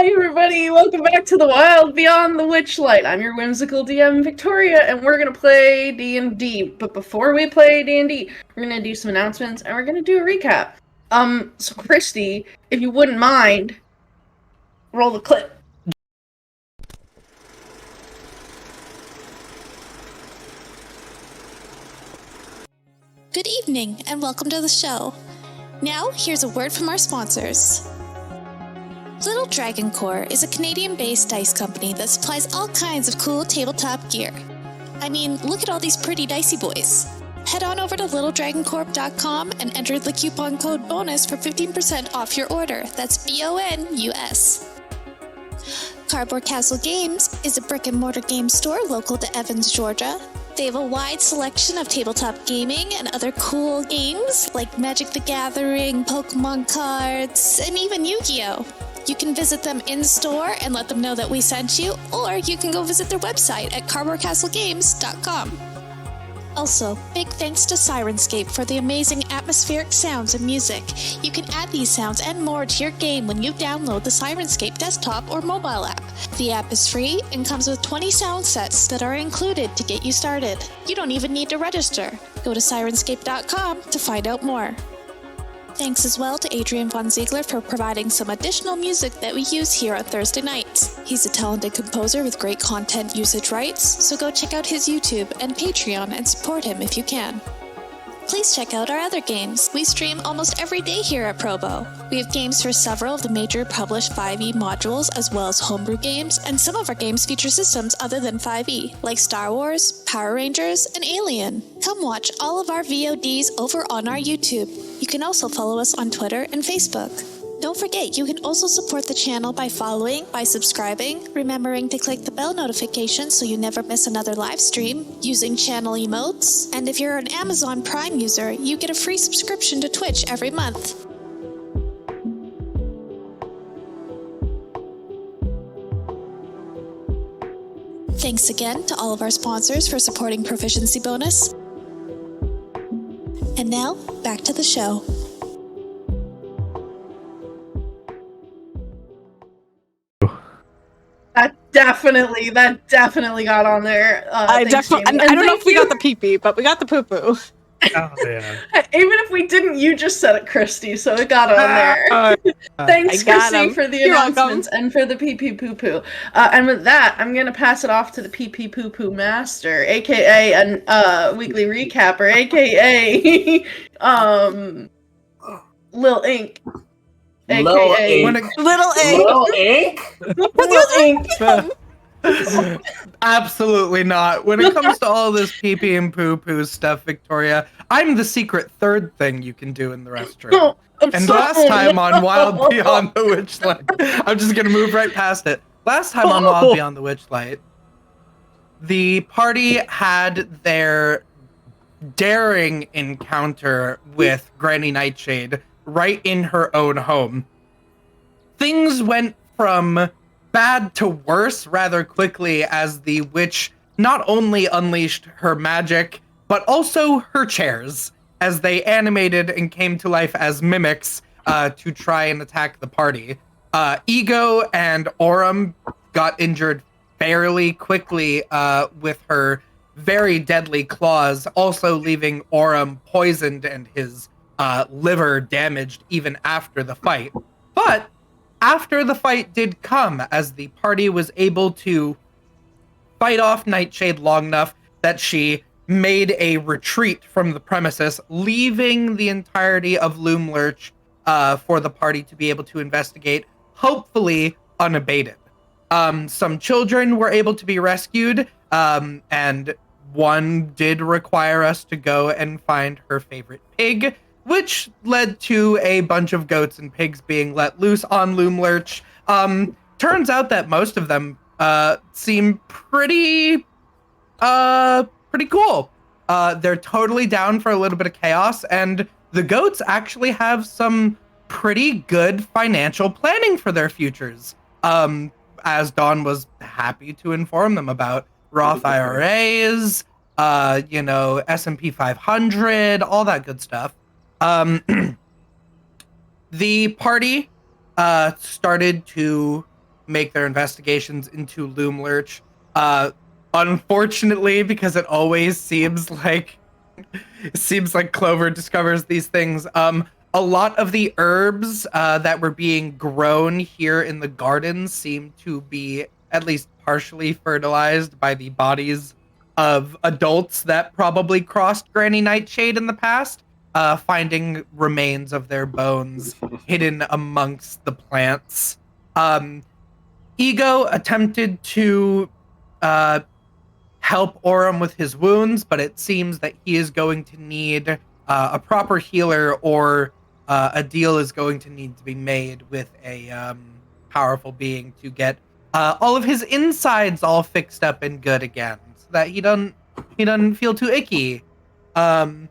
Hi everybody, welcome back to the Wild Beyond the Witchlight. I'm your whimsical DM, Victoria, and we're gonna play D&D. But before we play D&D, we're gonna do some announcements, and we're gonna do a recap. So Kristy, if you wouldn't mind, roll the clip. Good evening, and welcome to the show. Now, here's a word from our sponsors. Little Dragon Core is a Canadian-based dice company that supplies all kinds of cool tabletop gear. I mean, look at all these pretty dicey boys. Head on over to littledragoncorp.com and enter the coupon code BONUS for 15% off your order. That's BONUS. Cardboard Castle Games is a brick-and-mortar game store local to Evans, Georgia. They have a wide selection of tabletop gaming and other cool games like Magic the Gathering, Pokemon cards, and even Yu-Gi-Oh! You can visit them in-store and let them know that we sent you, or you can go visit their website at cardboardcastlegames.com. Also, big thanks to Syrinscape for the amazing atmospheric sounds and music. You can add these sounds and more to your game when you download the Syrinscape desktop or mobile app. The app is free and comes with 20 sound sets that are included to get you started. You don't even need to register. Go to Syrinscape.com to find out more. Thanks as well to Adrian Von Ziegler for providing some additional music that we use here on Thursday nights. He's a talented composer with great content usage rights, so go check out his YouTube and Patreon and support him if you can. Please check out our other games. We stream almost every day here at Probo. We have games for several of the major published 5e modules, as well as homebrew games, and some of our games feature systems other than 5e, like Star Wars, Power Rangers, and Alien. Come watch all of our VODs over on our YouTube. You can also follow us on Twitter and Facebook. Don't forget, you can also support the channel by following, by subscribing, remembering to click the bell notification so you never miss another live stream, using channel emotes, and if you're an Amazon Prime user, you get a free subscription to Twitch every month. Thanks again to all of our sponsors for supporting Proficiency Bonus. And now, back to the show. That definitely got on there. I don't know if we got the pee-pee, but we got the poo-poo. Oh, yeah. Even if we didn't, you just said it, Kristy, so it got on there. Thanks, Kristy, for the announcements and for the pee-pee poo-poo. And with that, I'm going to pass it off to the pee-pee poo-poo master, a.k.a. a weekly recapper, a.k.a. Lil Ink. AKA Little Ink. Absolutely not. When it comes to all this pee-pee and poo-poo stuff, Victoria, I'm the secret third thing you can do in the restroom. And last time on Wild Beyond the Witchlight, I'm just going to move right past it. Last time on Wild Beyond the Witchlight, the party had their daring encounter with Granny Nightshade right in her own home. Things went from bad to worse rather quickly as the witch not only unleashed her magic, but also her chairs as they animated and came to life as mimics to try and attack the party. Ego and Aurum got injured fairly quickly with her very deadly claws, also leaving Aurum poisoned and his liver damaged even after the fight. But after the fight did come, as the party was able to fight off Nightshade long enough that she made a retreat from the premises, leaving the entirety of Loomlurch for the party to be able to investigate, hopefully unabated. Some children were able to be rescued, and one did require us to go and find her favorite pig, which led to a bunch of goats and pigs being let loose on Loomlurch. Turns out that most of them seem pretty cool. They're totally down for a little bit of chaos, and the goats actually have some pretty good financial planning for their futures, as Dawn was happy to inform them about. Roth IRAs, S&P 500, all that good stuff. The party started to make their investigations into Loom Lurch. Unfortunately, because it always seems like Clover discovers these things. A lot of the herbs that were being grown here in the garden seem to be at least partially fertilized by the bodies of adults that probably crossed Granny Nightshade in the past, finding remains of their bones hidden amongst the plants. Ego attempted to help Aurum with his wounds, but it seems that he is going to need a proper healer, or a deal is going to need to be made with a powerful being to get all of his insides all fixed up and good again, so that he doesn't feel too icky. Don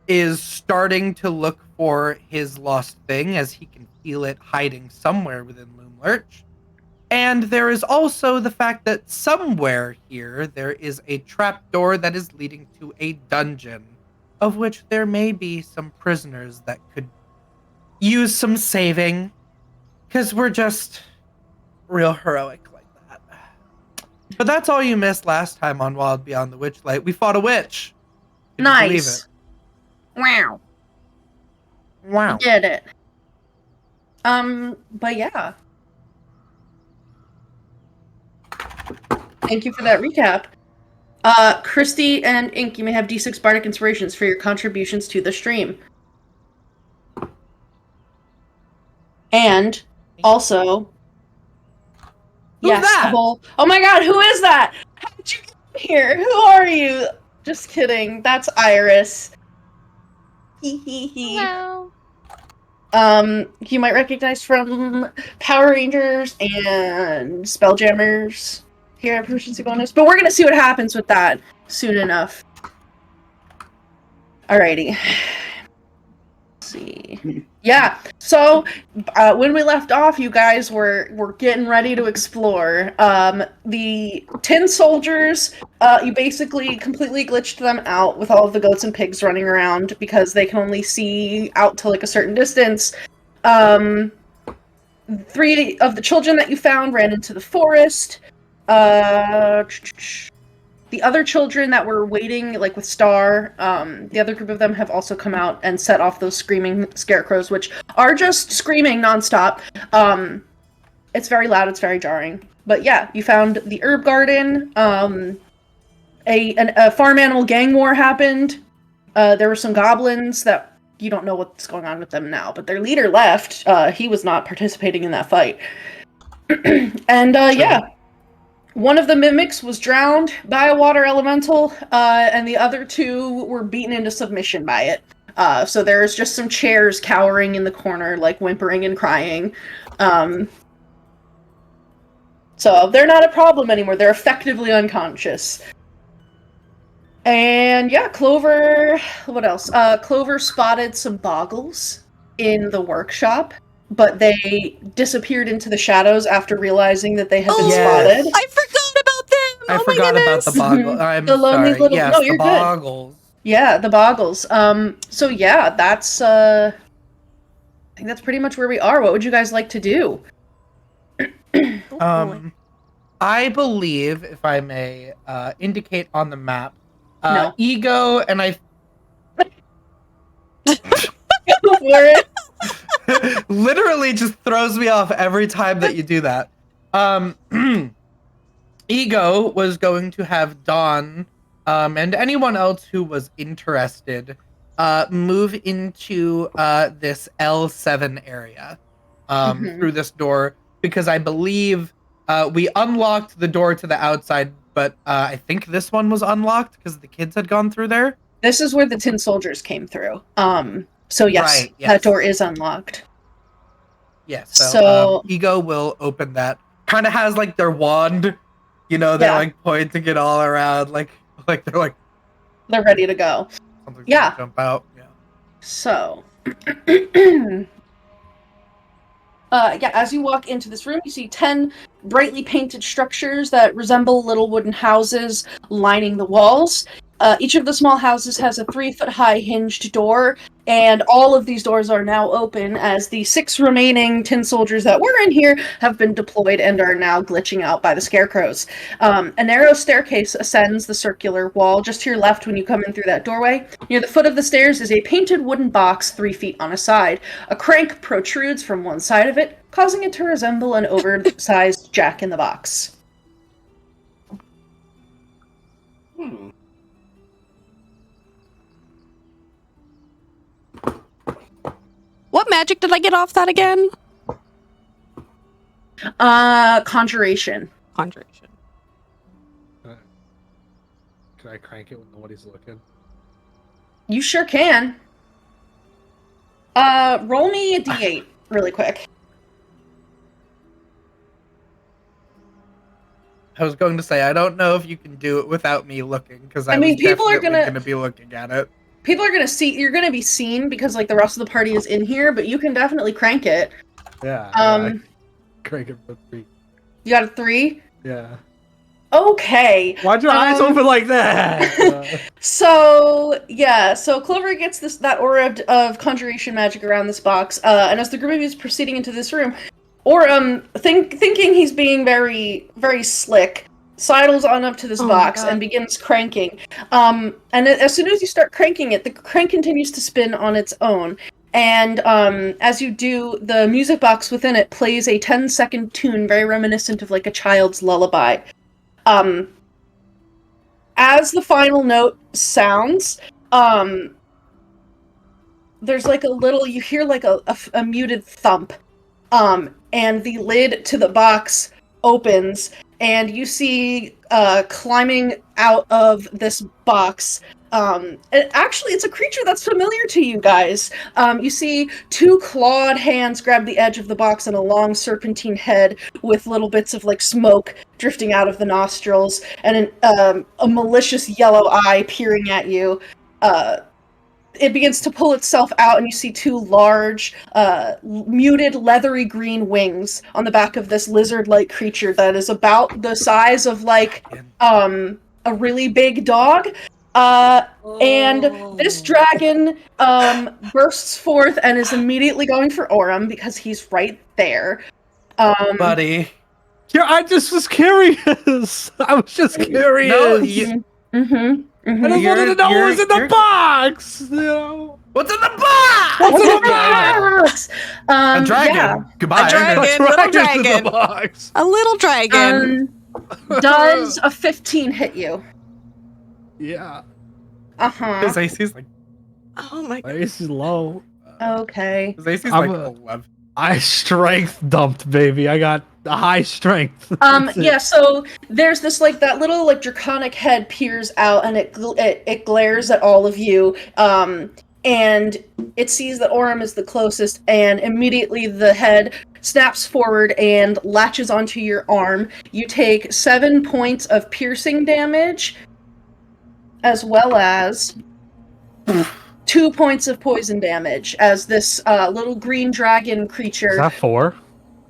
is starting to look for his lost thing, as he can feel it hiding somewhere within Loom Lurch. And there is also the fact that somewhere here there is a trapdoor that is leading to a dungeon, of which there may be some prisoners that could use some saving, because we're just real heroic like that. But that's all you missed last time on Wild Beyond the Witchlight. We fought a witch. Can you believe it? Wow. Wow. You did it. But yeah. Thank you for that recap. Kristy and Ink, you may have D6 Bardic Inspirations for your contributions to the stream. And also, Who's that? Oh my god, who is that? How did you get here? Who are you? Just kidding. That's Iris. Hee hee hee. Hello. You might recognize from Power Rangers and Spelljammers. Here at proficiency bonus, but we're gonna see what happens with that soon enough. Alrighty. Let's see. Yeah. So when we left off, you guys were getting ready to explore. The tin soldiers. You basically completely glitched them out with all of the goats and pigs running around because they can only see out to like a certain distance. 3 of the children that you found ran into the forest. The other children that were waiting, like with Star, the other group of them have also come out and set off those screaming scarecrows, which are just screaming nonstop. It's very loud, it's very jarring. But yeah, you found the herb garden. A farm animal gang war happened. There were some goblins that you don't know what's going on with them now, but their leader left. He was not participating in that fight. And yeah. One of the mimics was drowned by a water elemental, and the other 2 were beaten into submission by it. So there's just some chairs cowering in the corner, like whimpering and crying. So they're not a problem anymore. They're effectively unconscious. And yeah, Clover... What else? Clover spotted some boggles in the workshop, but they disappeared into the shadows after realizing that they had been spotted. I forgot about them! I forgot about the boggle. I'm The lonely sorry. little- Yes, no, the you're good. boggles. Yeah, the boggles. So yeah, that's, I think that's pretty much where we are. What would you guys like to do? I believe, if I may indicate on the map, No. Ego and I... Go for it. literally just throws me off every time that you do that. Ego was going to have Dawn and anyone else who was interested move into this L7 area through this door, because I believe we unlocked the door to the outside, but I think this one was unlocked because the kids had gone through there. This is where the tin soldiers came through. So yes, Right, yes. that door is unlocked. Yes. So- Ego will open that. Kind of has like their wand, you know, they're Yeah. like pointing it all around, like they're like They're ready to go. something's Yeah. gonna jump out. Yeah. So, yeah, as you walk into this room, you see 10 brightly painted structures that resemble little wooden houses lining the walls. Each of the small houses has a 3-foot-high hinged door, And all of these doors are now open as the 6 remaining tin soldiers that were in here have been deployed and are now glitching out by the scarecrows. A narrow staircase ascends the circular wall just to your left when you come in through that doorway. Near the foot of the stairs is a painted wooden box 3 feet on a side. A crank protrudes from one side of it, causing it to resemble an oversized jack-in-the-box. What magic did I get off that again? Conjuration. Conjuration. Can I crank it when nobody's looking? You sure can. Roll me a d8 really quick. I was going to say, I don't know if you can do it without me looking, because I mean, people are going to be looking at it. People are gonna see. You're gonna be seen because like the rest of the party is in here, but you can definitely crank it. Yeah. Crank it for 3. You got a 3? Yeah. Okay. Why'd your eyes open like that? So Clover gets that aura of conjuration magic around this box, and as the group of you is proceeding into this room, Aurum, thinking he's being very, very slick, sidles on up to this box and begins cranking. And as soon as you start cranking it, the crank continues to spin on its own. And as you do, the music box within it plays a 10-second tune, very reminiscent of like a child's lullaby. As the final note sounds, there's like you hear like a muted thump. And the lid to the box opens, and you see climbing out of this box. And actually, it's a creature that's familiar to you guys. You see 2 clawed hands grab the edge of the box and a long serpentine head with little bits of like smoke drifting out of the nostrils, and a malicious yellow eye peering at you. It begins to pull itself out, and you see 2 large, muted, leathery green wings on the back of this lizard-like creature that is about the size of, like, a really big dog. And this dragon bursts forth and is immediately going for Aurum because he's right there. Buddy. Yeah, I just was curious. I was just curious. No, I just wanted to know what was in the box. You know? What's in the box? What's in the box? A dragon. Yeah. Goodbye. A dragon, little dragon. In the box. A little dragon. Does a 15 hit you? Yeah. Uh-huh. His AC's like... Oh my god. My AC is low. Okay. His AC's I'm like a- 11. I strength dumped, baby. I got a high strength. Yeah, so there's this, like, that little, like, draconic head peers out, and it glares at all of you, and it sees that Aurum is the closest, and immediately the head snaps forward and latches onto your arm. You take 7 points of piercing damage, as well as 2 points of poison damage, as this little green dragon Is creature that 4?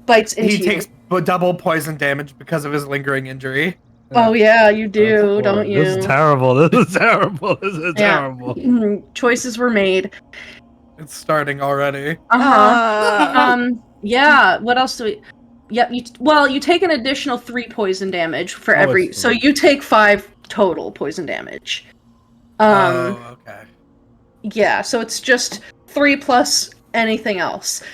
bites into He you. takes double poison damage because of his lingering injury. Oh yeah, you do, don't you? This is terrible. This is terrible. This is Yeah. terrible. Choices were made. It's starting already. Yeah. What else do we? Yep. You take an additional 3 poison damage for every. it's So you take 5 total poison damage. Okay. Yeah. So it's just 3 plus anything else.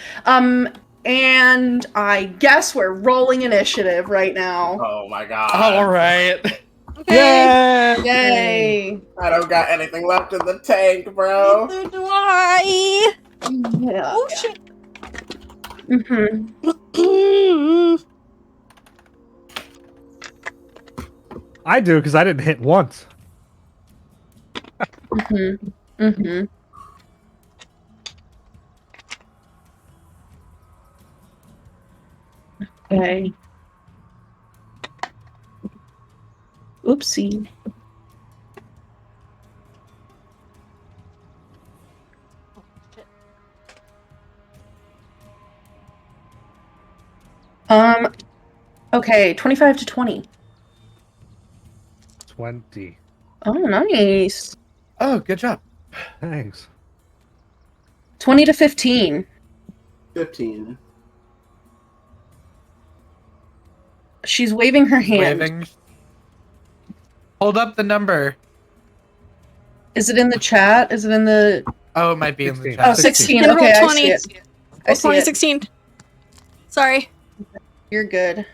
And I guess we're rolling initiative right now. Oh my god. All right. Yeah. Yay! I don't got anything left in the tank, bro. Neither do I. Yeah. Oh shit. Mm-hmm. I do, because I didn't hit once. Mm-hmm. Mm-hmm. Okay. Oopsie. Okay, 25 to 20. 20. Oh, nice. Oh, good job. Thanks. 20 to 15. 15. She's waving her hand. Waving. Hold up the number. Is it in the chat? Is it in the... Oh, it might be in the 16. chat. Oh, 16. Roll Okay, 20. I see it. I see 20, it. 16. Sorry. You're good.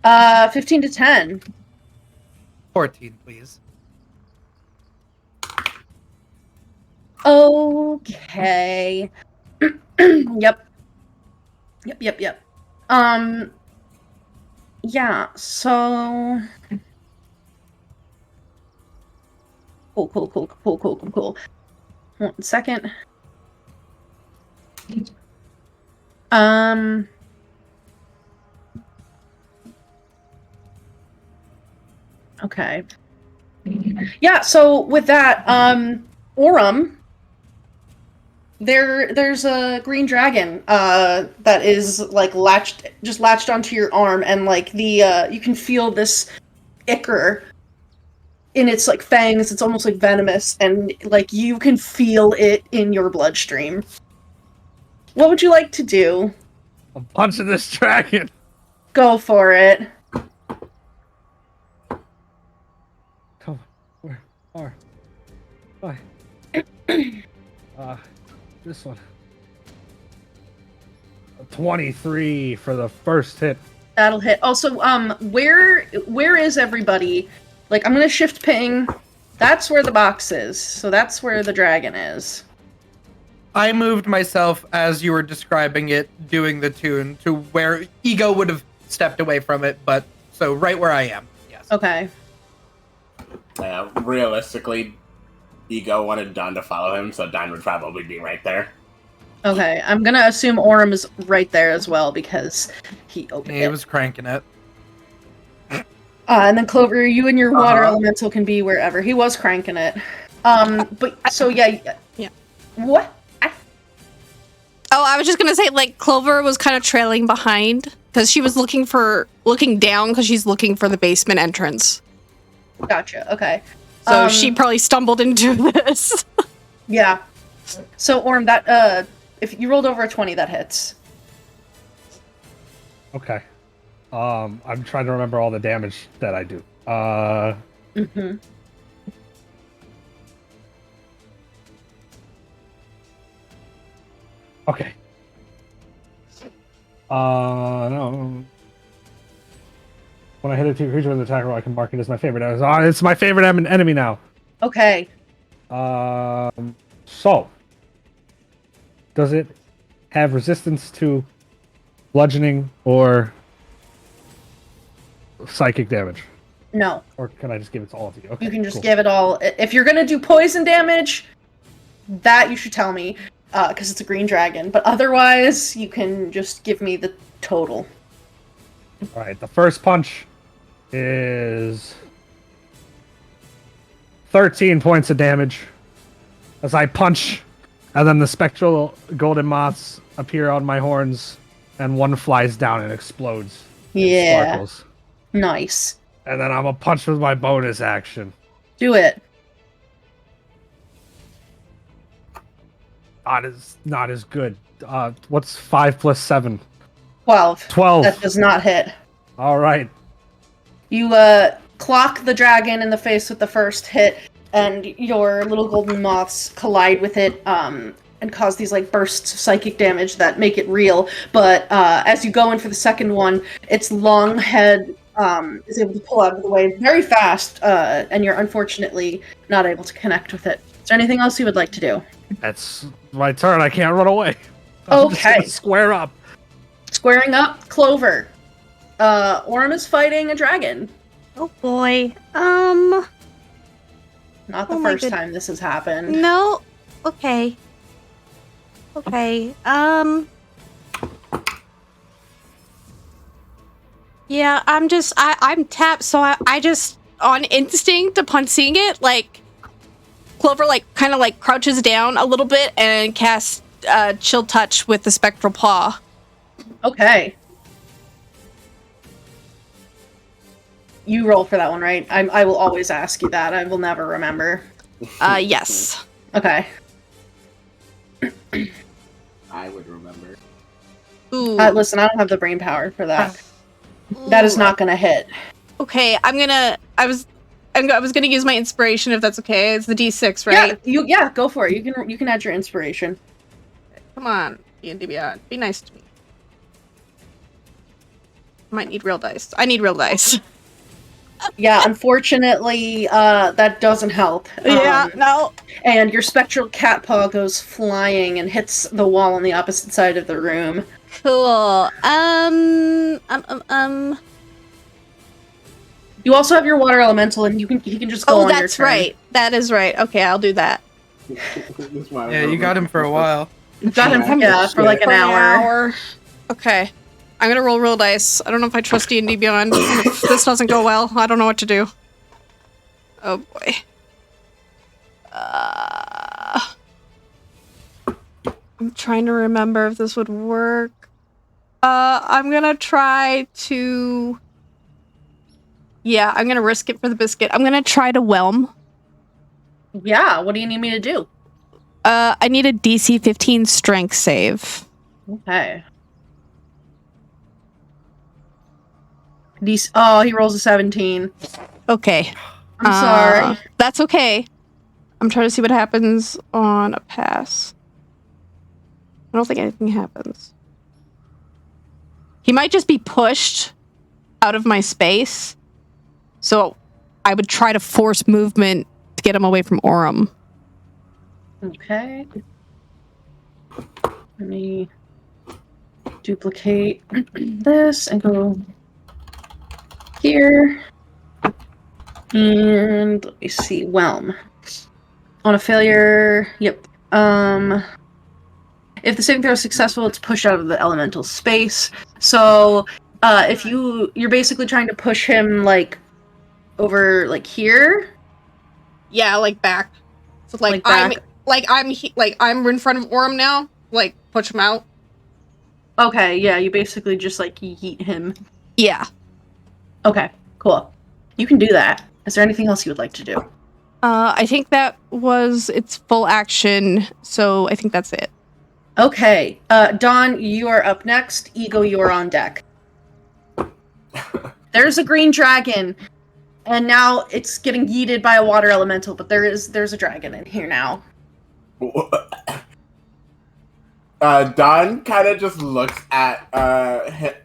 15 to 10. 14, please. Okay. Yep. Yep. Yeah, so... Cool. 1 second. Okay. Yeah, so with that, Aurum, there's a green dragon that is like latched onto your arm, and like the you can feel this ichor in its like fangs. It's almost like venomous, and like you can feel it in your bloodstream. What would you like to do? I'm punching this dragon. Go for it. Come on. Where? Why? This one. 23 for the first hit. That'll hit. Also, where is everybody? Like, I'm gonna shift ping. That's where the box is. So that's where the dragon is. I moved myself as you were describing it, doing the tune, to where Ego would have stepped away from it, but so right where I am. Yes. Okay. Realistically, Ego wanted Don to follow him, so Don would probably be right there. Okay. I'm gonna assume Aurum is right there as well because he opened He it. was cranking it. And then Clover, you and your water elemental can be wherever. He was cranking it. But so yeah. Yeah. What? Oh, I was just gonna say, like, Clover was kind of trailing behind because she was looking down because she's looking for the basement entrance. Gotcha. Okay. So she probably stumbled into this. Yeah. So Aurum, that if you rolled over a 20, that hits. Okay. I'm trying to remember all the damage that I do. Mm-hmm. Okay. No. When I hit a creature with an attack roll, I can mark it as my favorite. It's my favorite enemy now. Okay. So, does it have resistance to bludgeoning or psychic damage? No. Or can I just give it to all of you? Okay, You can just cool. give it all. If you're gonna do poison damage, that you should tell me, because it's a green dragon. But otherwise, you can just give me the total. All right, the first punch is 13 points of damage as I punch, and then the spectral golden moths appear on my horns, and one flies down and explodes. Yeah. Sparkles. Nice. And then I'm a punch with my bonus action. Do it. Not as good. What's 5 plus 7? 12. 12. That does not hit. All right. You clock the dragon in the face with the first hit, and your little golden moths collide with it and cause these like bursts of psychic damage that make it real. But as you go in for the second one, its long head is able to pull out of the way very fast, and you're unfortunately not able to connect with it. Is there anything else you would like to do? That's my turn. I can't run away. I'm just Okay. gonna square up. Squaring up, Clover. Aurum is fighting a dragon. Oh boy. Not the Oh my first good- time this has happened. No. Okay. Okay. Yeah, I'm tapped, so I just on instinct upon seeing it, like Clover like kind of like crouches down a little bit and casts chill touch with the spectral paw. Okay. You roll for that one, right? I will always ask you that. I will never remember. Yes. Okay. I would remember. Ooh. Listen, I don't have the brain power for that. That is not gonna hit. Okay, I was gonna use my inspiration if that's okay. It's the D6, right? Yeah, go for it. You can add your inspiration. Come on, D&D Beyond. Be nice to me. Might need real dice. I need real dice. Yeah, unfortunately, that doesn't help. No. And your spectral cat paw goes flying and hits the wall on the opposite side of the room. Cool. You also have your water elemental, and he can just go on your turn. Oh, that's right. That is right. Okay, I'll do that. Yeah, you got him for a while. You got him, for like an hour. Okay. I'm gonna roll real dice. I don't know if I trust D&D Beyond. If this doesn't go well, I don't know what to do. Oh boy. I'm trying to remember if this would work. I'm gonna try to... Yeah, I'm gonna risk it for the biscuit. I'm gonna try to whelm. Yeah, what do you need me to do? I need a DC 15 strength save. Okay. Oh, he rolls a 17. Okay. I'm sorry. That's okay. I'm trying to see what happens on a pass. I don't think anything happens. He might just be pushed out of my space. So I would try to force movement to get him away from Aurum. Okay. Let me duplicate this and go here. And let me see, whelm. On a failure, yep. If the saving throw is successful, it's pushed out of the elemental space. So, if you're basically trying to push him, like, over, like, here? Yeah, like back. So like back. I'm in front of Aurum now. Like push him out. Okay, yeah, you basically just, like, yeet him. Yeah. Okay, cool. You can do that. Is there anything else you would like to do? I think that was its full action, so I think that's it. Okay, Dawn, you are up next. Ego, you are on deck. There's a green dragon, and now it's getting yeeted by a water elemental, but there's a dragon in here now. Don kind of just looks at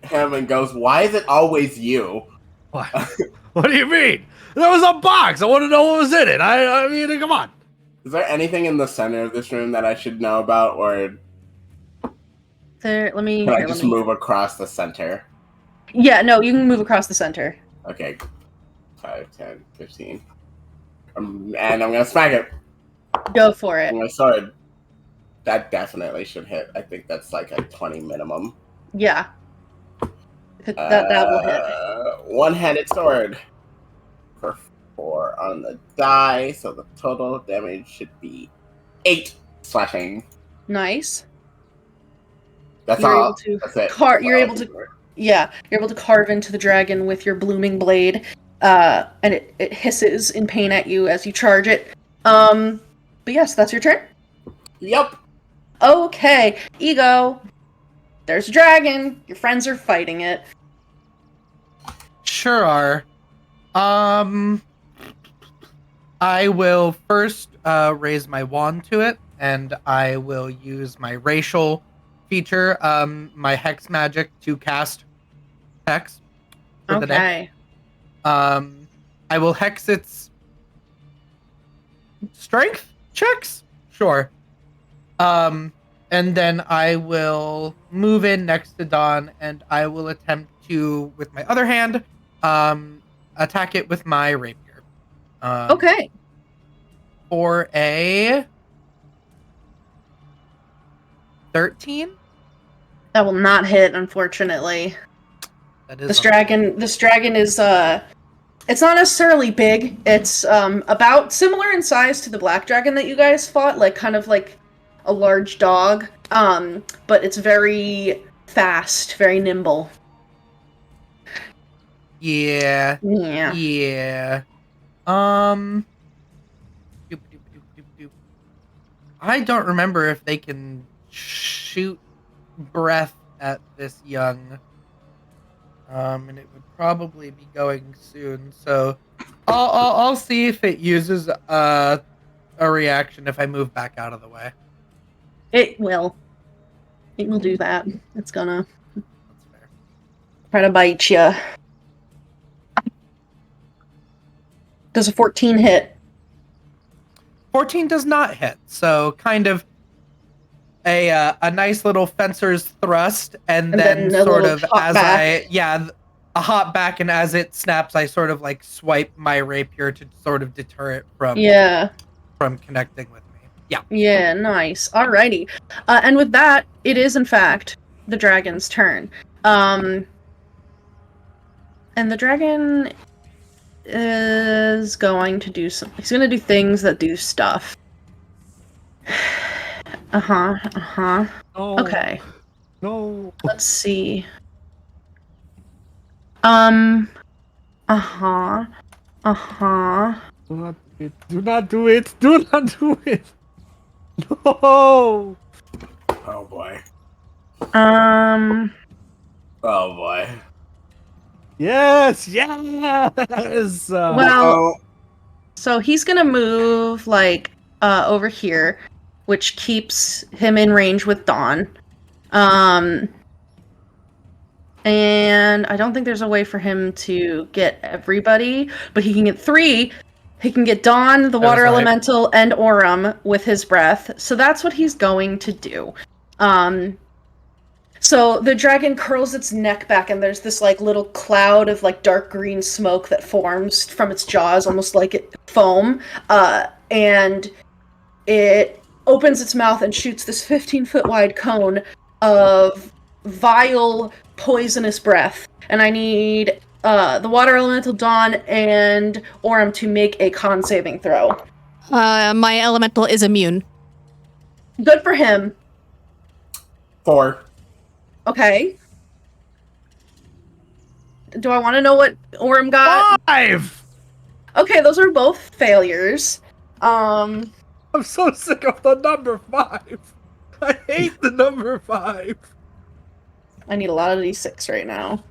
him and goes, "Why is it always you?" What? What do you mean? There was a box. I want to know what was in it. I mean, come on. Is there anything in the center of this room that I should know about, or Let me can I just move across the center? Yeah, no, you can move across the center. Okay. 5, 10, 15. And I'm gonna smack it. Go for it. With my sword. That definitely should hit. I think that's like a 20 minimum. Yeah. That will hit. One-handed sword. For 4 on the die, so the total damage should be 8 slashing. Nice. That's You're all. able to That's it. you're able to carve into the dragon with your blooming blade, and it hisses in pain at you as you charge it. But yes, that's your turn. Yep. Okay, Ego. There's a dragon. Your friends are fighting it. Sure are. I will first raise my wand to it, and I will use my racial feature, my hex magic, to cast hex for the day. I will hex its strength checks? Sure. And then I will move in next to Dawn, and I will attempt to, with my other hand, attack it with my rapier. Okay. For a 13? That will not hit, unfortunately. That is This dragon is it's not necessarily big. It's about similar in size to the black dragon that you guys fought, like kind of like a large dog. But it's very fast, very nimble. Yeah. Yeah. Yeah. I don't remember if they can shoot breath at this young. And it would probably be going soon. So I'll see if it uses a reaction if I move back out of the way. It will. It will do that. It's gonna That's fair. try to bite you. Does a 14 hit? 14 does not hit. So kind of a nice little fencer's thrust, and then a sort little of hop as back. a hop back, and as it snaps, I sort of like swipe my rapier to sort of deter it from connecting with me. Yeah. Yeah, nice. Alrighty. And with that, it is in fact the dragon's turn. And the dragon is going to do some. He's going to do things that do stuff. No. Okay. No. Let's see. Do not do it. Do not do it. No. Oh boy. Oh boy. Yes. Well, so he's gonna move like over here, which keeps him in range with Dawn. And I don't think there's a way for him to get everybody, but he can get 3. He can get Dawn, the water elemental, and Aurum with his breath. So that's what he's going to do. So the dragon curls its neck back, and there's this like little cloud of like dark green smoke that forms from its jaws, almost like foam. And it opens its mouth and shoots this 15-foot wide cone of vile, poisonous breath. And I need the water elemental, Dawn, and Aurum to make a con saving throw. My elemental is immune. Good for him. 4. Okay. Do I want to know what Aurum got? 5. Okay, those are both failures. I'm so sick of the number 5. I hate the number 5. I need a lot of d6 right now.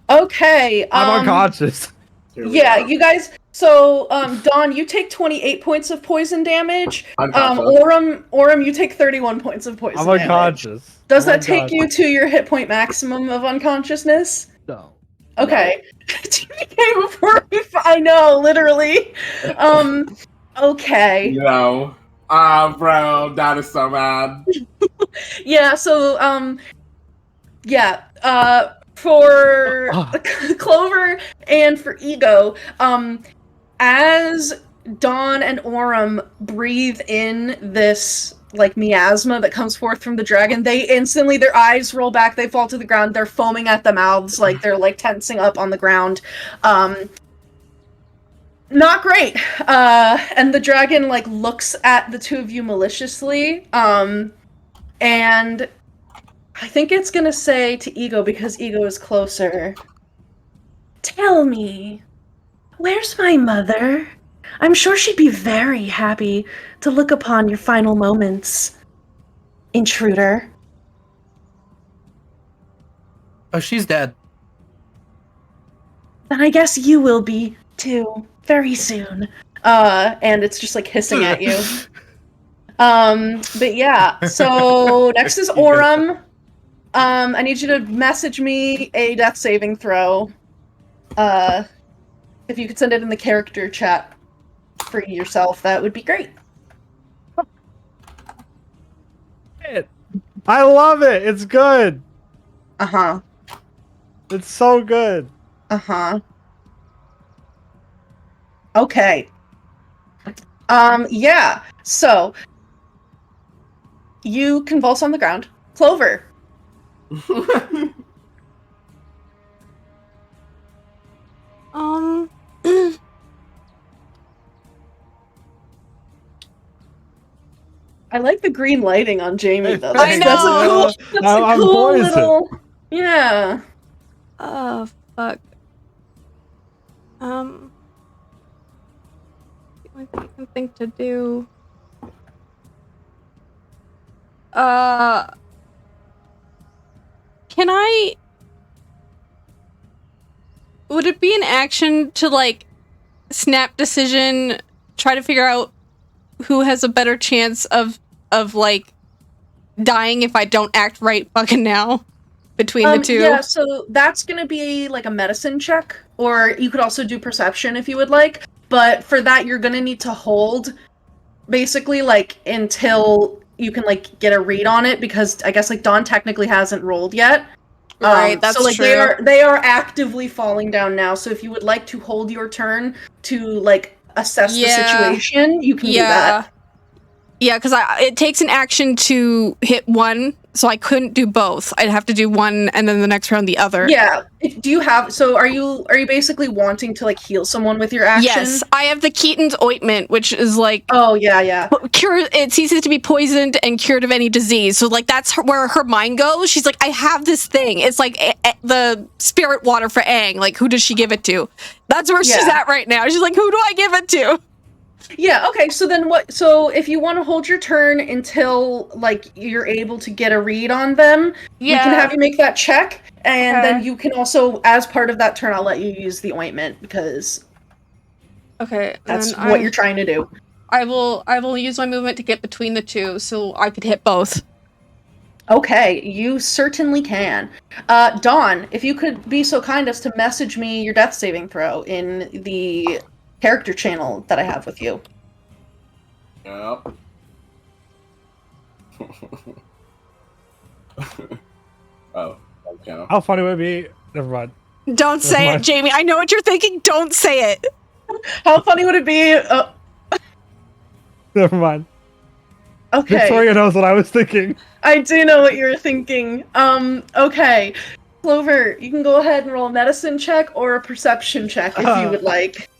Okay. I'm unconscious. Yeah, you guys. So, Dawn, you take 28 points of poison damage. Unconscious. Aurum, you take 31 points of poison I'm damage. unconscious. Does that take you to your hit point maximum of unconsciousness? No. Okay. TPK before we. I know, literally. Okay. No. Bro, that is so bad. Yeah. So, for Clover and for Ego, as Dawn and Aurum breathe in this like miasma that comes forth from the dragon, they instantly, their eyes roll back, they fall to the ground, they're foaming at the mouths, like they're like tensing up on the ground. Not great. And the dragon like looks at the two of you maliciously, and I think it's gonna say to Ego, because Ego is closer, "Tell me, where's my mother? I'm sure she'd be very happy to look upon your final moments, intruder." Oh, she's dead. Then I guess you will be, too, very soon. And it's just like hissing at you. But yeah, so next is Aurum. I need you to message me a death saving throw. If you could send it in the character chat for yourself, that would be great. I love it. It's good. Uh-huh. It's so good. Uh-huh. Okay. Yeah. So you convulse on the ground. Clover. I like the green lighting on Jamie though. I know. That's a cool I'm cool poisoned. little. Yeah. Oh, fuck. The only thing I can think to do. Can I? Would it be an action to, like, snap decision, try to figure out who has a better chance of like, dying if I don't act right fucking now? Between the two? Yeah, so that's gonna be like a medicine check, or you could also do perception if you would like. But for that, you're gonna need to hold, basically, like, until you can, like, get a read on it, because I guess, like, Dawn technically hasn't rolled yet. Right, that's so, like, true. they are actively falling down now. So if you would like to hold your turn to, like, assess the situation, you can do that. Yeah, because it takes an action to hit one, so I couldn't do both. I'd have to do one and then the next round the other. Yeah. Do you have? So are you basically wanting to, like, heal someone with your action? Yes, I have the Keaton's ointment, which is like yeah. It ceases to be poisoned and cured of any disease. So like that's where her mind goes. She's like, I have this thing. It's like the spirit water for Aang. Like, who does she give it to? That's where she's at right now. She's like, who do I give it to? Yeah, okay, so then so if you want to hold your turn until, like, you're able to get a read on them, we can have you make that check, and then you can also, as part of that turn, I'll let you use the ointment, because that's what you're trying to do. I will use my movement to get between the two, so I could hit both. Okay, you certainly can. Dawn, if you could be so kind as to message me your death saving throw in the character channel that I have with you. Yep. Oh, okay. How funny would it be? Never mind. Don't say it, Jamie. I know what you're thinking. Don't say it. How funny would it be? Never mind. Okay. Victoria knows what I was thinking. I do know what you're thinking. Okay. Clover, you can go ahead and roll a medicine check or a perception check if you would like.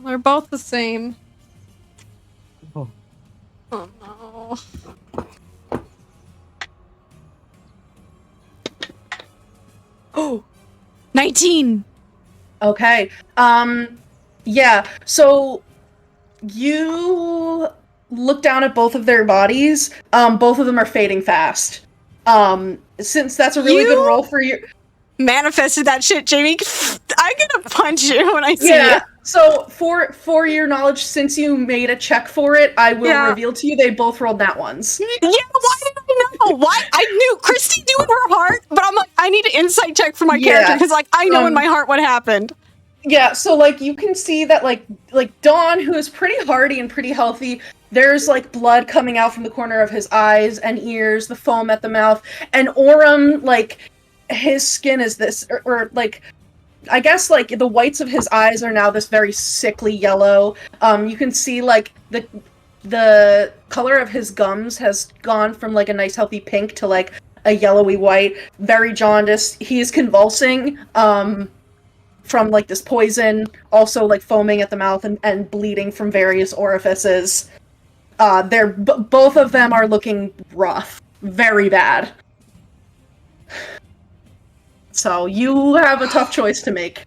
They're both the same. Oh. Oh no. Oh, 19. Okay. Yeah. So you look down at both of their bodies. Both of them are fading fast. Since that's a really good roll for you. Manifested that shit, Jamie. I'm gonna punch you when I see it. So for your knowledge, since you made a check for it, I will reveal to you they both rolled nat ones. Yeah, why did I know? Why? I knew Kristy knew in her heart, but I'm like, I need an insight check for my character because, like, I know in my heart what happened. Yeah, so, like, you can see that, like Dawn, who is pretty hardy and pretty healthy, there's, like, blood coming out from the corner of his eyes and ears, the foam at the mouth, and Aurum, like, his skin is this, or like, I guess, like, the whites of his eyes are now this very sickly yellow. You can see, like, the color of his gums has gone from, like, a nice healthy pink to, like, a yellowy white. Very jaundiced. He is convulsing, from, like, this poison. Also, like, foaming at the mouth and bleeding from various orifices. Both of them are looking rough. Very bad. So, you have a tough choice to make.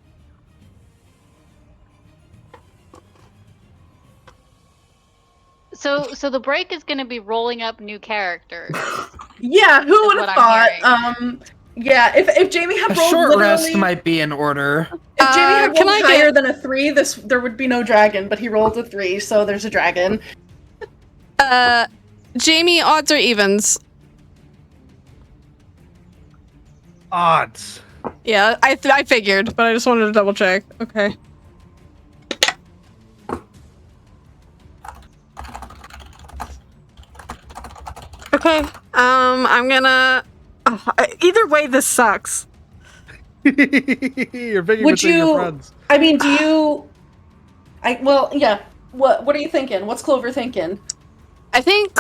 So the break is going to be rolling up new characters. Yeah, who would have thought? Yeah, if Jamie had rolled short literally, rest might be in order. If Jamie had rolled higher than a 3, there would be no dragon, but he rolled a 3, so there's a dragon. Jamie, odds or evens? Odds. Yeah, I figured, but I just wanted to double check. Okay. Okay. I'm gonna. Either way, this sucks. You're picking Would between your friends. I mean, do you? Well, yeah. What are you thinking? What's Clover thinking? I think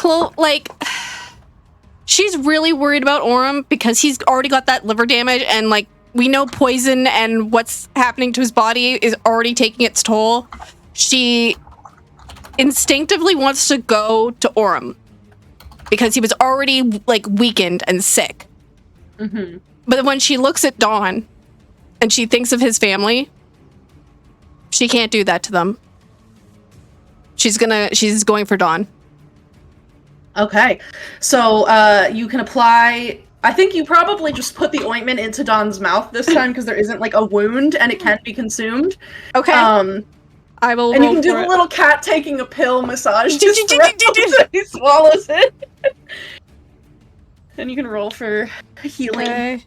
she's really worried about Aurum because he's already got that liver damage, and like we know poison and what's happening to his body is already taking its toll. She instinctively wants to go to Aurum because he was already like weakened and sick. Mm-hmm. But when she looks at Dawn and she thinks of his family, she can't do that to them. She's going for Dawn. Okay. So you can apply... I think you probably just put the ointment into Dawn's mouth this time because there isn't like a wound and it can be consumed. Okay. I will. And you can do the little cat taking a pill massage to his throat as he swallows it. And you can roll for healing. Okay.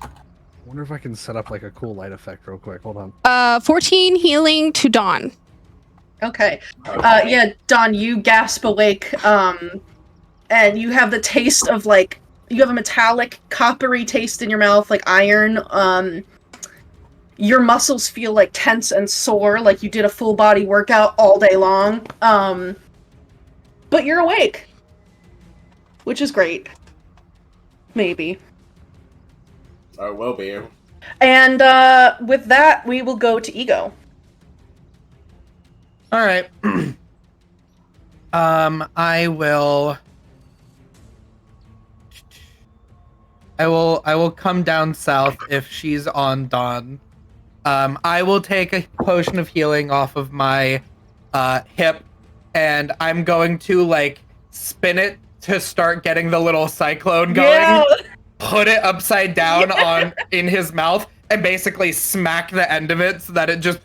I wonder if I can set up like a cool light effect real quick. Hold on. 14 healing to Dawn. Okay. Yeah, Dawn, you gasp awake, and you have the taste of, like, you have a metallic, coppery taste in your mouth, like iron. Your muscles feel, like, tense and sore, like you did a full-body workout all day long. But you're awake. Which is great. Maybe. I will be. And, with that, we will go to Ego. All right. I will come down south if she's on Dawn. I will take a potion of healing off of my hip, and I'm going to like spin it to start getting the little cyclone going. Yeah. Put it upside down in his mouth, and basically smack the end of it so that it just.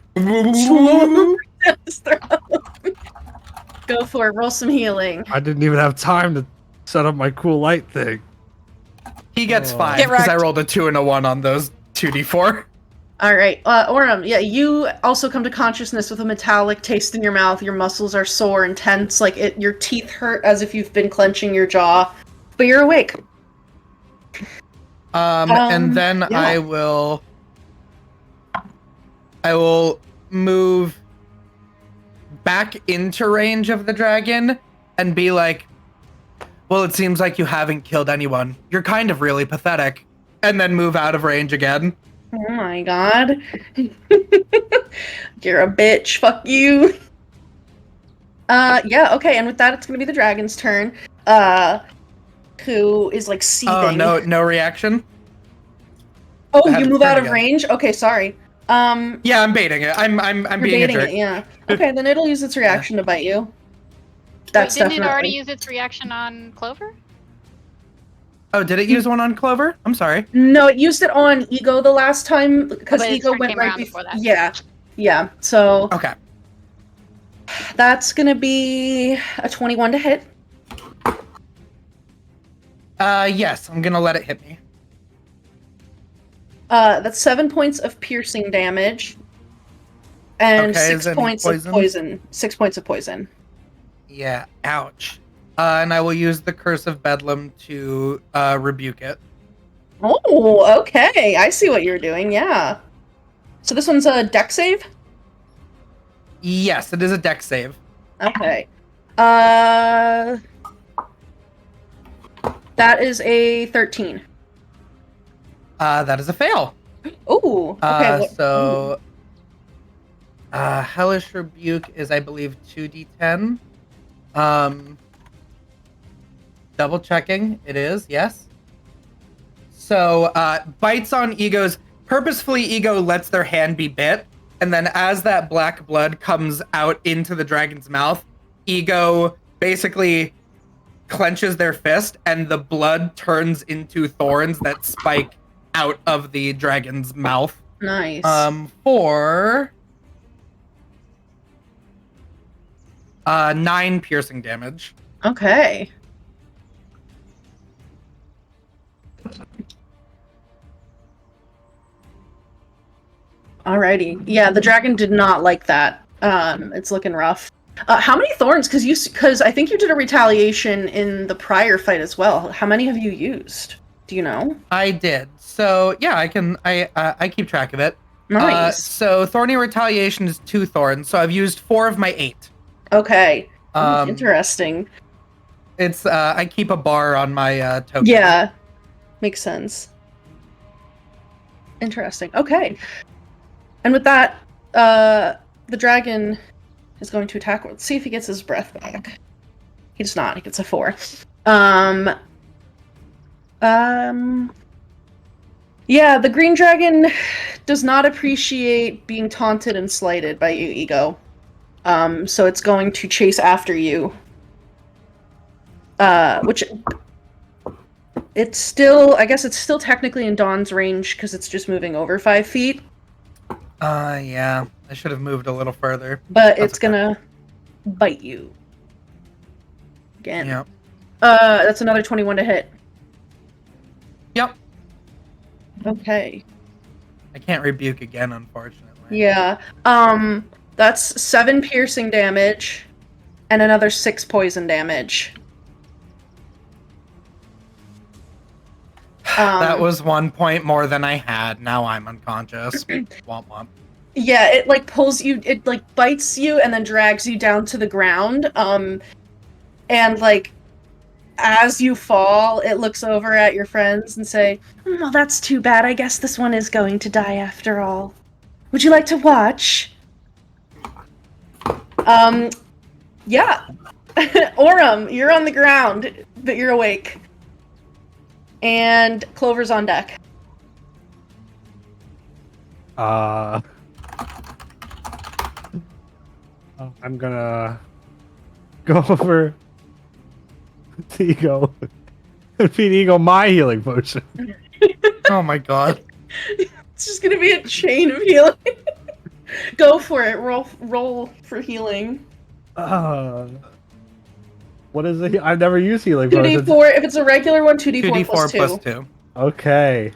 Go for it. Roll some healing. I didn't even have time to set up my cool light thing. He gets 5 Get because I wrecked. rolled a 2 and a 1 on those 2d4. All right, Aurum. Yeah, you also come to consciousness with a metallic taste in your mouth. Your muscles are sore and tense, like your teeth hurt as if you've been clenching your jaw, but you're awake. And then yeah. I will move back into range of the dragon and be like, well, it seems like you haven't killed anyone. You're kind of really pathetic. And then move out of range again. Oh my god. You're a bitch. Fuck you. Yeah, okay, and with that, it's gonna be the dragon's turn. Who is like seething. Oh, no reaction? Oh, I have you to move turn out of again. range? Okay, sorry. Yeah, I'm baiting it. I'm You're being a baiting jerk. it, yeah. Okay, then it'll use its reaction to bite you. That's Wait, didn't definitely... it already use its reaction on Clover? Oh, did it use one on Clover? I'm sorry. No, it used it on Ego the last time, because But its Ego turn went came right around before before that. Yeah. Yeah, so Okay. that's gonna be a 21 to hit. Yes, I'm gonna let it hit me. That's 7 points of piercing damage. And Okay, is 6 any points of poison. 6 points of poison. Yeah, ouch. And I will use the Curse of Bedlam to rebuke it. Oh, okay. I see what you're doing, yeah. So this one's a dex save? Yes, it is a dex save. Okay. That is a 13. That is a fail. Ooh, okay. Hellish Rebuke is, I believe, 2d10. Double checking. It is, yes. So, bites on Ego's. Purposefully, Ego lets their hand be bit. And then as that black blood comes out into the dragon's mouth, Ego basically clenches their fist and the blood turns into thorns that spike out of the dragon's mouth. Nice. For 9 piercing damage. Okay. Alrighty. Yeah, the dragon did not like that. It's looking rough. How many thorns? Because I think you did a retaliation in the prior fight as well. How many have you used? Do you know? I did. So yeah, I keep track of it. Nice. So thorny retaliation is 2 thorns. So I've used 4 of my 8. Okay. Interesting. It's I keep a bar on my token. Yeah. Makes sense. Interesting. Okay. And with that, the dragon is going to attack. Let's see if he gets his breath back. He does not. He gets a 4. Yeah, the green dragon does not appreciate being taunted and slighted by you, Ego. So it's going to chase after you. Which it's still, I guess it's still technically in Dawn's range because it's just moving over 5 feet. Yeah. I should have moved a little further. But That's it's okay. gonna bite you. Again. Yep. That's another 21 to hit. Yep. Okay. I can't rebuke again, unfortunately. Yeah. That's 7 piercing damage and another 6 poison damage. That was 1 point more than I had. Now I'm unconscious. Womp womp. Yeah, it like pulls you, it like bites you and then drags you down to the ground. And like as you fall, it looks over at your friends and say, "Well, that's too bad. I guess this one is going to die after all. Would you like to watch?" Yeah. Aurum, you're on the ground, but you're awake. And Clover's on deck. I'm gonna go over to Ego and feed Ego my healing potion. Oh my god. It's just gonna be a chain of healing. Go for it. Roll for healing. What is it? I've never used healing potions. 2d4. If it's a regular one, 2d4 plus 2. plus 2. Okay.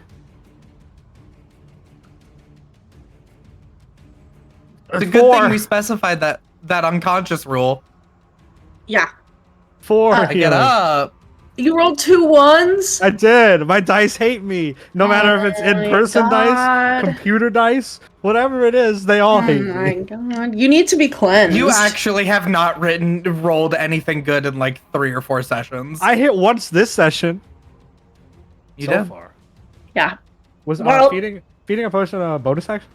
It's a good thing we specified that unconscious rule. Yeah. 4 Get healing. up. You rolled 2 1s? I did. My dice hate me. No matter if it's in-person dice, computer dice, whatever it is, they all hate Oh my me. god. You need to be cleansed. You actually have not rolled anything good in like 3 or 4 sessions. I hit once this session. You so did? far. Yeah. Was Well- feeding a potion a bonus action?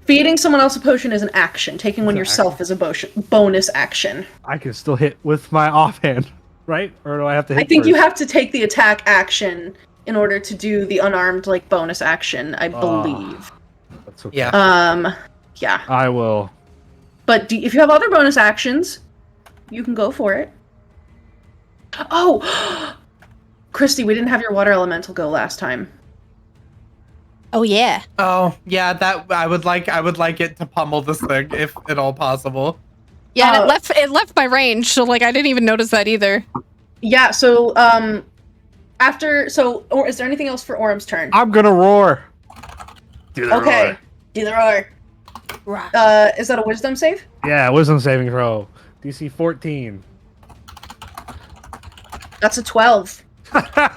Feeding someone else a potion is an action. Taking one yourself is a bonus action. I can still hit with my offhand, right? Or do I have to hit I think first? you have to take the attack action in order to do the unarmed like bonus action, I believe. That's okay. Yeah. Yeah. I will. But if you have other bonus actions, you can go for it. Oh! Kristy, we didn't have your water elemental go last time. Oh yeah. Oh, yeah, that I would like it to pummel this thing if at all possible. Yeah, and it left my range, so like I didn't even notice that either. Yeah, so or is there anything else for Aurum's turn? I'm gonna roar. Do the Okay. roar. Do the roar. Right. Is that a wisdom save? Yeah, wisdom saving throw. DC 14. That's a 12. I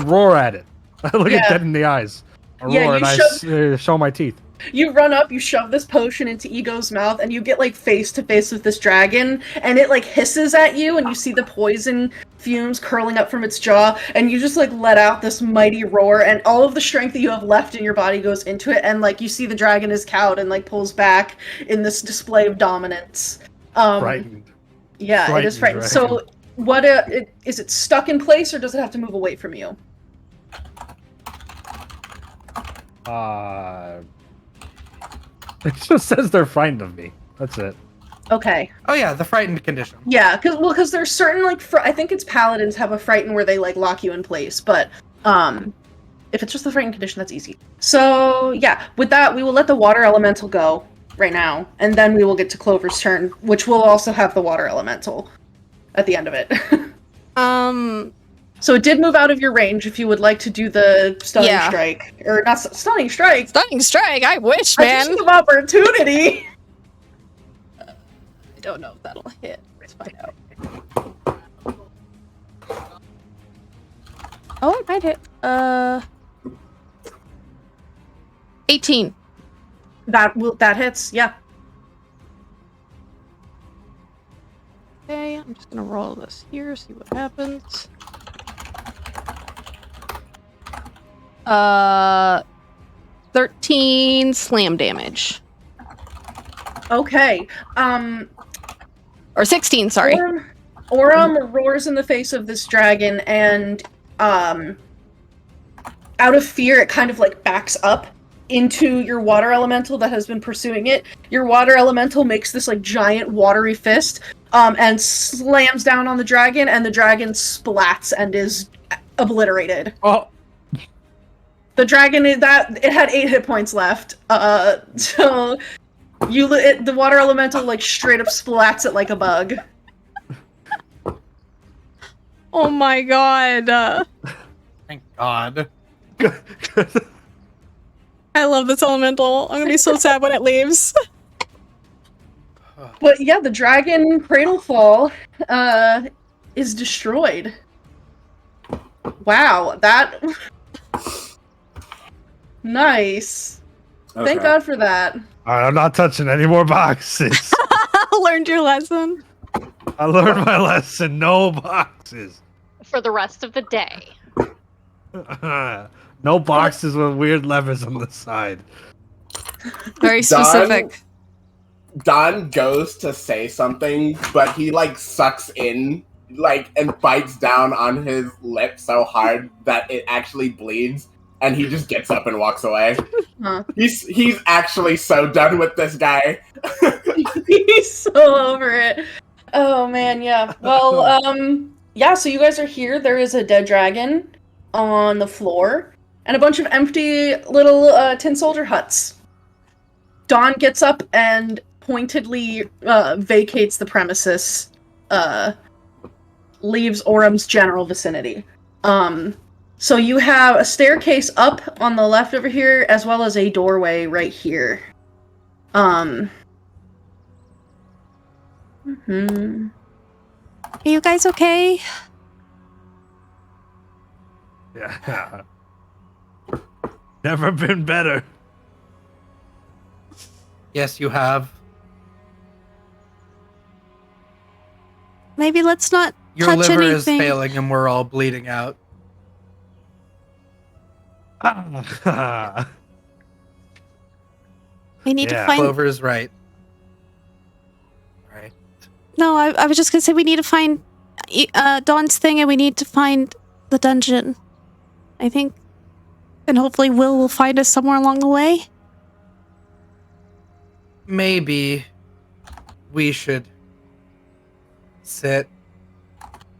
roar at it. I look Yeah. it dead in the eyes. I Yeah, roar you and I show my teeth. You run up, you shove this potion into Ego's mouth, and you get like face to face with this dragon, and it like hisses at you, and you see the poison fumes curling up from its jaw, and you just like let out this mighty roar, and all of the strength that you have left in your body goes into it, and like you see the dragon is cowed and like pulls back in this display of dominance. Frightened. Yeah, it is frightened. Dragon. So, what is it stuck in place, or does it have to move away from you? It just says they're frightened of me. That's it. Okay. Oh yeah, the frightened condition. Yeah, because there's certain like I think it's paladins have a frighten where they like lock you in place, but if it's just the frightened condition, that's easy. So yeah, with that we will let the water elemental go right now, and then we will get to Clover's turn, which will also have the water elemental at the end of it. So it did move out of your range. If you would like to do the stunning strike, or not stunning strike. Stunning strike. I wish, I man. just have opportunity. I don't know if that'll hit. Let's find out. Oh, it might hit. 18. That hits. Yeah. Okay, I'm just gonna roll this here, see what happens. 13 slam damage. Okay. Or 16, sorry. Aurum roars in the face of this dragon, and out of fear, it kind of like backs up into your water elemental that has been pursuing it. Your water elemental makes this like giant watery fist, and slams down on the dragon, and the dragon splats and is obliterated. Oh, The dragon it had 8 hit points left. So the water elemental like straight up splats it like a bug. Oh my god. Thank God. I love this elemental. I'm gonna be so sad when it leaves. But yeah, the dragon Cradlefall is destroyed. Wow, that nice. Okay. Thank God for that. Alright, I'm not touching any more boxes. Learned your lesson. I learned my lesson. No boxes. For the rest of the day. No boxes with weird levers on the side. Very specific. Don goes to say something, but he like sucks in and bites down on his lip so hard that it actually bleeds, and he just gets up and walks away. Huh. He's actually so done with this guy. He's so over it. Oh man, yeah. Well, yeah, so you guys are here. There is a dead dragon on the floor, and a bunch of empty little tin soldier huts. Dawn gets up and pointedly vacates the premises, leaves Aurum's general vicinity. So you have a staircase up on the left over here, as well as a doorway right here. Are you guys okay? Yeah. Never been better. Yes, you have. Maybe let's not Your touch liver anything. is failing and we're all bleeding out. We need to Yeah. find. Clover is right. Right. No, I was just gonna say we need to find Dawn's thing, and we need to find the dungeon. I think, and hopefully Will find us somewhere along the way. Maybe we should sit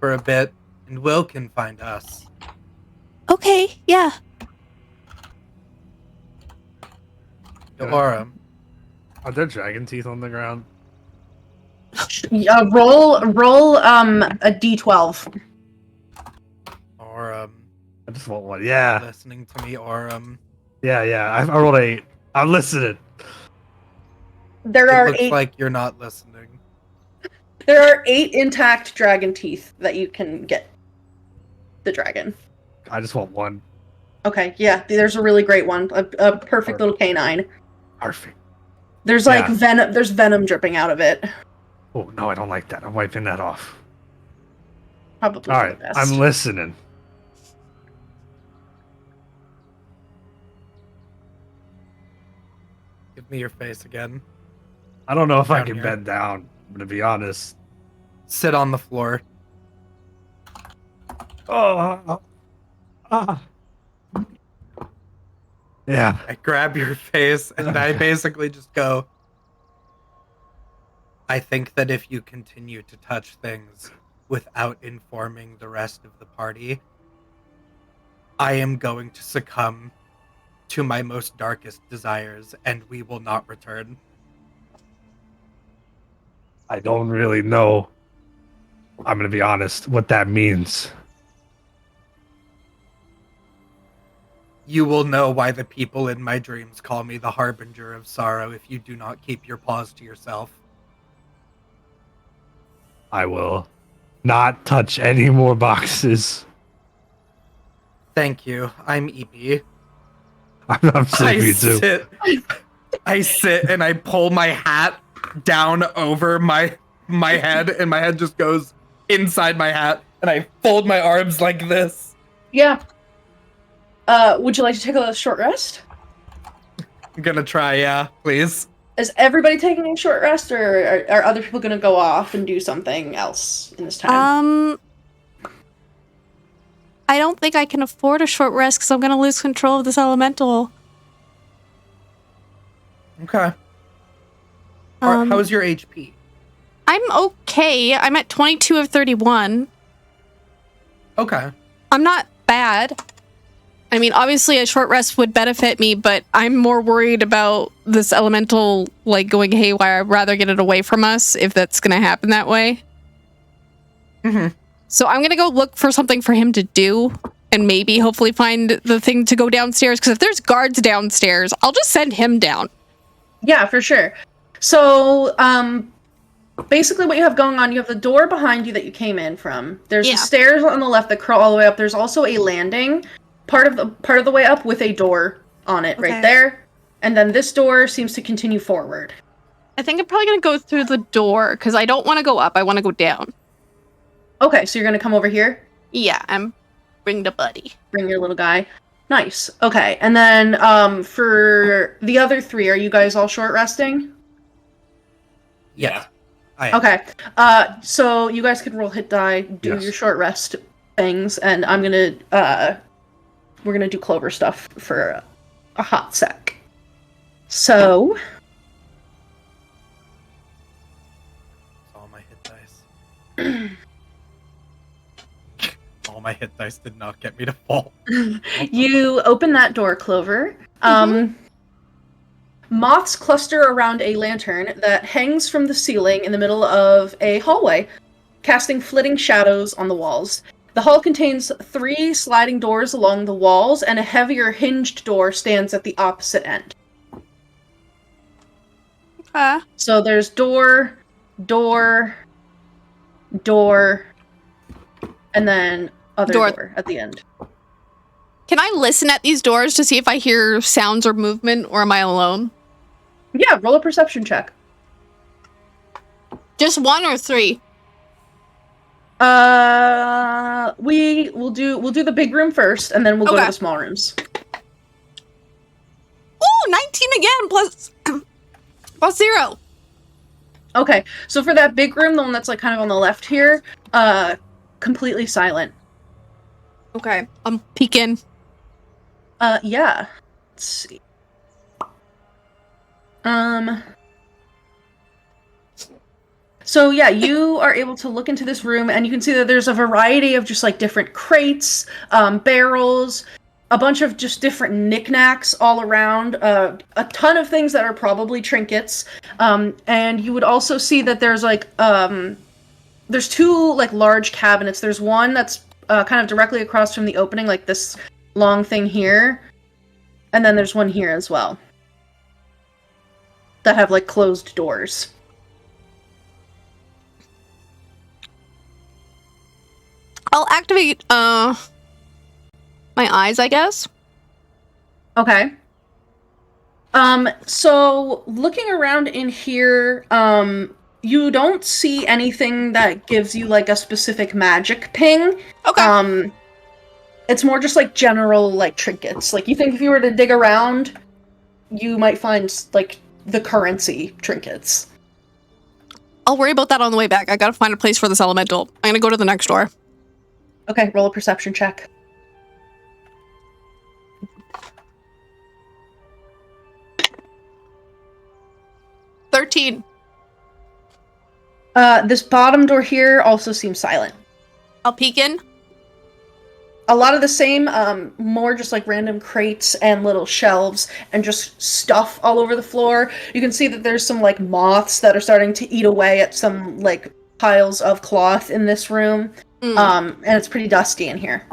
for a bit and Will can find us. Okay, yeah. Aurum. Are there dragon teeth on the ground? Roll a d12. Aurum. I just want one. Yeah. Listening to me, Aurum. Yeah. I rolled 8. I'm listening. There It are looks 8. like you're not listening. There are 8 intact dragon teeth that you can get. The dragon. I just want one. Okay, yeah, there's a really great one. A perfect little canine. Perfect. There's like Yeah. venom. There's venom dripping out of it. Oh no, I don't like that. I'm wiping that off. Probably All for right, the best. I'm listening. Give me your face again. I don't know if I Down can here. bend down. I'm gonna be honest. Sit on the floor. Oh. Yeah. I grab your face and I basically just go, I think that if you continue to touch things without informing the rest of the party, I am going to succumb to my most darkest desires and we will not return. I don't really know. I'm gonna be honest what that means. You will know why the people in my dreams call me the harbinger of sorrow if you do not keep your paws to yourself. I will not touch any more boxes. Thank you. I'm EP. I'm sleepy too. I sit and I pull my hat down over my head and my head just goes inside my hat and I fold my arms like this. Yeah. Would you like to take a short rest? I'm gonna try, yeah, please. Is everybody taking a short rest, or are other people going to go off and do something else in this time? I don't think I can afford a short rest because I'm going to lose control of this elemental. Okay. How's your HP? I'm okay. I'm at 22 of 31. Okay. I'm not bad. I mean, obviously a short rest would benefit me, but I'm more worried about this elemental, like, going haywire. I'd rather get it away from us if that's going to happen that way. Mm-hmm. So I'm going to go look for something for him to do and maybe hopefully find the thing to go downstairs. Because if there's guards downstairs, I'll just send him down. Yeah, for sure. So, basically what you have going on, you have the door behind you that you came in from. There's the stairs on the left that crawl all the way up. There's also a landing part of the way up with a door on it right there. And then this door seems to continue forward. I think I'm probably going to go through the door because I don't want to go up. I want to go down. Okay, so you're going to come over here? Yeah, and bring the buddy. Bring your little guy. Nice. Okay, and then for the other three, are you guys all short resting? Yeah. Okay. So you guys can roll hit die, do your short rest things, and I'm gonna we're gonna do Clover stuff for a hot sec. So All my hit dice. All my hit dice did not get me to fall. you open that door, Clover. Moths cluster around a lantern that hangs from the ceiling in the middle of a hallway, casting flitting shadows on the walls. The hall contains 3 sliding doors along the walls, and a heavier hinged door stands at the opposite end. So there's door, and then other door at the end. Can I listen at these doors to see if I hear sounds or movement, or am I alone? Yeah, roll a perception check. Just 1 or 3? We'll do the big room first, and then we'll go to the small rooms. Ooh, 19 again, plus 0. Okay, so for that big room, the one that's like kind of on the left here, completely silent. Okay, I'm peeking. Yeah. Let's see. So yeah, you are able to look into this room, and you can see that there's a variety of just like different crates, barrels, a bunch of just different knickknacks all around, a ton of things that are probably trinkets, and you would also see that there's like, there's 2 like large cabinets. There's one that's kind of directly across from the opening, like this long thing here, and then there's one here as well that have like closed doors. I'll activate my eyes, I guess. Okay. So looking around in here, you don't see anything that gives you like a specific magic ping. Okay. It's more just like general like trinkets. Like you think if you were to dig around, you might find like the currency trinkets. I'll worry about that on the way back. I gotta find a place for this elemental. I'm gonna go to the next door. Okay, roll a perception check. This bottom door here also seems silent. I'll peek in. A lot of the same, more just like random crates and little shelves and just stuff all over the floor. You can see that there's some like moths that are starting to eat away at some like piles of cloth in this room. And it's pretty dusty in here.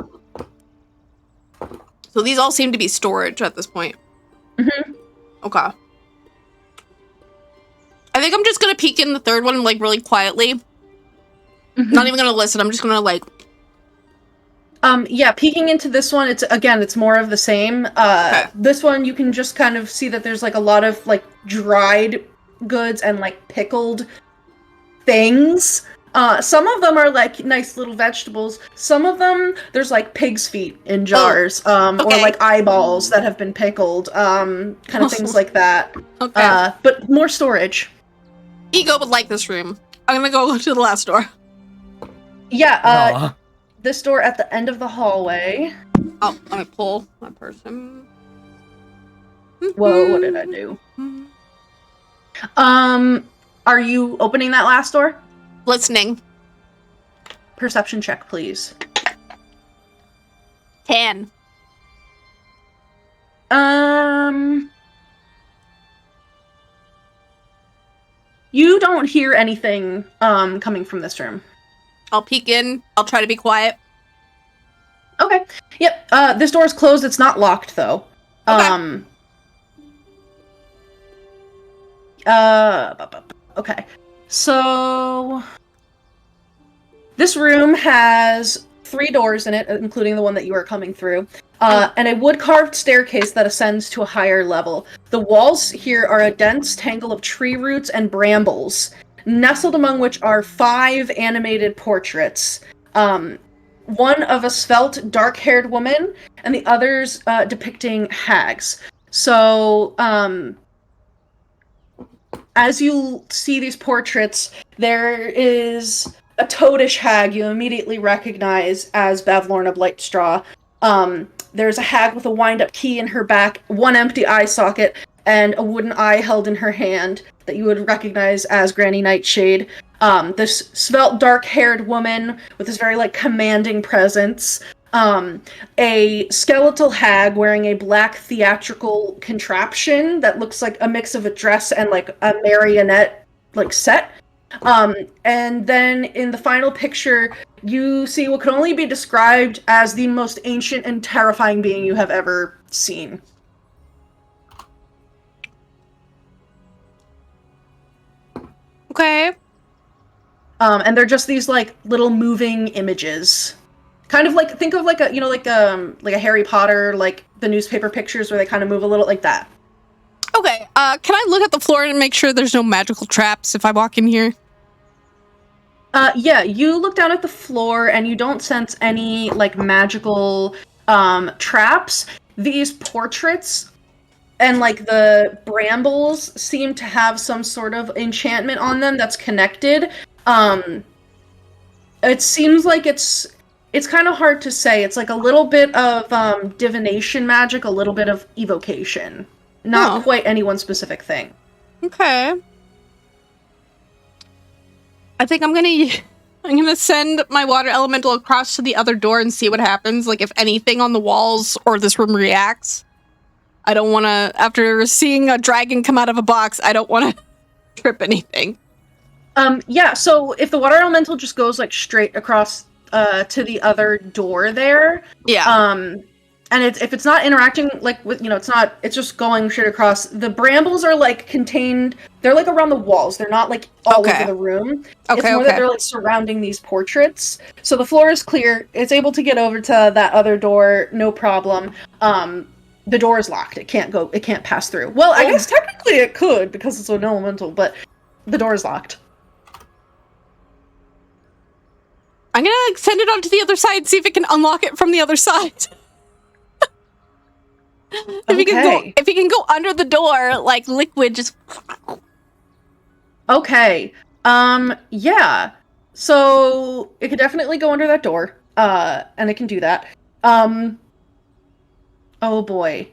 So these all seem to be storage at this point. Mm-hmm. Okay. I think I'm just gonna peek in the third one like really quietly. Mm-hmm. Not even gonna listen. I'm just gonna like. Yeah, peeking into this one, it's more of the same. Okay. This one you can just kind of see that there's like a lot of like dried goods and like pickled things. Some of them are like nice little vegetables. Some of them there's like pig's feet in jars, or like eyeballs that have been pickled, kind of things like that. Okay. But more storage. Ego would like this room. I'm gonna go to the last door. Yeah, this door at the end of the hallway. Oh, let me pull my person. Whoa, what did I do? Are you opening that last door? Listening. Perception check, please. 10. You don't hear anything coming from this room. I'll peek in. I'll try to be quiet. Okay. Yep. This door is closed. It's not locked though. Okay. Okay. So this room has 3 doors in it, including the one that you are coming through, and a wood-carved staircase that ascends to a higher level. The walls here are a dense tangle of tree roots and brambles, nestled among which are 5 animated portraits. One of a svelte, dark-haired woman, and the others depicting hags. So, as you see these portraits, there is a toadish hag you immediately recognize as Bavlorna Blightstraw. There's a hag with a wind-up key in her back, 1 empty eye socket, and a wooden eye held in her hand that you would recognize as Granny Nightshade. This svelte, dark-haired woman with this very, commanding presence. A skeletal hag wearing a black theatrical contraption that looks like a mix of a dress and, a marionette, set. And then in the final picture, you see what can only be described as the most ancient and terrifying being you have ever seen. Okay. And they're just these, little moving images. Kind of think of a Harry Potter, the newspaper pictures where they kind of move a little like that. Okay, can I look at the floor and make sure there's no magical traps if I walk in here? Yeah, you look down at the floor and you don't sense any, magical, traps. These portraits and, the brambles seem to have some sort of enchantment on them that's connected. It seems like it's kind of hard to say. It's a little bit of, divination magic, a little bit of evocation. Not quite any one specific thing. Okay. I think I'm gonna send my water elemental across to the other door and see what happens. If anything on the walls or this room reacts. I don't want to, after seeing a dragon come out of a box, I don't want to trip anything. Yeah, so if the water elemental just goes, straight across, to the other door there. Yeah. And if it's not interacting, with, it's just going straight across. The brambles are, contained, they're, around the walls. They're not, all over the room. Okay, it's more that they're, surrounding these portraits. So the floor is clear. It's able to get over to that other door, no problem. The door is locked. It can't pass through. Well, I guess technically it could, because it's an elemental, but the door is locked. I'm gonna send it onto the other side, see if it can unlock it from the other side. If you can go under the door, liquid just. Okay. Yeah. So it could definitely go under that door. And it can do that. Oh boy.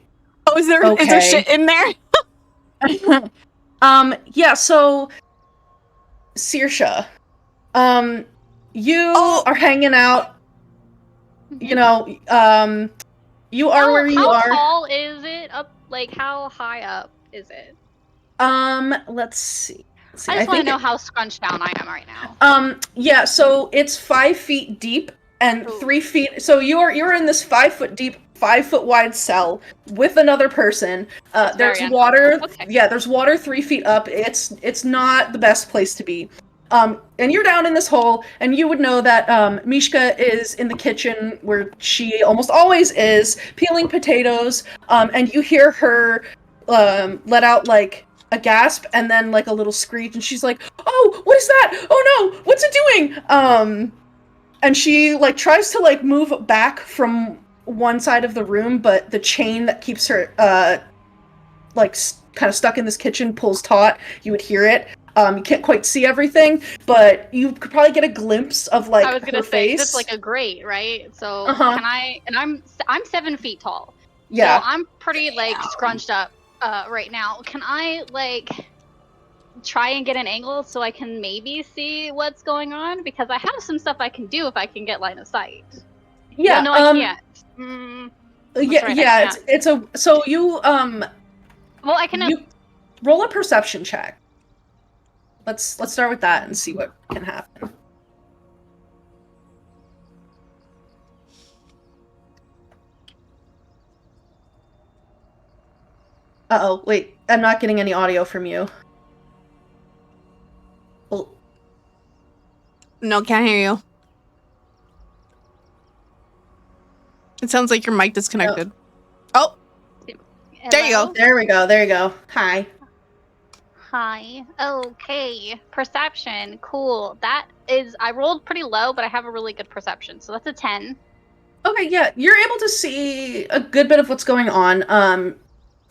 Oh, is there shit in there? Yeah, so Saoirse, you are hanging out, you are where you are. How tall is it up? How high up is it? Let's see. I just want to know how scrunched down I am right now. Yeah, so it's 5 feet deep and 3 feet. So you're in this 5 foot deep, 5 foot wide cell with another person. There's water. Okay. Yeah, there's water 3 feet up. It's not the best place to be. And you're down in this hole, and you would know that Mishka is in the kitchen where she almost always is, peeling potatoes, and you hear her let out a gasp and then a little screech, and she's like, "Oh, what is that? Oh no, what's it doing?" And she tries to move back from one side of the room, but the chain that keeps her kind of stuck in this kitchen pulls taut. You would hear it. You can't quite see everything, but you could probably get a glimpse of like I was gonna her say face. it's like a grate, right? So Uh-huh. can I? And I'm 7 feet tall. Yeah. So I'm pretty like scrunched up right now. Can I like try and get an angle so I can maybe see what's going on? Because I have some stuff I can do if I can get line of sight. Yeah. Well, no, I can't. That's Yeah, right, yeah. I can't. It's a so you Well, I can. you roll a perception check. Let's start with that and see what can happen. Uh-oh, wait. I'm not getting any audio from you. Well, No, can't hear you. It sounds like your mic disconnected. Oh, there you go. there we go. There you go. Hi. Hi. Okay. Perception. Cool. That is. I rolled pretty low, but I have a really good perception, so that's a 10. Okay, yeah, you're able to see a good bit of what's going on.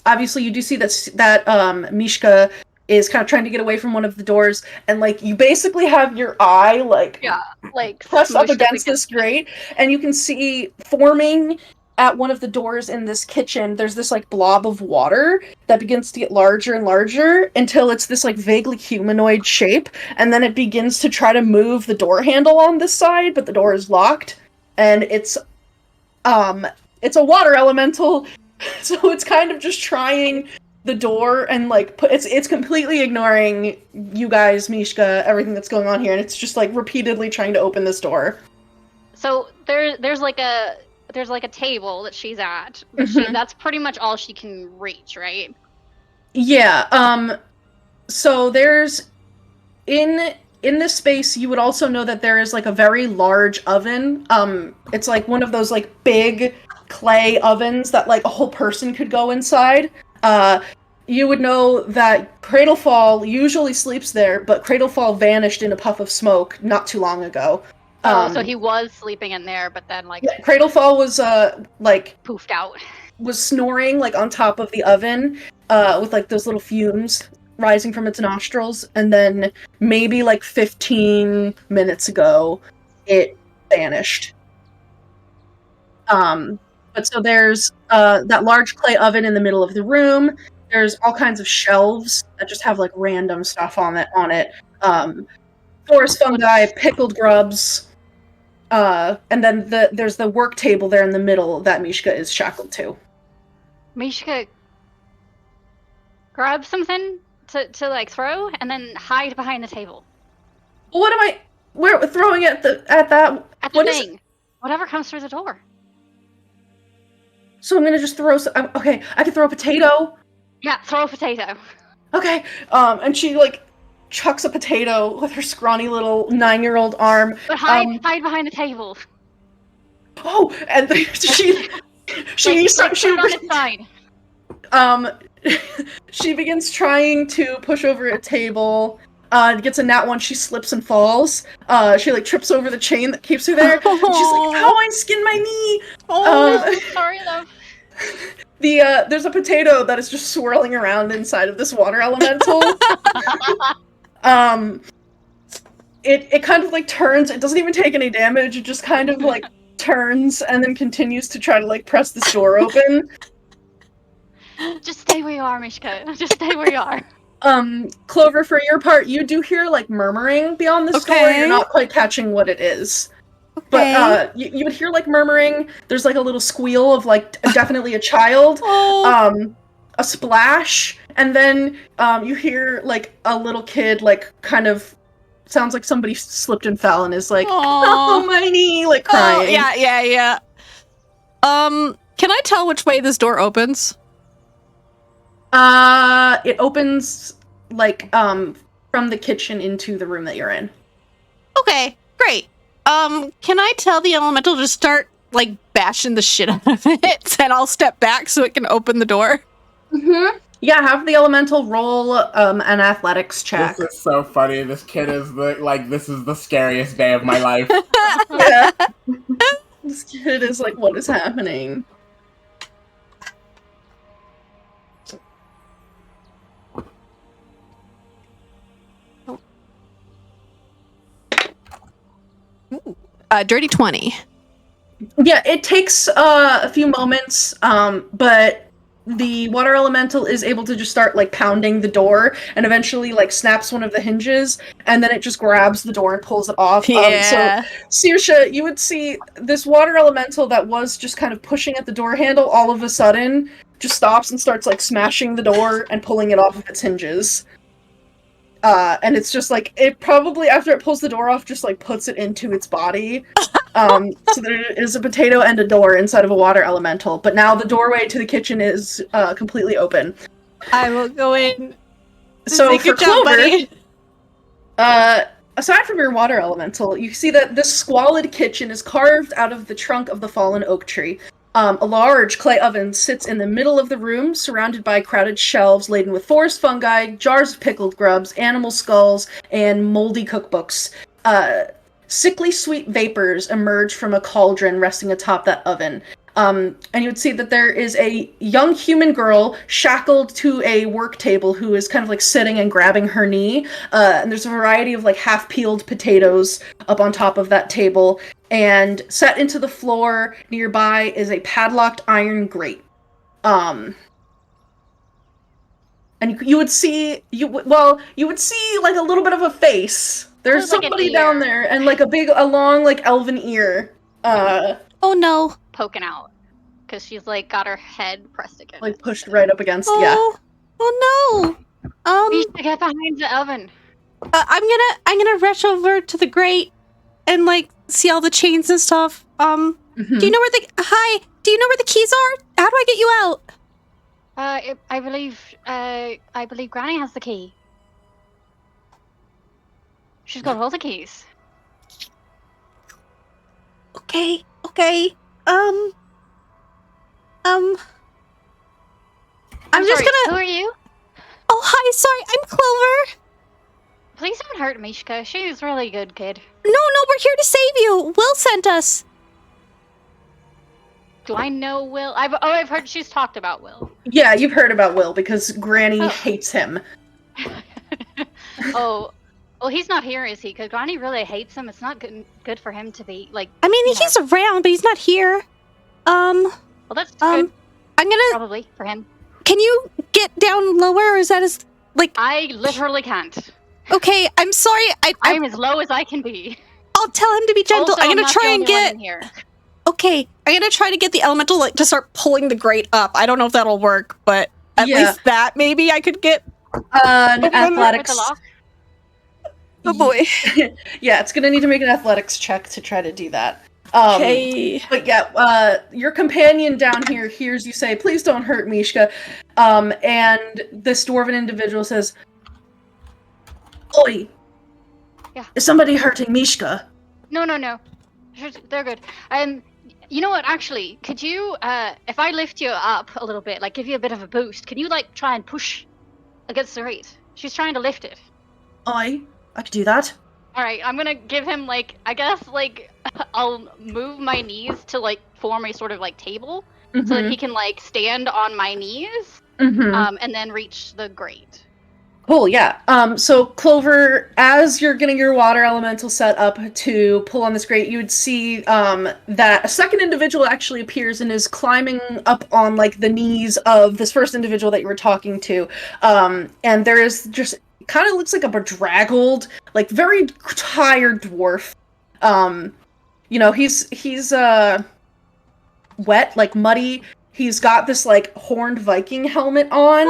Obviously, you do see that Mishka is kind of trying to get away from one of the doors, and like you basically have your eye like pressed up against this grate, and you can see forming at one of the doors in this kitchen. There's this like blob of water that begins to get larger and larger until it's this like vaguely humanoid shape, and then it begins to try to move the door handle on this side, but the door is locked, and it's a water elemental. So it's kind of just trying the door and like it's completely ignoring you guys, Mishka, everything that's going on here, and it's just like repeatedly trying to open this door. So there's like a table that she's at. That's pretty much all she can reach, right? Yeah. So there's in this space, you would also know that there is like a very large oven. It's like one of those like big clay ovens that like a whole person could go inside. You would know that Cradlefall usually sleeps there, but Cradlefall vanished in a puff of smoke not too long ago. So he was sleeping in there, but then like Cradlefall was like poofed out. Was snoring like on top of the oven, with like those little fumes rising from its nostrils, and then maybe like 15 minutes ago, it vanished. But so there's that large clay oven in the middle of the room. There's all kinds of shelves that just have like random stuff on it. Forest fungi, pickled grubs, and then there's the work table there in the middle that Mishka is shackled to. Mishka, grab something to like throw, and then hide behind the table. What am I? Where throwing at that? At the What thing. is? Whatever comes through the door. So I'm gonna just throw. Okay, I can throw a potato. Yeah, throw a potato. Okay. And she like chucks a potato with her scrawny little 9-year-old arm. But hide behind the table. Oh, and she put it on its side. She begins trying to push over a table. Gets a nat 1. She slips and falls. She like trips over the chain that keeps her there. And she's like, "Ow! I skinned my knee." Oh, sorry, love. There's a potato that is just swirling around inside of this water elemental. It kind of like turns. It doesn't even take any damage. It just kind of like turns and then continues to try to like press this door open. Just stay where you are, Mishka. Just stay where you are. Clover, for your part, you do hear like murmuring beyond this door. You're not quite catching what it is. Okay. But you would hear like murmuring. There's like a little squeal of like definitely a child. A splash, and then you hear like a little kid like kind of sounds like somebody slipped and fell and is like, "Oh, my knee," like crying. Oh, yeah. Can I tell which way this door opens? It opens like from the kitchen into the room that you're in. Okay, great. Can I tell the elemental to start like bashing the shit out of it, and I'll step back so it can open the door? Mm-hmm. Yeah, have the elemental roll an athletics check. This is so funny. This kid is this is the scariest day of my life. Yeah. This kid is like, what is happening? Dirty 20. Yeah, it takes a few moments, but the water elemental is able to just start like pounding the door and eventually like snaps one of the hinges and then it just grabs the door and pulls it off. Yeah. So Saoirse, you would see this water elemental that was just kind of pushing at the door handle all of a sudden just stops and starts like smashing the door and pulling it off of its hinges. And it's just like, it probably, after it pulls the door off, just like puts it into its body. So there is a potato and a door inside of a water elemental, but now the doorway to the kitchen is completely open. I will go in. So for Good job, Clover, buddy. aside from your water elemental, you see that this squalid kitchen is carved out of the trunk of the fallen oak tree. A large clay oven sits in the middle of the room, surrounded by crowded shelves laden with forest fungi, jars of pickled grubs, animal skulls, and moldy cookbooks. Sickly sweet vapors emerge from a cauldron resting atop that oven. And you would see that there is a young human girl shackled to a work table who is kind of like sitting and grabbing her knee. And there's a variety of like half-peeled potatoes up on top of that table. And set into the floor nearby is a padlocked iron grate. And you would see you would see like a little bit of a face. There's Like somebody down there and like a long like elven ear. Oh no. Poking out. Because she's like got her head pressed against. Like pushed right up against, Oh, yeah. oh no. We should get behind the oven. I'm gonna rush over to the grate and like see all the chains and stuff. Do you know where do you know where the keys are? How do I get you out? I believe Granny has the key. She's got all the keys. Okay. I'm just sorry, gonna. Who are you? Oh, hi. Sorry, I'm Clover. Please don't hurt Mishka. She's a really good kid. No, we're here to save you. Will sent us. Do I know Will? I've heard she's talked about Will. Yeah, you've heard about Will because Granny hates him. Oh, well, he's not here, is he? Because Granny really hates him. It's not good for him to be like. I mean, he's around, but he's not here. Well, that's good. I'm gonna probably for him. Can you get down lower, or is that as like? I literally can't. Okay, I'm sorry. I'm as low as I can be. I'll tell him to be gentle. Also, I'm gonna not try the and only one get. in here. Okay, I'm gonna try to get the elemental like to start pulling the grate up. I don't know if that'll work, but at least that maybe I could get. Athletics. With the lock? Oh boy. Yeah, it's gonna need to make an athletics check to try to do that. Okay. But yeah, your companion down here hears you say, "Please don't hurt Mishka," and this dwarven individual says, "Oi, Yeah. is somebody hurting Mishka?" No. They're good. You know what? Actually, could you, if I lift you up a little bit, like give you a bit of a boost, can you like try and push against the grate? She's trying to lift it. I could do that. All right, I'm gonna give him like, I guess like, I'll move my knees to like form a sort of like table so that he can like stand on my knees, and then reach the grate. Cool, yeah. So Clover, as you're getting your water elemental set up to pull on this grate, you would see that a second individual actually appears and is climbing up on like the knees of this first individual that you were talking to. And there is just kind of looks like a bedraggled, like very tired dwarf. You know, he's wet, like muddy. He's got this like horned Viking helmet on.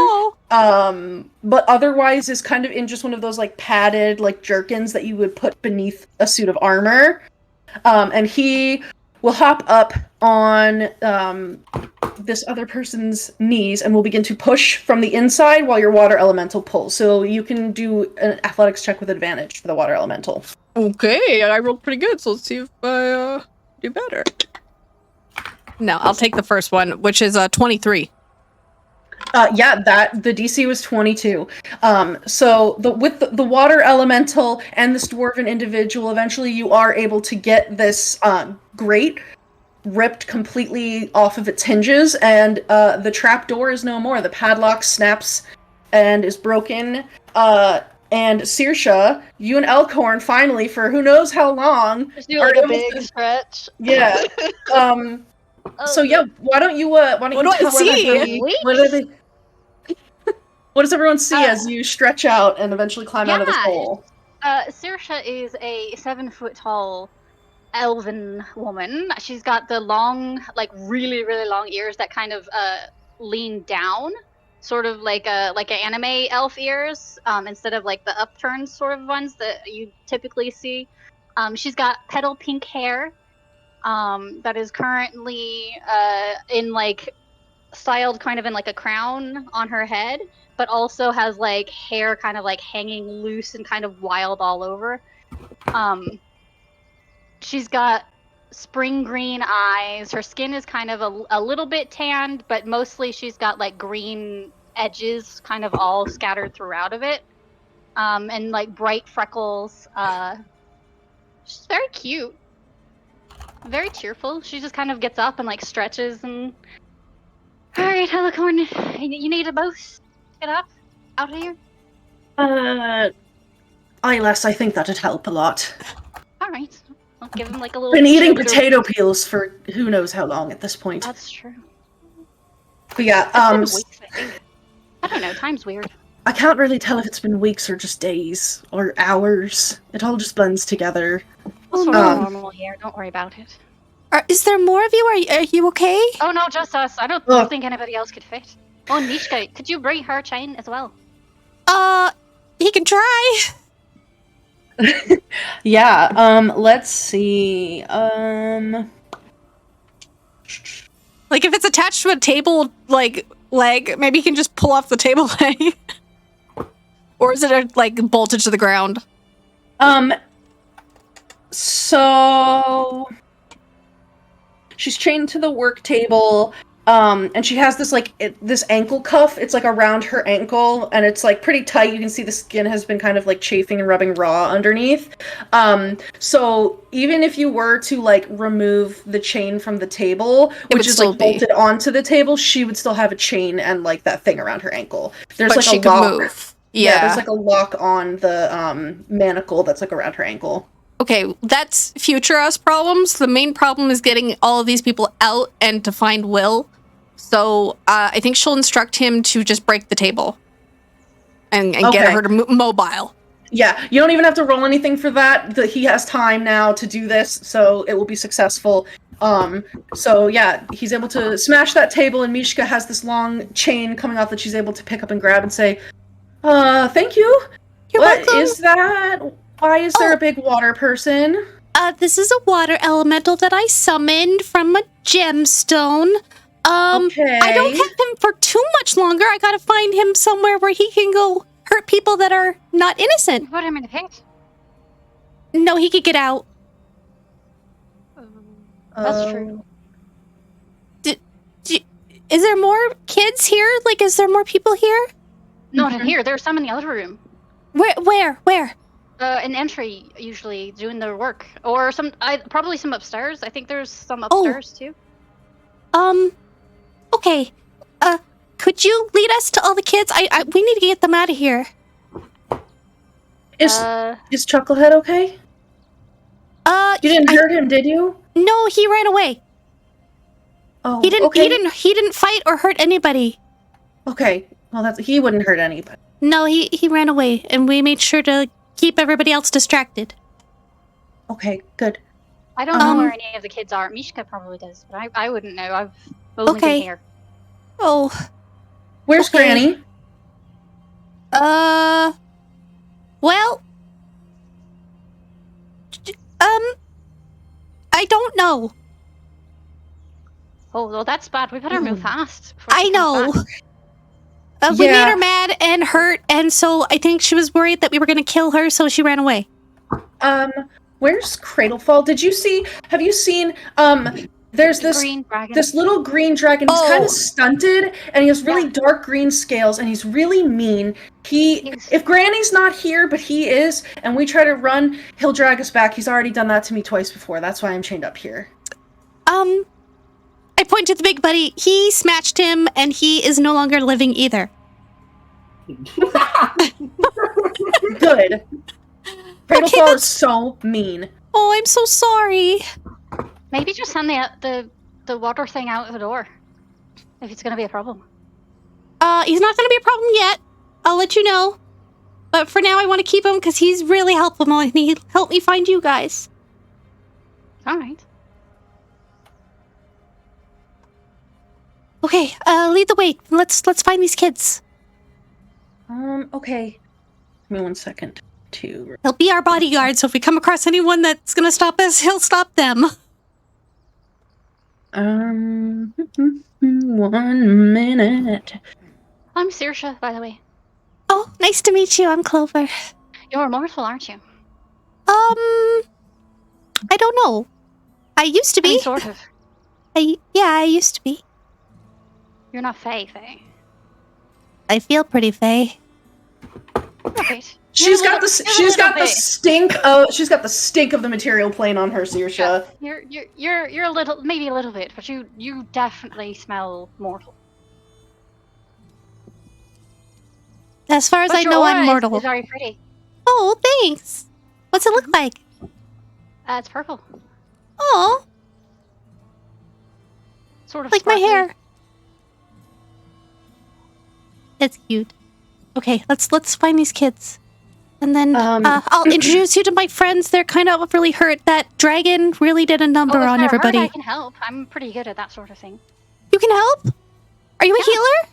But otherwise is kind of in just one of those like padded like jerkins that you would put beneath a suit of armor. And he will hop up on this other person's knees and will begin to push from the inside while your water elemental pulls. So you can do an athletics check with advantage for the water elemental. Okay, I rolled pretty good, so let's see if I do better. No, I'll take the first one, which is 23. Yeah, the DC was 22. So with the water elemental and this dwarven individual, eventually you are able to get this grate ripped completely off of its hinges, and the trap door is no more. The padlock snaps and is broken. And Saoirse, you and Elkhorn finally, for who knows how long, Just do like a big stretch. Yeah. So yeah, why don't you What do I tell see? everybody what does everyone see as you stretch out and eventually climb out of this hole? Saoirse is a 7-foot-tall elven woman. She's got the long, like really, really long ears that kind of lean down, sort of like an anime elf ears, instead of like the upturned sort of ones that you typically see. She's got petal pink hair that is currently in like styled kind of in like a crown on her head, but also has like hair kind of like hanging loose and kind of wild all over. She's got spring green eyes. Her skin is kind of a little bit tanned, but mostly she's got like green edges kind of all scattered throughout of it. And like bright freckles. She's very cute. Very cheerful. She just kind of gets up and like stretches and... Alright, Helicorn, you need a boost. Get up. Out of here. Eyeless, I think that'd help a lot. Alright. I'll give him like a little... Been eating potato peels for who knows how long at this point. That's true. But yeah, Weeks, I think. I don't know, time's weird. I can't really tell if it's been weeks or just days or hours. It all just blends together. It's sort of normal here, don't worry about it. Is there more of you? Are you okay? Oh no, just us. I don't think anybody else could fit. Oh, Nishka, could you bring her chain as well? He can try. Yeah, let's see. Like, if it's attached to a table, like, leg, maybe he can just pull off the table leg. Or is it, like, bolted to the ground? So... She's chained to the work table, and she has this, like, this ankle cuff. It's, like, around her ankle, and it's, like, pretty tight. You can see the skin has been kind of, like, chafing and rubbing raw underneath. So even if you were to, like, remove the chain from the table, which is, like, bolted onto the table, she would still have a chain and, like, that thing around her ankle. There's, but like, she a could lock. move. Yeah, there's, like, a lock on the manacle that's, like, around her ankle. Okay, that's future us problems. The main problem is getting all of these people out and to find Will. So I think she'll instruct him to just break the table and get her to mobile. Yeah, you don't even have to roll anything for that. He has time now to do this, so it will be successful. So yeah, he's able to smash that table, and Mishka has this long chain coming off that she's able to pick up and grab and say, thank you. You're welcome. What is that? Why is there a big water person? This is a water elemental that I summoned from a gemstone. Okay. I don't have him for too much longer. I gotta find him somewhere where he can go hurt people that are not innocent. Put him in a pit. No, he could get out. That's true. Is there more kids here? Like, is there more people here? Not in here. There's some in the other room. Where? An entry, usually, doing their work. Or probably some upstairs. I think there's some upstairs, too. Okay. Could you lead us to all the kids? We need to get them out of here. Is Chucklehead okay? You didn't hurt him, did you? No, he ran away. Oh, he didn't. okay. He didn't fight or hurt anybody. Okay. Well, he wouldn't hurt anybody. No, he ran away, and we made sure to keep everybody else distracted. Okay, good. I don't know where any of the kids are. Mishka probably does, but I wouldn't know. I've only been here. Oh. Where's Granny? Well, I don't know. Oh, well, that's bad. We better move fast. I know. We made her mad and hurt, and so I think she was worried that we were going to kill her, so she ran away. Where's Cradlefall? Have you seen, there's this little green dragon. He's kind of stunted, and he has really dark green scales, and he's really mean. If Granny's not here, but he is, and we try to run, he'll drag us back. He's already done that to me twice before. That's why I'm chained up here. I point to the big buddy. He smashed him, and he is no longer living either. Good. Cradle Okay, Fall that's- is so mean. Oh, I'm so sorry. Maybe just send the water thing out the door. If it's gonna be a problem. He's not gonna be a problem yet. I'll let you know. But for now, I want to keep him because he's really helpful and he helped me find you guys. Alright. Okay, lead the way. Let's find these kids. Okay. Give me 1 second to... He'll be our bodyguard, so if we come across anyone that's gonna stop us, he'll stop them. 1 minute. I'm Saoirse, by the way. Oh, nice to meet you. I'm Clover. You're immortal, aren't you? I don't know. I used to I be. mean, sort of. I used to be. You're not Fae. I feel pretty Fae. Right. She's got the stink of the material plane on her, Saoirse. You're a little, maybe a little bit, but you definitely smell mortal. As far as But I your know, aura I'm mortal. is very pretty. Oh, thanks. What's it look like? It's purple. Oh, Sort of like my sparkly. hair. It's cute. Okay, let's find these kids. And then I'll introduce you to my friends. They're kind of really hurt. That dragon really did a number if on they're everybody. hurt, I can help. I'm pretty good at that sort of thing. You can help? Are you a healer?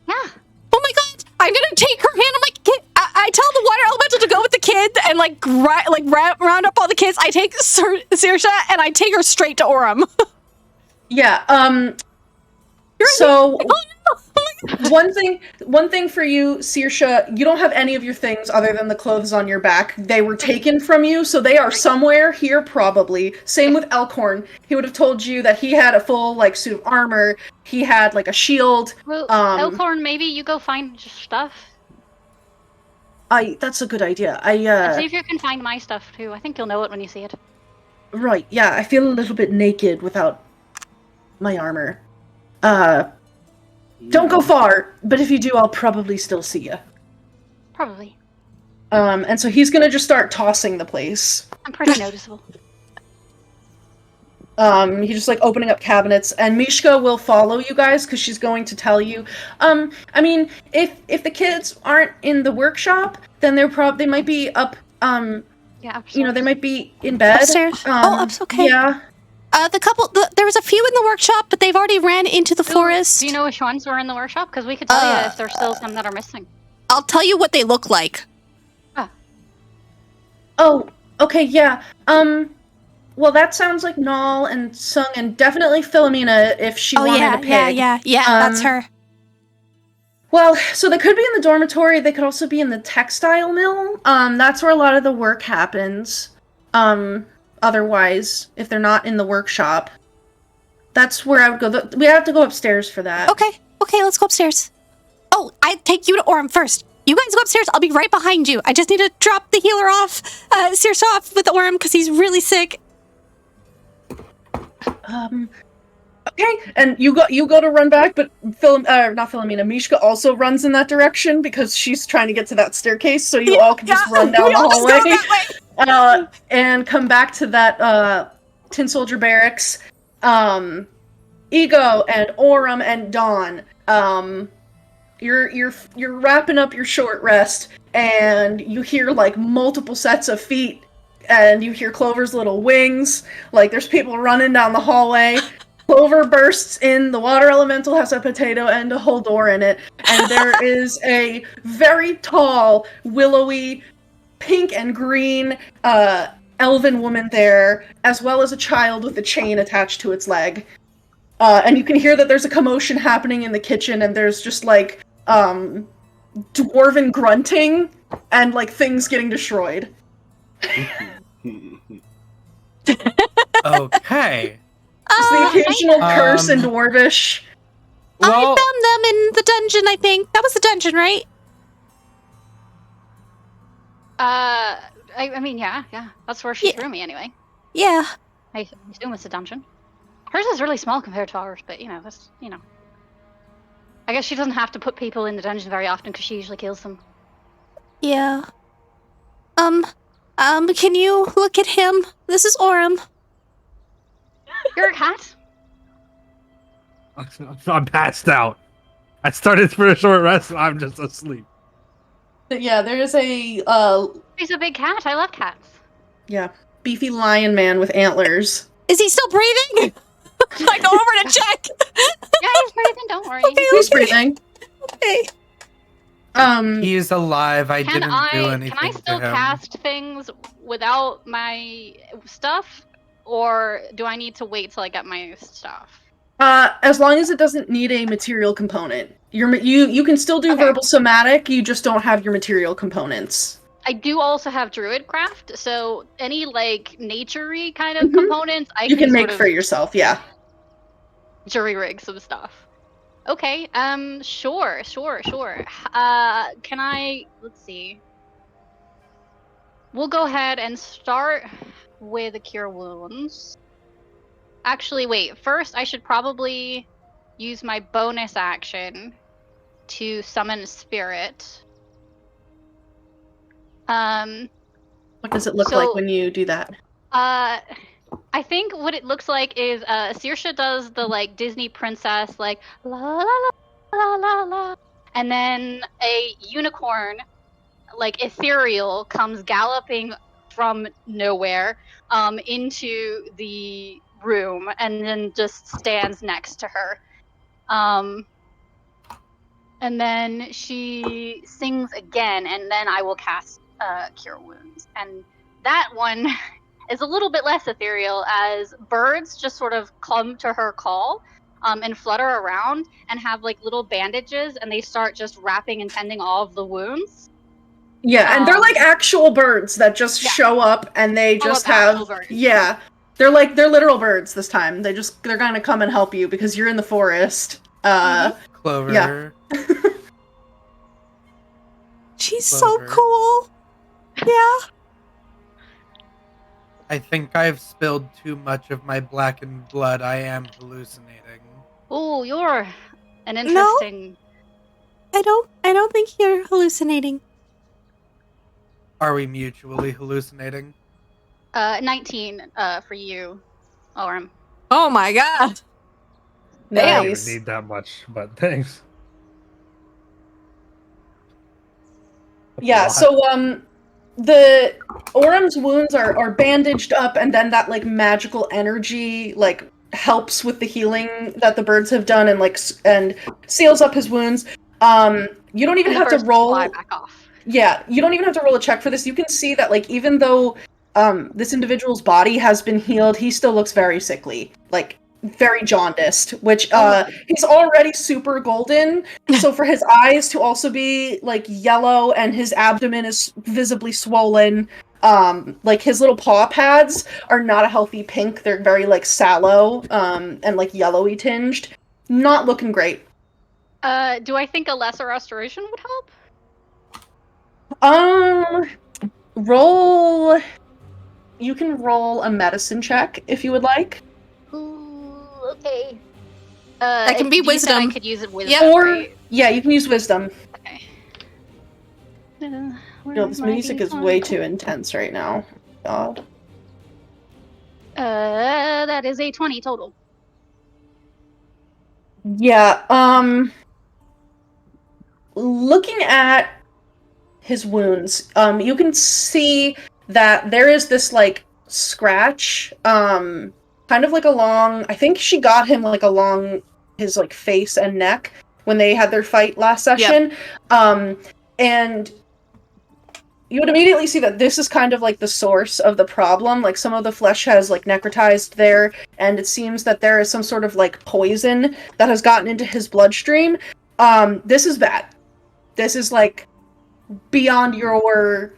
Yeah. Oh my god! I'm gonna take her hand. I'm like, I tell the water elemental to go with the kids and round up all the kids. I take Saoirse and I take her straight to Aurum. Yeah. So one thing for you, Saoirse, you don't have any of your things other than the clothes on your back. They were taken from you, so they are somewhere here probably. Same with Elkhorn. He would have told you that he had a full suit of armor. He had a shield. Well, Elkhorn, maybe you go find stuff. That's a good idea. And see if you can find my stuff too. I think you'll know it when you see it. Right, yeah, I feel a little bit naked without my armor. Don't go far, but if you do, I'll probably still see you. Probably. And so he's gonna just start tossing the place. I'm pretty noticeable. He's just opening up cabinets, and Mishka will follow you guys because she's going to tell you. I mean, if the kids aren't in the workshop, then they might be up. Yeah, upstairs. They might be in bed. Upstairs. Okay. Yeah. There was a few in the workshop, but they've already ran into the forest. Do you know which ones were in the workshop? Because we could tell you if there's still some that are missing. I'll tell you what they look like. Oh, okay, yeah. Well, that sounds like Nal and Sung, and definitely Philomena if she wanted a pig. Yeah, that's her. Well, so they could be in the dormitory. They could also be in the textile mill. That's where a lot of the work happens. Otherwise, if they're not in the workshop, that's where I would go. We have to go upstairs for that. Okay, let's go upstairs. Oh, I take you to Aurum first. You guys go upstairs. I'll be right behind you. I just need to drop the healer off, Saoirse off with Aurum because he's really sick. Okay, and you go to run back, but not Philomena, Mishka also runs in that direction because she's trying to get to that staircase, so you all can just run down the hallway and come back to that Tin Soldier Barracks. Ego and Aurum and Dawn, you're wrapping up your short rest, and you hear multiple sets of feet, and you hear Clover's little wings. There's people running down the hallway. Clover bursts in. The water elemental has a potato and a whole door in it, and there is a very tall, willowy, pink and green elven woman there, as well as a child with a chain attached to its leg. And you can hear that there's a commotion happening in the kitchen, and there's just dwarven grunting and things getting destroyed. Okay. Just the occasional curse in Dwarvish. I found them in the dungeon, I think. That was the dungeon, right? I mean, yeah. That's where she threw me anyway. Yeah. I assume it's a dungeon. Hers is really small compared to ours, but that's, I guess she doesn't have to put people in the dungeon very often because she usually kills them. Yeah. Can you look at him? This is Aurum. You're a cat? I'm passed out. I started for a short rest and I'm just asleep. Yeah, there's a He's a big cat. I love cats. beefy lion man with antlers. Is he still breathing? I go over to check. Yeah, he's breathing. Don't worry. Okay. He's breathing. Okay. He is alive. I didn't do anything Can I still to him. cast things without my stuff, or do I need to wait till I get my stuff? As long as it doesn't need a material component. You can still do Okay. verbal somatic, you just don't have your material components. I do also have druidcraft, so any like nature-y kind of Mhm. components I You can make sort for of yourself, yeah. jury rig some stuff. Okay, sure. Can I, let's see. We'll go ahead and start with the cure wounds. Actually, wait, first I should probably use my bonus action to summon a spirit. What does it look So- like when you do that? I think what it looks like is Saoirse does the like Disney princess like la la la la la la, and then a unicorn, like ethereal, comes galloping from nowhere into the room and then just stands next to her. And then she sings again, and then I will cast Cure Wounds. And that one is a little bit less ethereal, as birds just sort of come to her call and flutter around and have like little bandages, and they start just wrapping and tending all of the wounds. Yeah, and they're like actual birds that just Yeah. show up and they Show just up have actual birds. yeah. They're literal birds this time. They're gonna come and help you because you're in the forest. Clover. Yeah. She's so Clover. cool. Yeah. I think I've spilled too much of my blackened blood. I am hallucinating. Oh, you're an interesting. I don't think you're hallucinating. Are we mutually hallucinating? 19 for you, Aurum. Oh my god. I don't even Nice. need that much, but thanks. That's a Yeah, lot. so the Aurum's wounds are bandaged up, and then that like magical energy like helps with the healing that the birds have done, and like and seals up his wounds. You don't even And the have to birds roll. fly back off. Yeah, you don't even have to roll a check for this. You can see that like even though this individual's body has been healed, he still looks very sickly, like very jaundiced, which he's already super golden. So for his eyes to also be like yellow and his abdomen is visibly swollen, like his little paw pads are not a healthy pink. They're very like sallow and like yellowy tinged. Not looking great. Do I think a lesser restoration would help? Roll. You can roll a medicine check if you would like. Ooh, okay. That can be you said I wisdom. could use it with Yep. Or right? yeah, you can use wisdom. Okay. No, this music is way too intense right now. God. That is a 20 total. Yeah, looking at his wounds, you can see that there is this like scratch, kind of like along, I think she got him like along his like face and neck when they had their fight last session. And you would immediately see that this is kind of like the source of the problem. Like some of the flesh has like necrotized there, and it seems that there is some sort of like poison that has gotten into his bloodstream. This is bad. This is like beyond your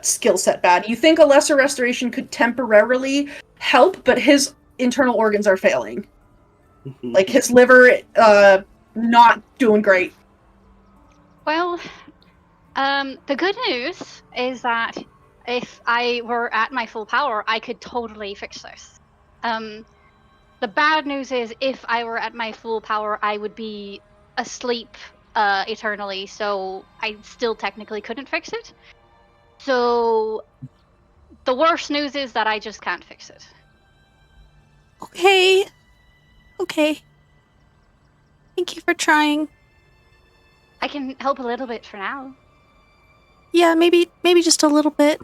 skill set bad. You think a lesser restoration could temporarily help, but his internal organs are failing. Like his liver, not doing great. Well, the good news is that if I were at my full power, I could totally fix this. The bad news is if I were at my full power, I would be asleep eternally, so I still technically couldn't fix it. So the worst news is that I just can't fix it. Okay. Okay. Thank you for trying. I can help a little bit for now. Yeah, maybe just a little bit.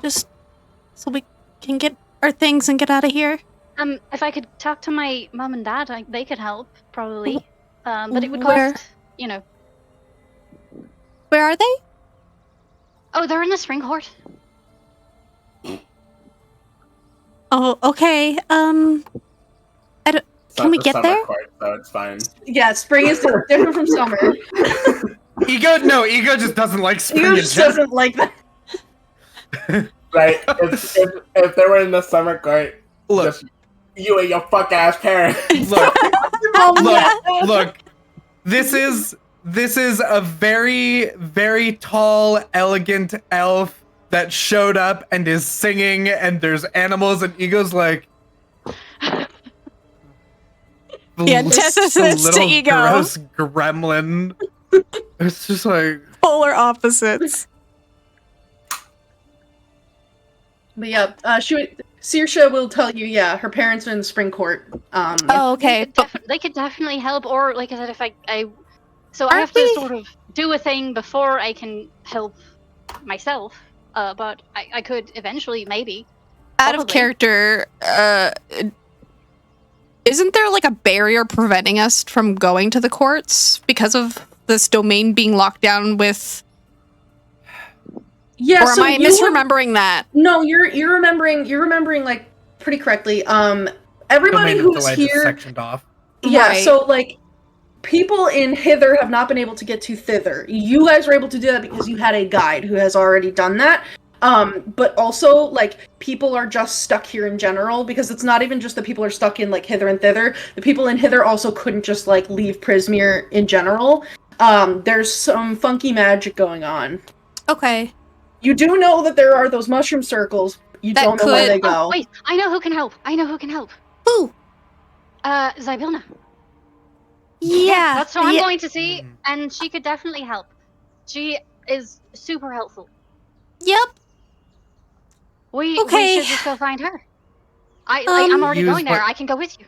Just so we can get our things and get out of here. If I could talk to my mom and dad, they could help, probably. But it would Where? cost, you know. Where are they? Oh, they're in the spring court. Oh, okay. Can we get there? Court, so it's fine. Yeah, spring is different from summer. Ego just doesn't like spring. Ego just doesn't like that. Right? If they were in the summer court, Look, just you and your fuck ass parents. Look. This is a very, very tall, elegant elf that showed up and is singing, and there's animals, and Ego's like. The antithesis to Ego. Gross gremlin. It's just like polar opposites. But yeah, Saoirse will tell you. Yeah, her parents are in the spring court. Oh, okay. They could definitely help, or like I said, if I have to sort of do a thing before I can help myself. But I could eventually, maybe. Out of character, isn't there like a barrier preventing us from going to the courts because of this domain being locked down with? Yeah, or am I misremembering that? No, you're remembering like pretty correctly. Everybody who's here sectioned off. Yeah, right. So like people in hither have not been able to get to thither. You guys were able to do that because you had a guide who has already done that. But also, like, people are just stuck here in general, because it's not even just that people are stuck in, like, hither and thither. The people in hither also couldn't just, like, leave Prismere in general. There's some funky magic going on. Okay. You do know that there are those mushroom circles. You don't know where they go. Oh, wait, I know who can help. Who? Zybilna. Yeah. That's who I'm going to see, and she could definitely help. She is super helpful. Yep. We should just go find her. I'm already going there. I can go with you.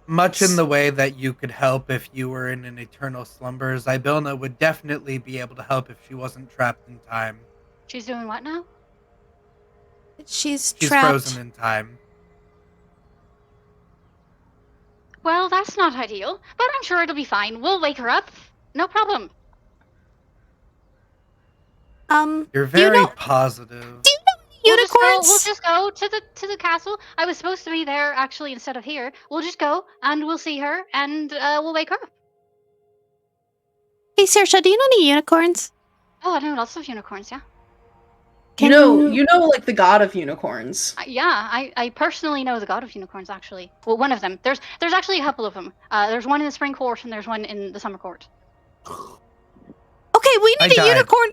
Much in the way that you could help if you were in an eternal slumber, Zybilna would definitely be able to help if she wasn't trapped in time. She's doing what now? She's trapped. Frozen in time. Well, that's not ideal, but I'm sure it'll be fine. We'll wake her up. No problem. You're very positive. Do you know unicorns? We'll just go to the castle. I was supposed to be there actually instead of here. We'll just go and we'll see her and we'll wake her up. Hey, Saoirse, do you know any unicorns? Oh, I know lots of unicorns. Yeah. You know, like the god of unicorns. I personally know the god of unicorns. Actually, well, one of them. There's actually a couple of them. There's one in the spring court and there's one in the summer court. Okay, we need a unicorn.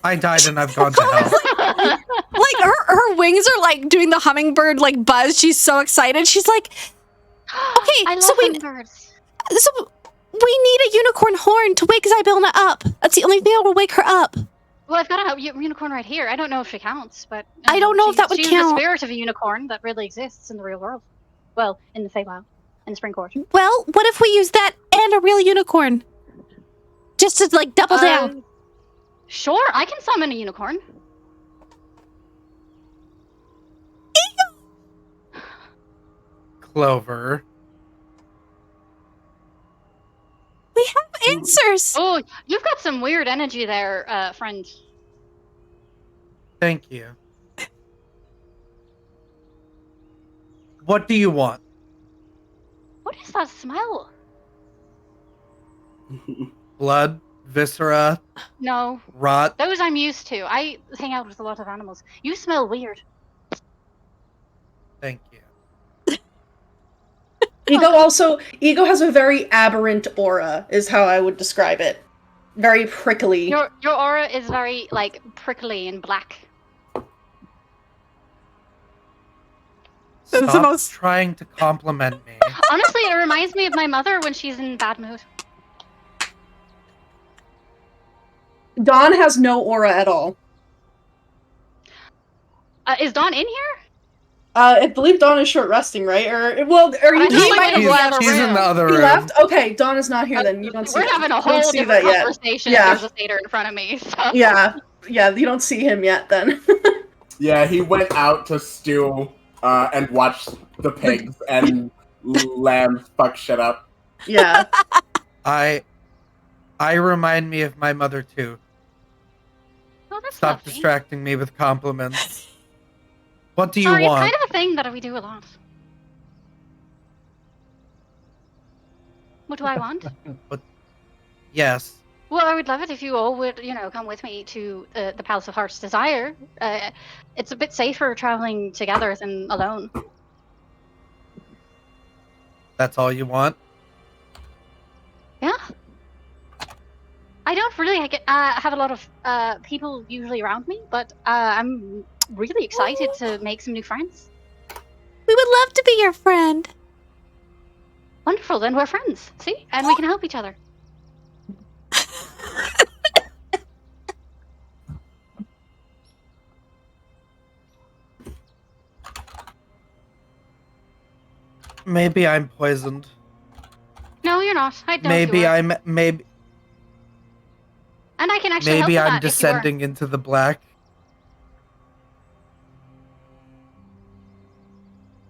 I died and I've gone to hell. Like her wings are like doing the hummingbird like buzz. She's so excited. She's like, okay, I love hummingbirds. So we need a unicorn horn to wake Zybilna up. That's the only thing that will wake her up. Well, I've got a unicorn right here. I don't know if she counts, but I don't know if that would she's count. The spirit of a unicorn that really exists in the real world. Well, in the Feywild, in the spring court. Well, what if we use that and a real unicorn? Just to like double down. Sure, I can summon a unicorn. Clover. We have answers. Oh, you've got some weird energy there, friend. Thank you. What do you want? What is that smell? Blood? Viscera? No. Rot? Those I'm used to. I hang out with a lot of animals. You smell weird. Thank you. Ego has a very aberrant aura, is how I would describe it. Very prickly. Your aura is very, like, prickly and black. Stop trying to compliment me. Honestly, it reminds me of my mother when she's in bad mood. Dawn has no aura at all. Is Dawn in here? I believe Dawn is short resting, right? Or are you? He might have left. She's in the other He room. left. Okay, Dawn is not here. Then you don't see. We're having a whole don't see different that yet. conversation. Yeah. If there's a satyr in front of me. So. Yeah, you don't see him yet. Then. Yeah, he went out to stew and watch the pigs and lamb fuck shit up. Yeah. I remind me of my mother too. Oh, that's Stop lovely. distracting me with compliments. What do you Sorry, want? it's kind of a thing that we do a lot. What do I want? Yes. Well, I would love it if you all would, come with me to the Palace of Heart's Desire. It's a bit safer traveling together than alone. That's all you want? Yeah. I don't really have a lot of people usually around me, but I'm really excited to make some new friends. We would love to be your friend. Wonderful, then we're friends, see? And we can help each other. Maybe I'm poisoned. No, you're not. I know Maybe you are. I'm maybe And I can actually help maybe with I'm that if you are. descending into the black.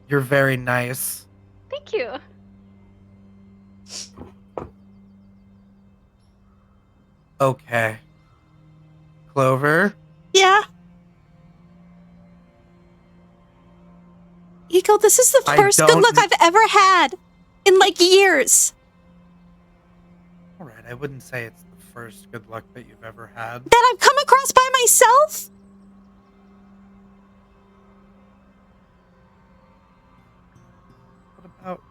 You're very nice. Thank you. Okay. Clover? Yeah. Ego, this is the I first good don't- luck I've ever had in like years. Alright, I wouldn't say it's the first good luck that you've ever had. That I've come across by myself? What about...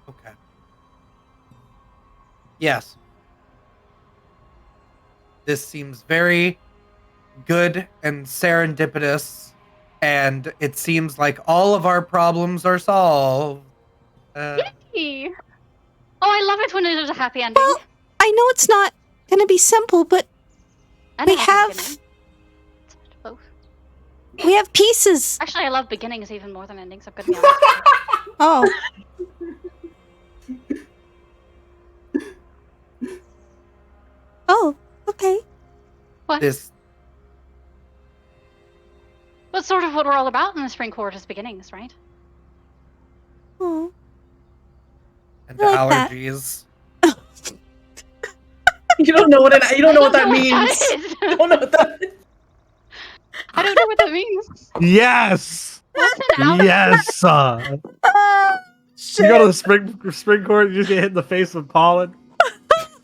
Okay. Yes. This seems very good and serendipitous, and it seems like all of our problems are solved. Yay! Oh, I love it when it is a happy ending. Well, I know it's not gonna be simple, but And we a happy have- beginning. Both. we have pieces. Actually, I love beginnings even more than endings. I'm gonna be honest. Oh. Oh, okay. What? This That's sort of what we're all about in the spring court is beginnings, right? Oh. and I like that. allergies. You don't know what you don't know what that means. is. You don't know what that is. I don't know what that means. Yes. What's an allergy? Yes. You go to the spring court, you just get hit in the face with pollen.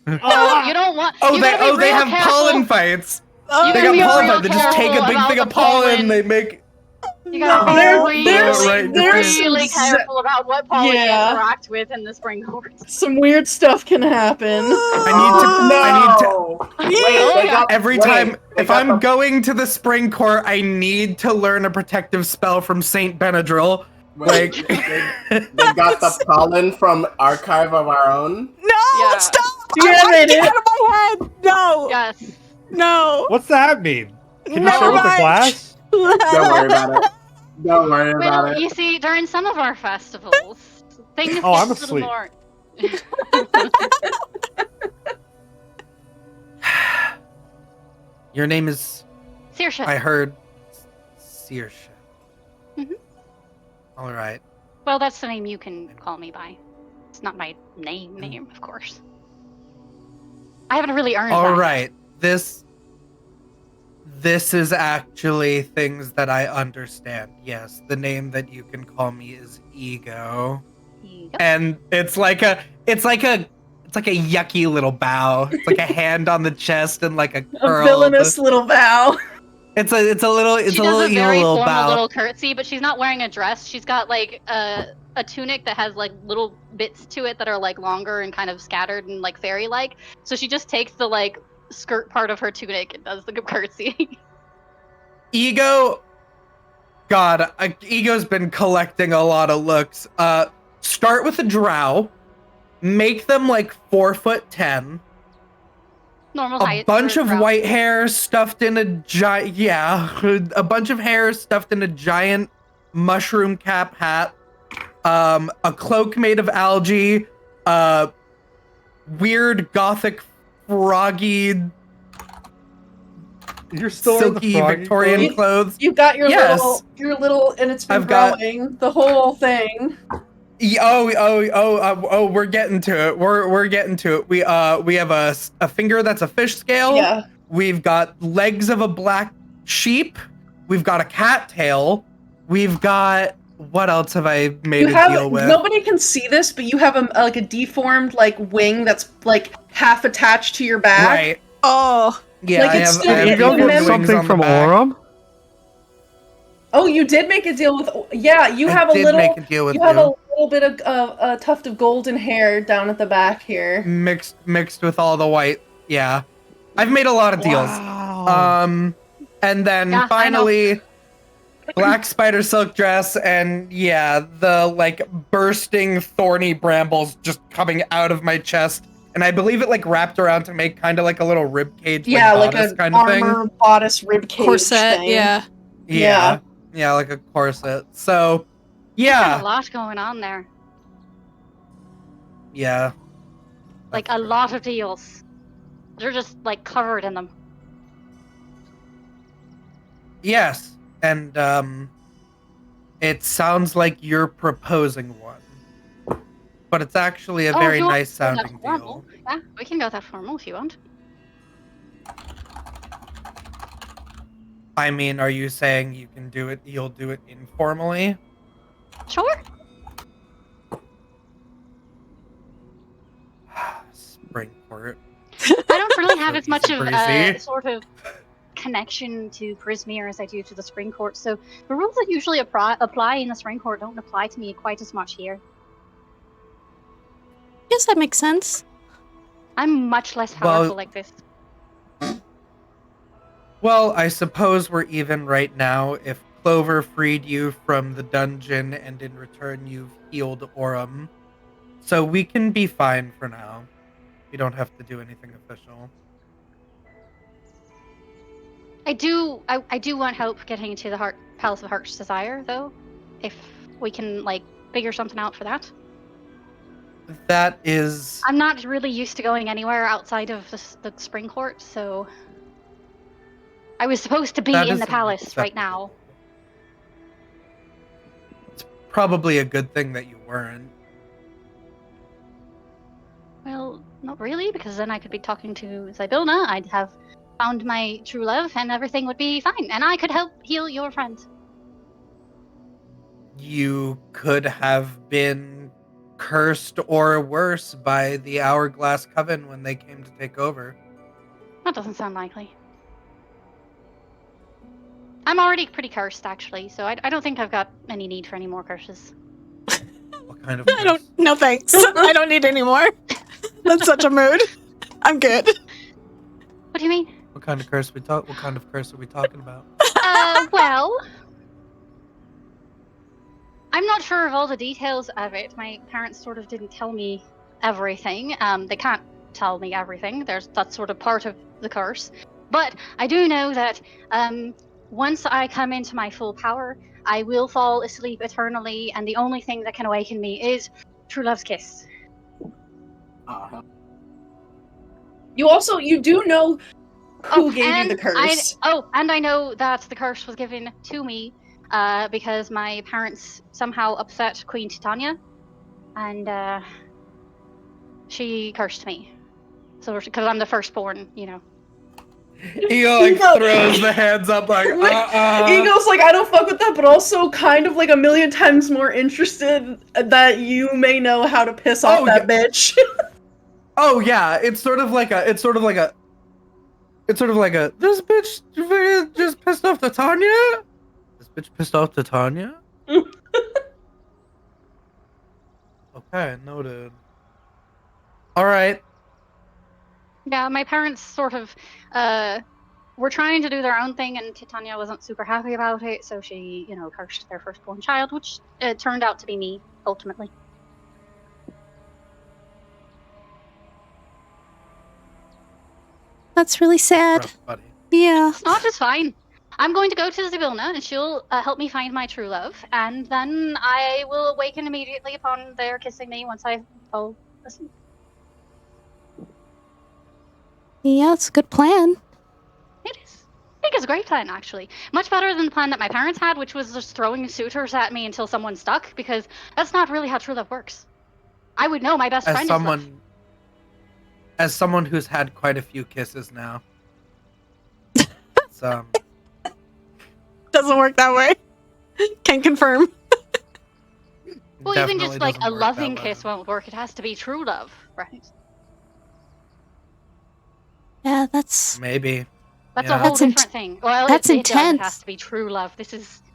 No, you don't want. Oh, you gotta be they real have careful. pollen fights. You They gotta got be pollen real fights. They just take a careful big about thing the of pollen and they pollen. make... You gotta be There's really some careful about what pollen you Yeah. interact with in the spring court. Some weird stuff can happen. I need to... Wait, they got, Every wait, time, they if got I'm the- going to the spring court, I need to learn a protective spell from Saint Benadryl. wait, Like, they got the pollen from Archive of Our Own. No, Yeah. stop! Yeah, I want they to get did. out of my head! No! Yes. No! What's that mean? Can you Never share with the mind. class? Don't worry about it. Don't worry about Well, it. you see, during some of our festivals, things Oh, get I'm a little asleep. more. your name is... Saoirse. I heard... Saoirse. Mhm. Alright. Well, that's the name you can call me by. It's not my name, of course. I haven't really earned that. Alright. This is actually things that I understand. Yes, the name that you can call me is Ego. Yep. And it's like a yucky little bow. It's like a hand on the chest and like a A curl. villainous little bow. It's a little She does a evil very little formal bow. little curtsy, but she's not wearing a dress. She's got like a tunic that has like little bits to it that are like longer and kind of scattered and like fairy-like. So she just takes the like skirt part of her tunic and does the curtsy. Ego, God, Ego's been collecting a lot of looks. Start with a drow, make them like 4'10", Normal a height. bunch for of Ralph. white hair stuffed in a giant, a bunch of hair stuffed in a giant mushroom cap hat, a cloak made of algae, weird gothic froggy You're still in the silky froggy Victorian clothes? clothes. You got your Yes. little, and it's been I've got- growing the whole thing. We're getting to it. We're getting to it. We have a finger that's a fish scale. Yeah. We've got legs of a black sheep. We've got a cat tail. We've got, what else have I made a deal with? Nobody can see this, but you have a deformed like wing that's like half attached to your back. Right. Oh. Yeah, Like, I it's have, still- I have it- You it get remembers- something from Aurum? Oh, you did make a deal with. Yeah, you I have a did little. make a deal with You have a you. little bit of a tuft of golden hair down at the back here. Mixed with all the white. Yeah. I've made a lot of deals. Wow. And then Yeah, I know. finally, black spider silk dress, and yeah, the like bursting thorny brambles just coming out of my chest, and I believe it like wrapped around to make kind of like a little rib cage, Yeah, like bodice a kind of armor bodice rib cage Corset, thing. yeah. thing. yeah. Yeah, like a corset. So, Got a yeah, lot going on there. yeah. Like That's a true. lot of deals. They're just like covered in them. Yes, and it sounds like you're proposing one, but it's actually a Oh, very if you want nice to go that sounding formal, deal. yeah, we can go that formal if you want. I mean, are you saying you can do it? You'll do it informally? Sure. Springport. I don't really have So as much easy of breezy. a sort of connection to Prismere as I do to the Spring Court, so the rules that usually apply in the Spring Court don't apply to me quite as much here. Yes, that makes sense. I'm much less Well- powerful like this. Well, I suppose we're even right now. If Clover freed you from the dungeon and in return you've healed Aurum. So we can be fine for now. We don't have to do anything official. I do want help getting to the Palace of Heart's Desire, though. If we can like figure something out for that. That is... I'm not really used to going anywhere outside of the Spring Court, so I was supposed to be that in is the palace right now. It's probably a good thing that you weren't. Well, not really, because then I could be talking to Zybilna, I'd have found my true love, and everything would be fine, and I could help heal your friend. You could have been cursed or worse by the Hourglass Coven when they came to take over. That doesn't sound likely. I'm already pretty cursed, actually, so I don't think I've got any need for any more curses. What kind of I don't. curse? No thanks. I don't need any more. That's such a mood. I'm good. What do you mean? What kind of curse What kind of curse are we talking about? Well, I'm not sure of all the details of it. My parents sort of didn't tell me everything. They can't tell me everything. That's sort of part of the curse. But I do know that once I come into my full power, I will fall asleep eternally, and the only thing that can awaken me is true love's kiss. Uh-huh. You do know who gave you and the curse. And I know that the curse was given to me because my parents somehow upset Queen Titania, and she cursed me. So, because I'm the firstborn, you know. He like Ego. throws the hands up like, Eagle's like, I don't fuck with that, but also kind of like a million times more interested that you may know how to piss off Oh, that bitch. Oh yeah, it's sort of like a, this bitch just pissed off Titania? This bitch pissed off Titania? Okay, noted. Alright. Yeah, my parents sort of were trying to do their own thing, and Titania wasn't super happy about it, so she, cursed their firstborn child, which turned out to be me, ultimately. That's really sad. Rough, buddy. Yeah. It's not just fine. I'm going to go to Zybilna, and she'll help me find my true love, and then I will awaken immediately upon their kissing me once I fall asleep. Yeah, it's a good plan. It is. I think it's a great plan, actually. Much better than the plan that my parents had, which was just throwing suitors at me until someone stuck, because that's not really how true love works. I would know my best friend is love. As someone who's had quite a few kisses now. So Doesn't work that way. Can confirm. Well, even definitely just like doesn't a work loving that way. kiss won't work. It has to be true love, right? Yeah, that's Maybe. That's Yeah. a whole That's different thing. Well, that's it does. It intense. has to be true love.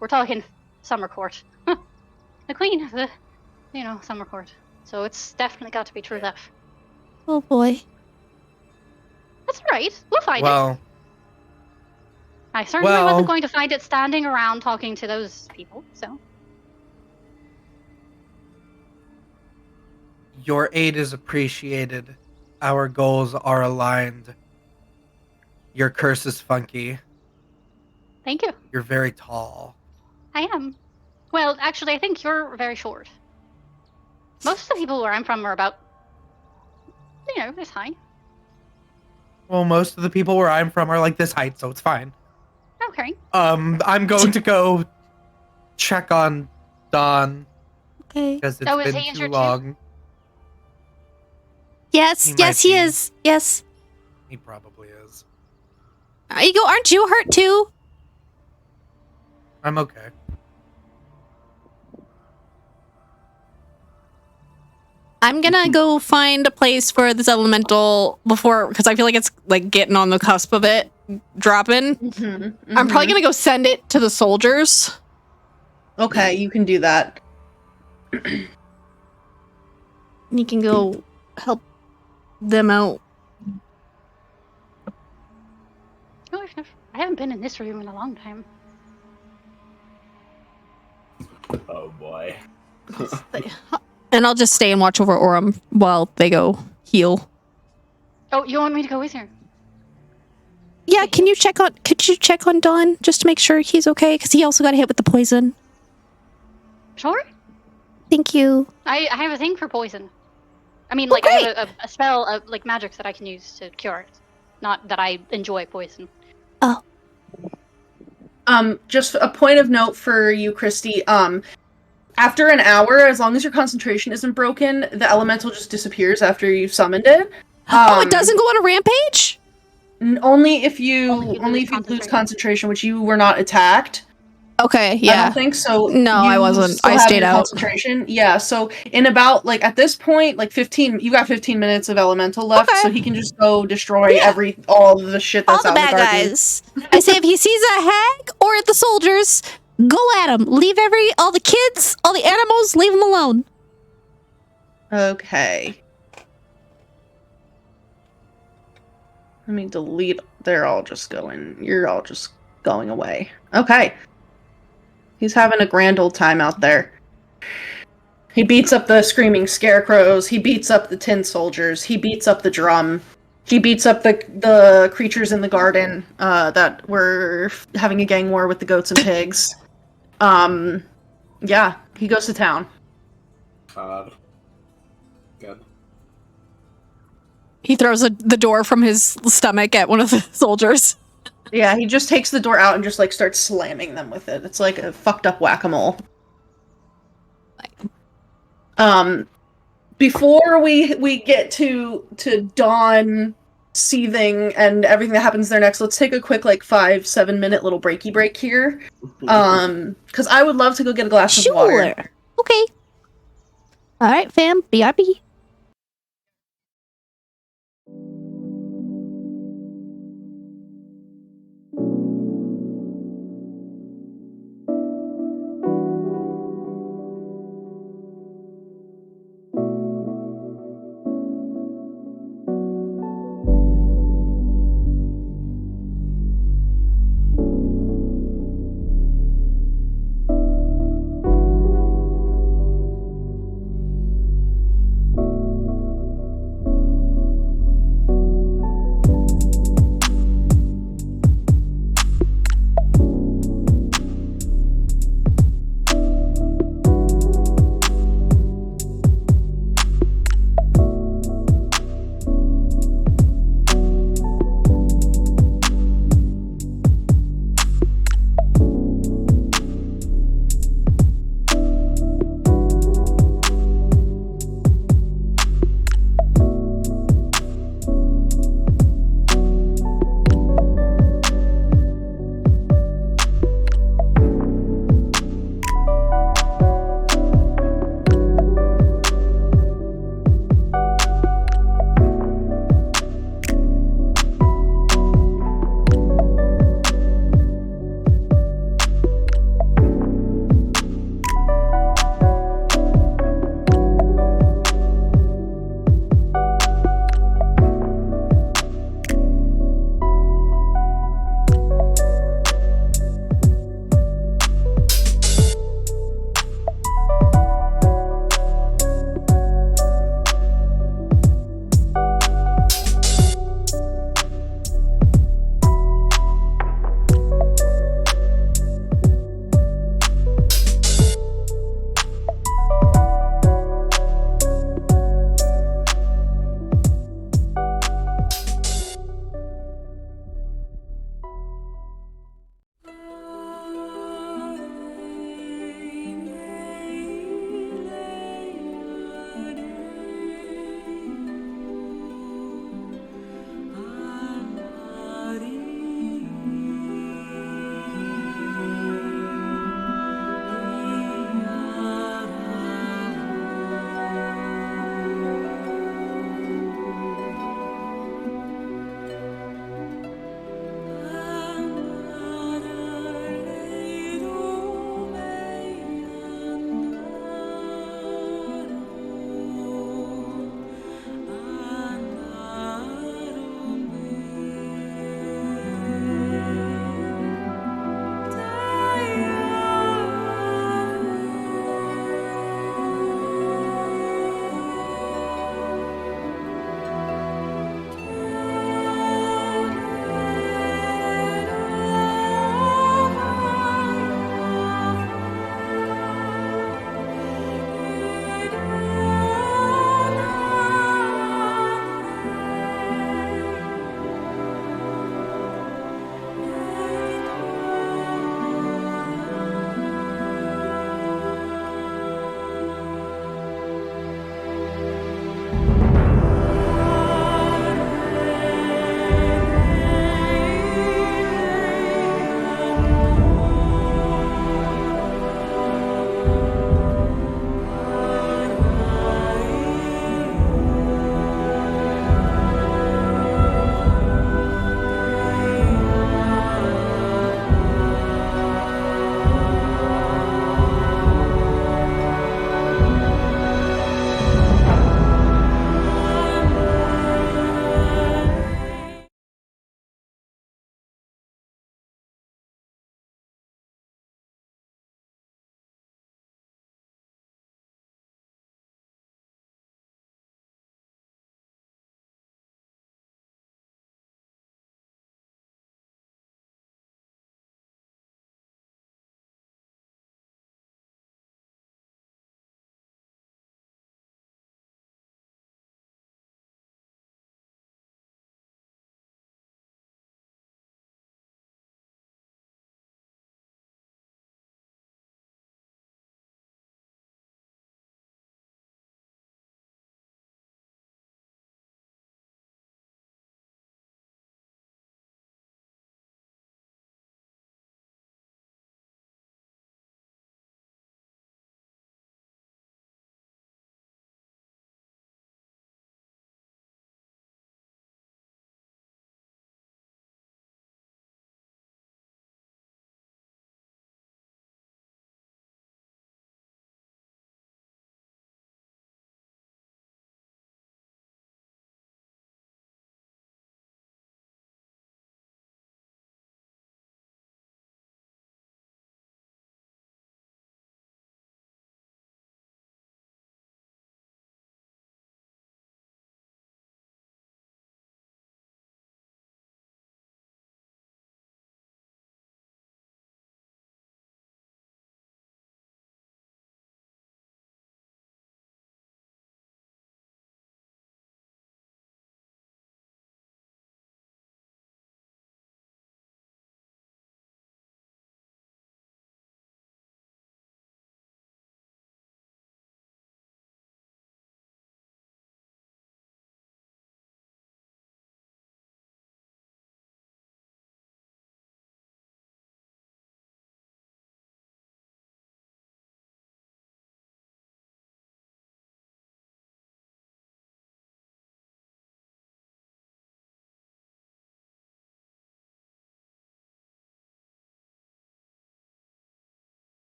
We're talking summer court. The queen, summer court. So it's definitely got to be true love. oh boy. That's all right. We'll find it. Well, I certainly wasn't going to find it standing around talking to those people, so. your aid is appreciated. Our goals are aligned. Your curse is funky. Thank you. You're very tall. I am. Well, actually, I think you're very short. Most of the people where I'm from are about, this high. Well, most of the people where I'm from are like this height, so it's fine. Okay. I'm going to go check on Don Okay. because it's Oh, is he been too injured too? long. Yes, He yes, might he be. is. Yes. He probably is. Ego, aren't you hurt too? I'm okay. I'm gonna go find a place for this elemental because I feel like it's like getting on the cusp of it dropping. I'm probably gonna go send it to the soldiers. Okay, you can do that. You can go help them out. Oh, I haven't been in this room in a long time. Oh boy. And I'll just stay and watch over Aurum while they go heal. Oh, you want me to go with you? Yeah, could you check on Don just to make sure he's okay? Because he also got hit with the poison. Sure. Thank you. I have a thing for poison. I mean, Oh, like, I great. have a spell of, like, magics that I can use to cure it. Not that I enjoy poison. Just a point of note for you, Kristy. After an hour, as long as your concentration isn't broken, the elemental just disappears after you've summoned it. It doesn't go on a rampage? Only if you Only if you lose lose concentration, which you were not attacked. Okay, I yeah. don't think so. No, I You wasn't. still I have stayed your out. Concentration. Yeah, so in about, like, at this point, like, 15, you got 15 minutes of elemental left, Okay. so he can just go destroy all the shit All that's the out in the bad garden. guys. I say if he sees a hag or the soldiers, go at him. Leave all the kids, all the animals, leave them alone. Okay. Let me delete. They're all just going. You're all just going away. Okay. He's having a grand old time out there. He beats up the screaming scarecrows. He beats up the tin soldiers. He beats up the drum. He beats up the creatures in the garden that were having a gang war with the goats and pigs. Yeah, he goes to town. Good. He throws the door from his stomach at one of the soldiers. Yeah, he just takes the door out and just, like, starts slamming them with it. It's like a fucked up whack-a-mole. Before we get to Dawn seething and everything that happens there next, let's take a quick, like, 5-7 minute little breaky break here. Because I would love to go get a glass of water. Sure. Okay. All right, fam. BRB.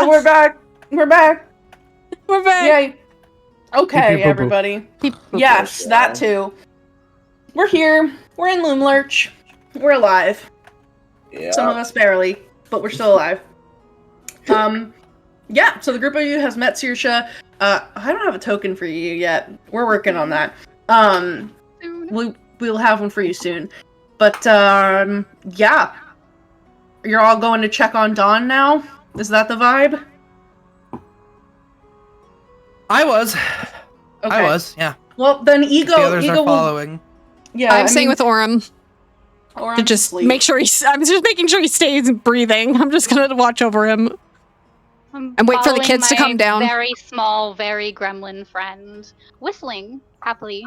Oh, we're back. We're back. We're back. Yay. Okay, Pee-pee-poo-poo. everybody. Yes, that too. We're here. We're in Loomlurch. We're alive. Yeah. Some of us barely, but we're still alive. Yeah, so the group of you has met Saoirse. I don't have a token for you yet. We're working on that. We'll have one for you soon. But, yeah. You're all going to check on Dawn now? Is that the vibe? I was, yeah. Well, then The others are Ego will... following. Yeah, I'm staying with Aurum Aurum to just sleep. make sure I'm just making sure he stays breathing. I'm just gonna watch over him. And wait for the Following kids to my come down. Very small, very gremlin friend, whistling happily.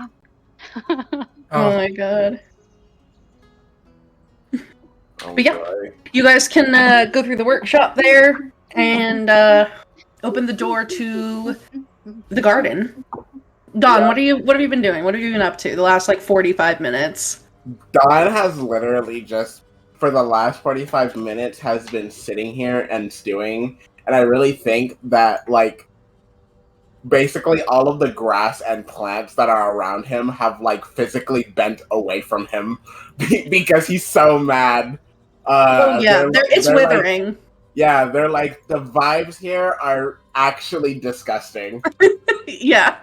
Oh my god. Oh, But yeah. boy. You guys can go through the workshop there and open the door to the garden. Dawn, Yeah. what have you been doing? What have you been up to the last like 45 minutes? Dawn has literally just, for the last 45 minutes, has been sitting here and stewing. And I really think that, like, basically all of the grass and plants that are around him have, like, physically bent away from him because he's so mad. Oh yeah, it's they're withering. Like, yeah, they're like, the vibes here are actually disgusting. Yeah.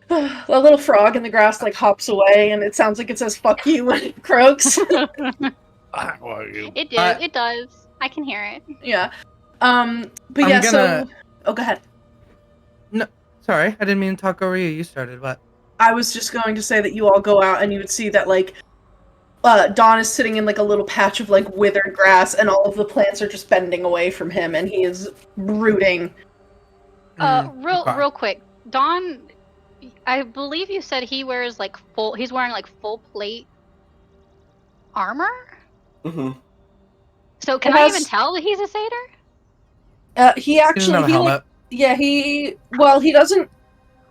A little frog in the grass like hops away, and it sounds like it says "fuck you" when it croaks. It does. It does. I can hear it. Yeah. But yeah. So, go ahead. No, sorry, I didn't mean to talk over you. You started. What? I was just going to say that you all go out and you would see that like Dawn is sitting in like a little patch of like withered grass, and all of the plants are just bending away from him, and he is brooding. Real quick, Dawn. I believe you said he wears like he's wearing like full plate armor. Mm-hmm. So can I even tell that he's a satyr? He actually, doesn't have a helmet. he doesn't.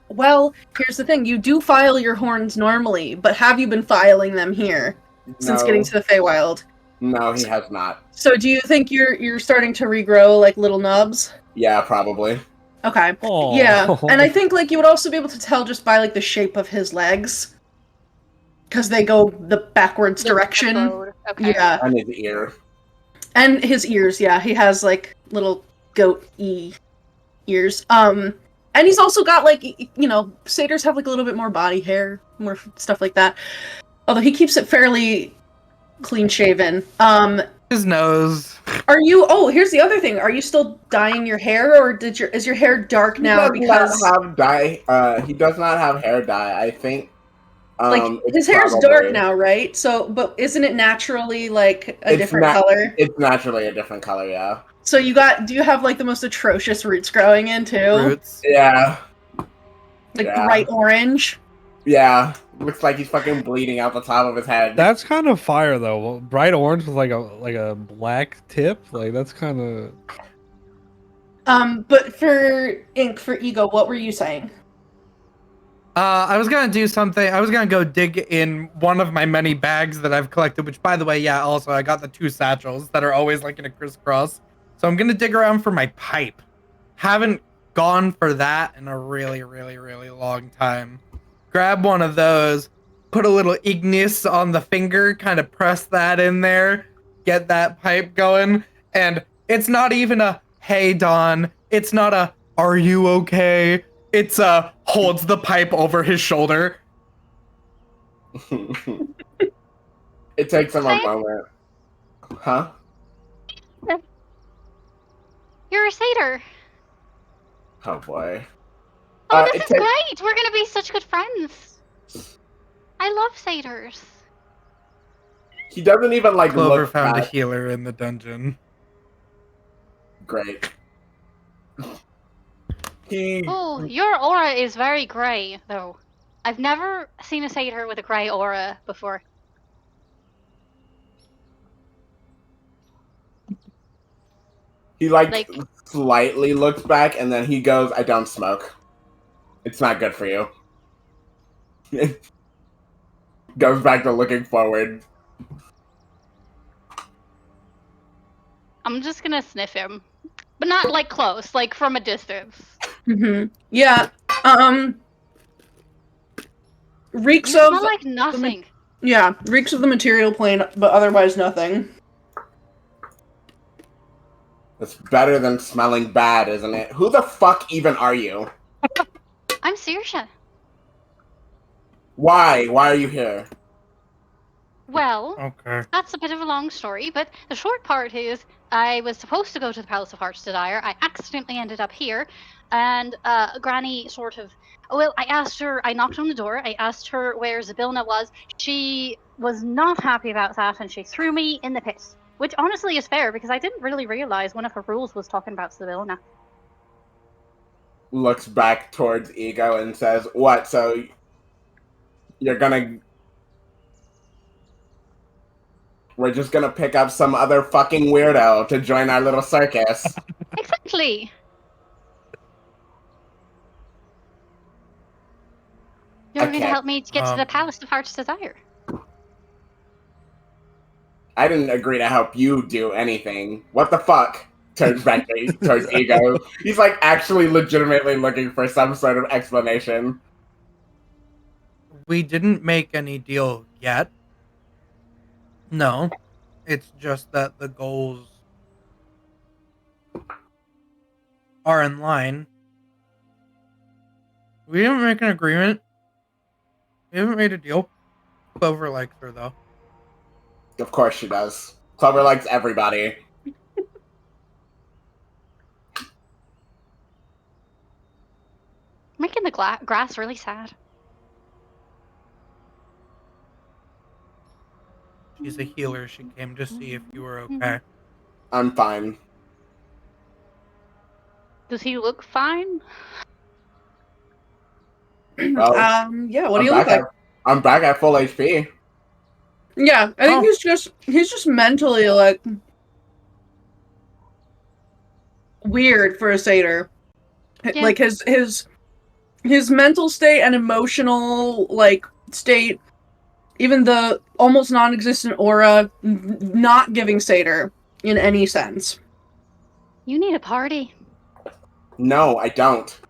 Well, here's the thing: you do file your horns normally, but have you been filing them here since No. getting to the Feywild? No, he has not. So, do you think you're starting to regrow like little nubs? Yeah, probably. Okay. Oh. Yeah, and I think like you would also be able to tell just by like the shape of his legs, because they go the backwards direction. Okay. Yeah, And his ear. and his ears. Yeah, he has like little goat-y ears. And he's also got like satyrs have like a little bit more body hair, more stuff like that. Although he keeps it fairly clean shaven. His nose. Are you? Oh, here's the other thing. Are you still dyeing your hair, or is your hair dark now He because does not have dye. He does not have hair dye. I think. like it's his hair's probably- dark now, right? So, but isn't it naturally like a It's different not- color? It's naturally a different color. Yeah. So do you have like the most atrocious roots growing in too? Roots. Yeah. Like Yeah. bright orange. Yeah. Looks like he's fucking bleeding out the top of his head. That's kind of fire though. Well, bright orange with like a black tip. Like that's kind of. But for Ego, what were you saying? I was gonna do something. I was gonna go dig in one of my many bags that I've collected. Which, by the way, yeah. Also, I got the 2 satchels that are always like in a crisscross. So I'm gonna dig around for my pipe. Haven't gone for that in a really, really, really long time. Grab one of those, put a little ignis on the finger, kind of press that in there, get that pipe going, and it's not even a "Hey Dawn," it's not a "Are you okay?" It's a holds the pipe over his shoulder. It takes him a Okay. moment. Huh? You're a satyr. Oh boy. Oh, it this is takes- great. We're gonna be such good friends. I love satyrs. He doesn't even like Clover look found a back. healer in the dungeon. Great. He Oh, your aura is very gray, though. I've never seen a satyr with a gray aura before. like slightly looks back and then he goes, "I don't smoke. It's not good for you." Goes back to looking forward. I'm just gonna sniff him. But not like close, like from a distance. Yeah. Reeks You of smell like nothing. yeah, reeks of the material plane, but otherwise nothing. It's better than smelling bad, isn't it? Who the fuck even are you? I'm Saoirse. Why? Why are you here? Well, Okay. that's a bit of a long story, but the short part is I was supposed to go to the Palace of Heart's Desire. I accidentally ended up here, and Granny sort of. Well, I asked her. I knocked on the door. I asked her where Zabilna was. She was not happy about that, and she threw me in the pit. Which honestly is fair because I didn't really realize one of her rules was talking about Zabilna. Looks back towards Ego and says, "What? So you're gonna? We're just gonna pick up some other fucking weirdo to join our little circus?" Exactly. You're going to Okay. help me to get to the Palace of Heart's Desire. I didn't agree to help you do anything. What the fuck? Turns back towards Ego. He's like actually legitimately looking for some sort of explanation. We didn't make any deal yet. No. It's just that the goals are in line. We didn't make an agreement. We haven't made a deal. Clover likes her, though. Of course she does. Clover likes everybody. Making the grass really sad. She's a healer. She came to see if you were okay. I'm fine. Does he look fine? Well, Yeah, what do you look like? I'm back at full HP. Yeah, I think he's just mentally like weird for a satyr. Yeah. Like his mental state and emotional like state, even the almost non-existent aura, not giving satyr in any sense. You need a party. No, I don't.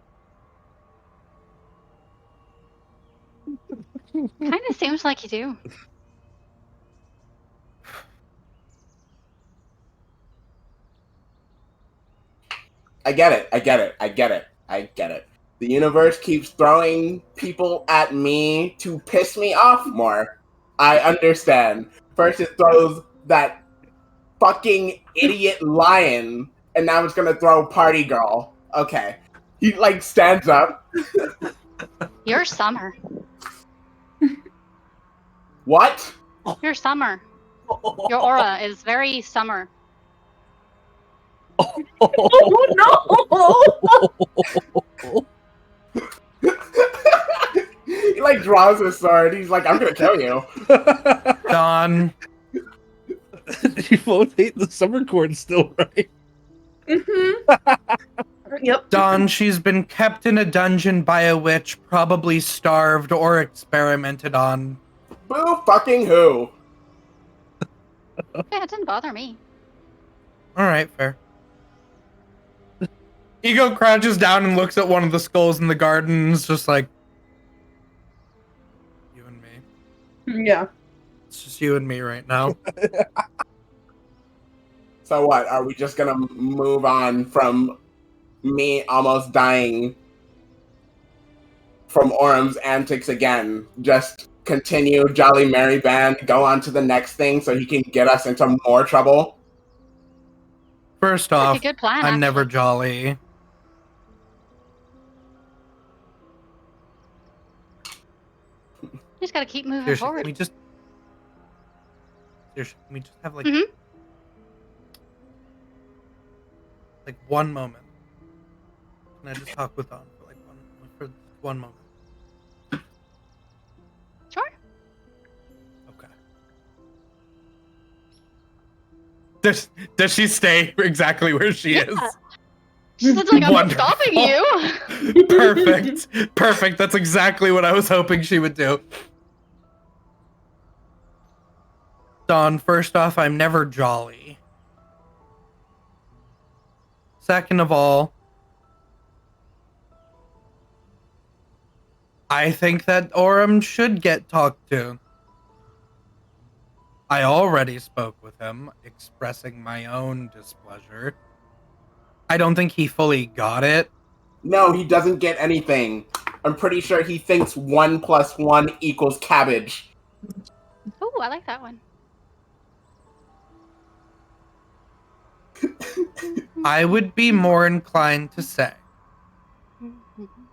Kind of seems like you do. I get it. The universe keeps throwing people at me to piss me off more. I understand. First it throws that fucking idiot lion, and now it's gonna throw party girl. Okay. He like stands up. You're summer. What? You're summer. Your aura is very summer. Oh no! He like draws his sword. He's like, I'm gonna kill you. Dawn. You both hate the summer corn still, right? Yep. Dawn, she's been kept in a dungeon by a witch, probably starved or experimented on. Boo fucking who? Yeah, it didn't bother me. Alright, fair. Ego crouches down and looks at one of the skulls in the garden and is just like, you and me. Yeah. It's just you and me right now. So what? Are we just gonna move on from me almost dying from Aurum's antics again? Just continue Jolly Merry Band, go on to the next thing so he can get us into more trouble? First Like off, a good plan. I'm actually. never jolly. You just gotta keep moving Seriously, forward. can we just have like Mhm. like one moment? Can I just talk with Dawn for like one moment? Sure. Okay. Does she stay exactly where she is? She's like, I'm not Wonderful. stopping you. Perfect. That's exactly what I was hoping she would do. Dawn, first off, I'm never jolly. Second of all, I think that Aurum should get talked to. I already spoke with him, expressing my own displeasure. I don't think he fully got it. No, he doesn't get anything. I'm pretty sure he thinks 1 + 1 = cabbage. Oh, I like that one. I would be more inclined to say,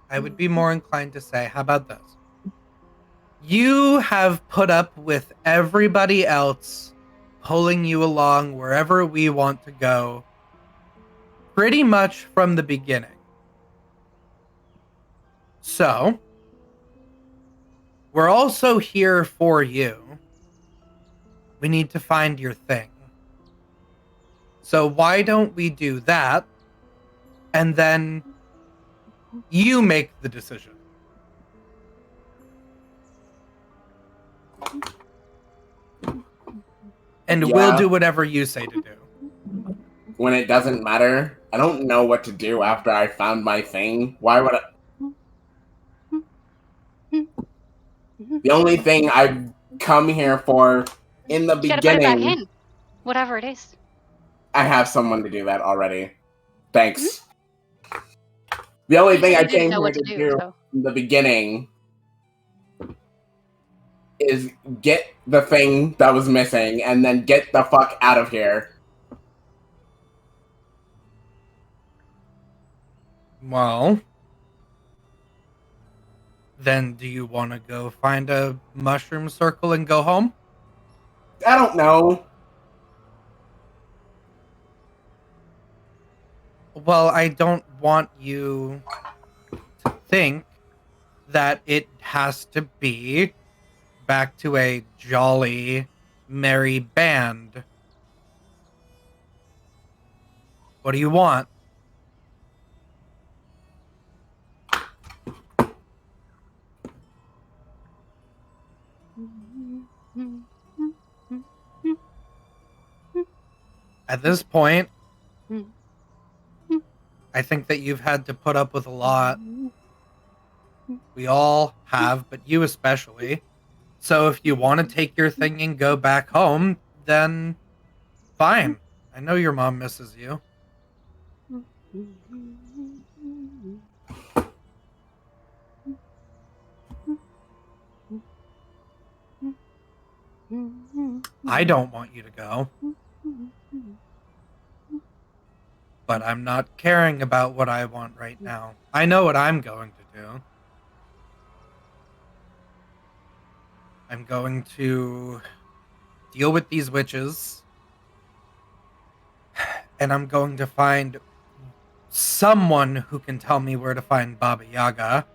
how about this? You have put up with everybody else pulling you along wherever we want to go pretty much from the beginning. So, we're also here for you. We need to find your thing. So why don't we do that, and then you make the decision. And we'll do whatever you say to do. When it doesn't matter, I don't know what to do after I found my thing. Why would I? The only thing I've come here for in the You gotta put it back beginning. in. Whatever it is. I have someone to do that already. Thanks. The only thing I came here to do in the beginning is get the thing that was missing and then get the fuck out of here. Well, then do you want to go find a mushroom circle and go home? I don't know. Well, I don't want you to think that it has to be back to a jolly, merry band. What do you want? At this point, I think that you've had to put up with a lot. We all have, but you especially. So if you want to take your thing and go back home, then fine. I know your mom misses you. I don't want you to go. But I'm not caring about what I want right now. I know what I'm going to do. I'm going to deal with these witches. And I'm going to find someone who can tell me where to find Baba Yaga.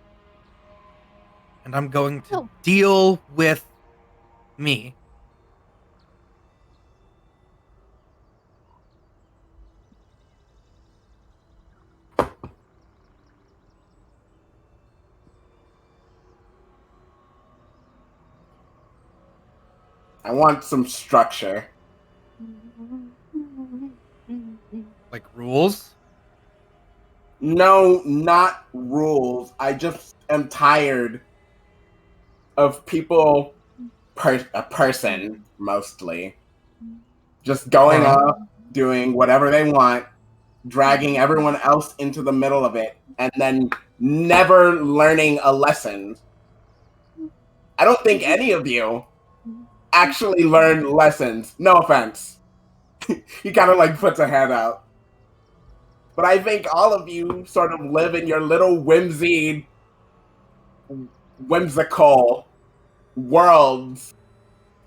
And I'm going to deal with me. I want some structure. Like rules? No, not rules. I just am tired of people, a person mostly, just going off, doing whatever they want, dragging everyone else into the middle of it, and then never learning a lesson. I don't think any of you actually learned lessons. No offense. He kind of like puts a hand out. But I think all of you sort of live in your little whimsical worlds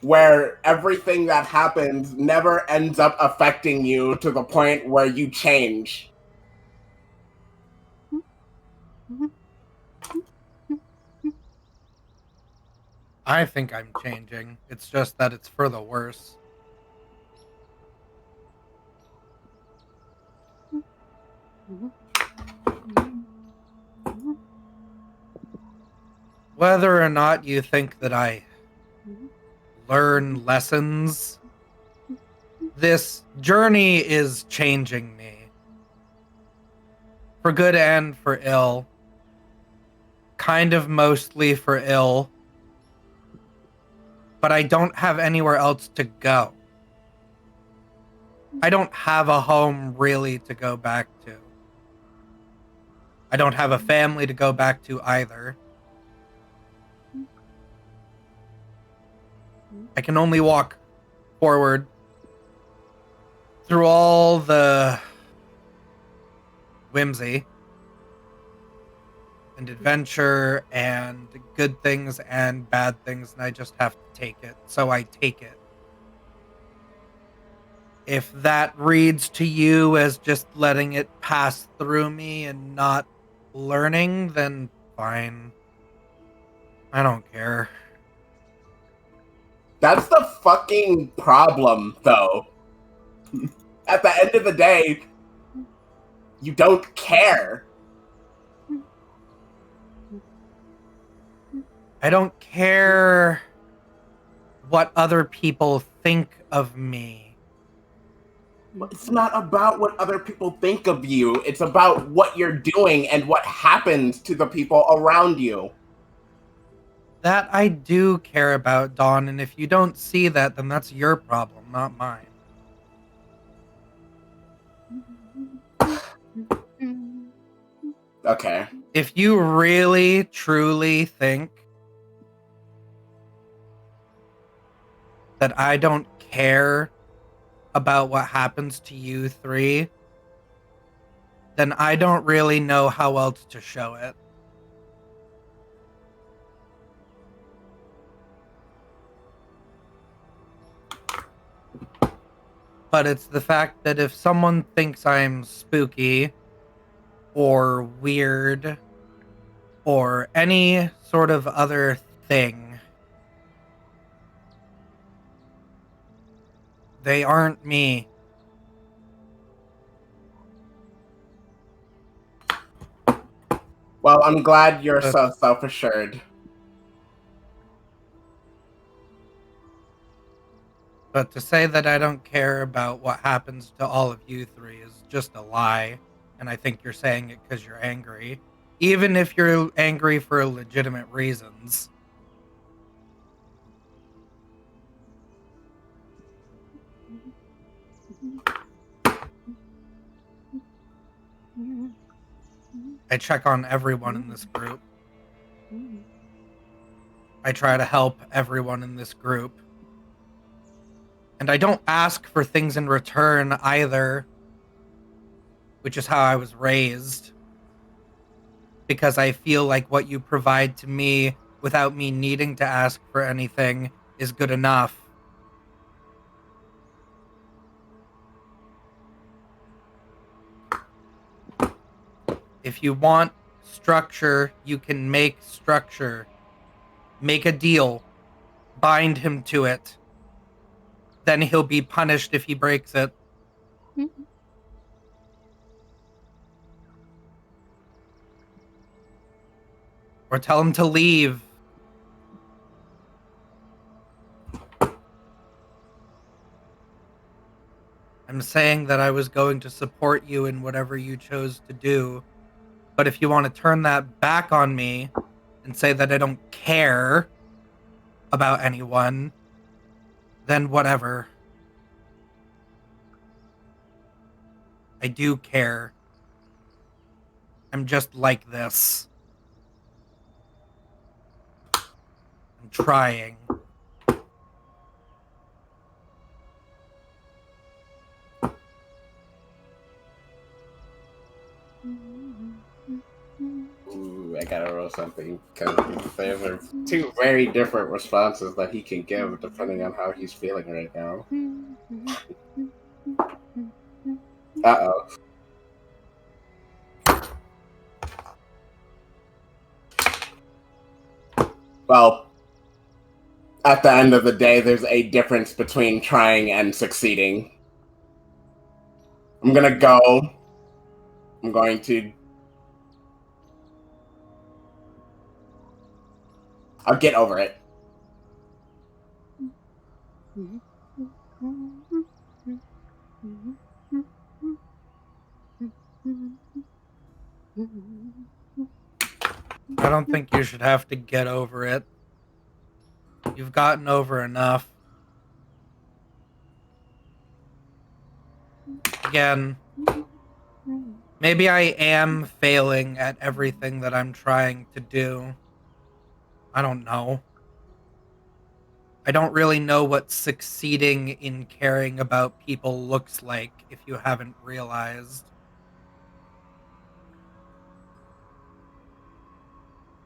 where everything that happens never ends up affecting you to the point where you change. I think I'm changing. It's just that it's for the worse. Whether or not you think that I learn lessons, this journey is changing me. For good and for ill. Kind of mostly for ill. But I don't have anywhere else to go. I don't have a home really to go back to. I don't have a family to go back to either. I can only walk forward through all the whimsy and adventure and good things and bad things, and I just have to take it. So I take it. If that reads to you as just letting it pass through me and not learning, then fine. I don't care. That's the fucking problem, though. At the end of the day, you don't care. I don't care what other people think of me. It's not about what other people think of you. It's about what you're doing and what happens to the people around you. That I do care about, Dawn, and if you don't see that, then that's your problem, not mine. Okay. If you really, truly think that I don't care about what happens to you three, then I don't really know how else to show it. But it's the fact that if someone thinks I'm spooky or weird or any sort of other thing, they aren't me. Well, I'm glad you're so self-assured. But to say that I don't care about what happens to all of you three is just a lie. And I think you're saying it because you're angry. Even if you're angry for legitimate reasons. I check on everyone in this group. I try to help everyone in this group. And I don't ask for things in return either, which is how I was raised. Because I feel like what you provide to me without me needing to ask for anything is good enough. If you want structure, you can make structure. Make a deal. Bind him to it. Then he'll be punished if he breaks it. Or tell him to leave. I'm saying that I was going to support you in whatever you chose to do. But if you want to turn that back on me and say that I don't care about anyone, then whatever. I do care. I'm just like this. I'm trying. Ooh, I gotta roll something because there are two very different responses that he can give depending on how he's feeling right now. Uh-oh. Well, at the end of the day, there's a difference between trying and succeeding. I'm gonna go. I'm going to... I'll get over it. I don't think you should have to get over it. You've gotten over enough. Again, maybe I am failing at everything that I'm trying to do. I don't know. I don't really know what succeeding in caring about people looks like if you haven't realized.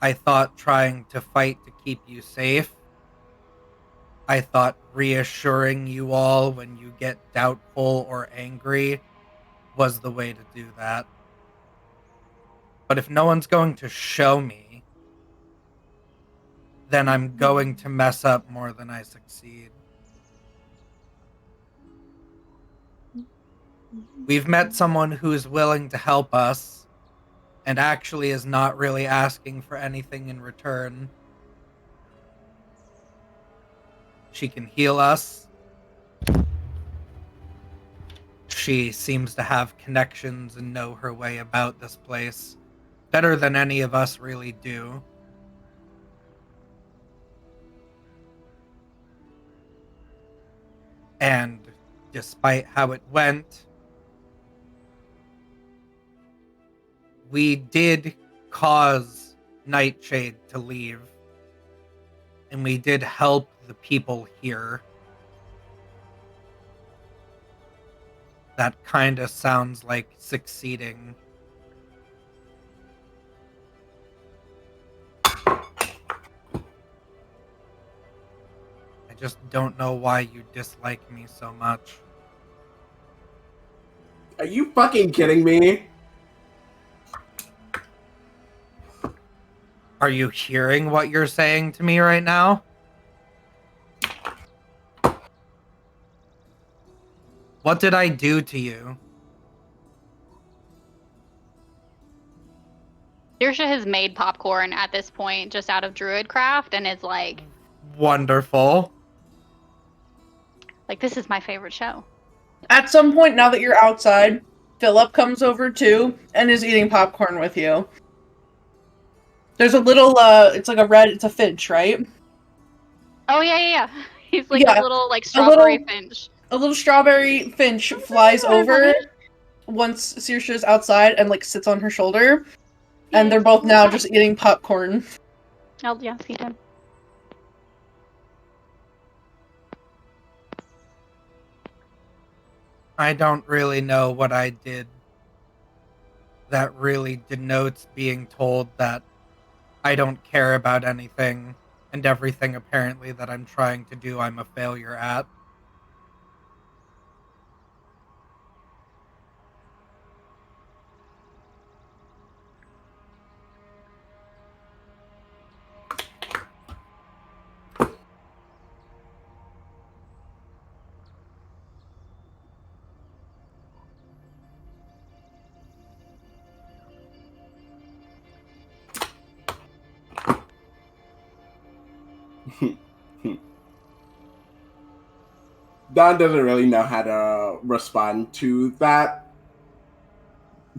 I thought trying to fight to keep you safe. I thought reassuring you all when you get doubtful or angry was the way to do that. But if no one's going to show me, then I'm going to mess up more than I succeed. We've met someone who is willing to help us and actually is not really asking for anything in return. She can heal us. She seems to have connections and know her way about this place better than any of us really do. And despite how it went, we did cause Nightshade to leave. And we did help the people here. That kind of sounds like succeeding. I just don't know why you dislike me so much. Are you fucking kidding me? Are you hearing what you're saying to me right now? What did I do to you? Saoirse has made popcorn at this point just out of Druidcraft and is like, Wonderful. this is my favorite show. At some point, now that you're outside, Philip comes over too and is eating popcorn with you. There's a little, it's a finch, right? Oh, yeah. He's a little, strawberry finch. A little strawberry finch flies over once Saoirse is outside and, sits on her shoulder. And they're both now just eating popcorn. Oh, yeah, feed him. I don't really know what I did that really denotes being told that I don't care about anything, and everything apparently that I'm trying to do I'm a failure at. Don doesn't really know how to respond to that.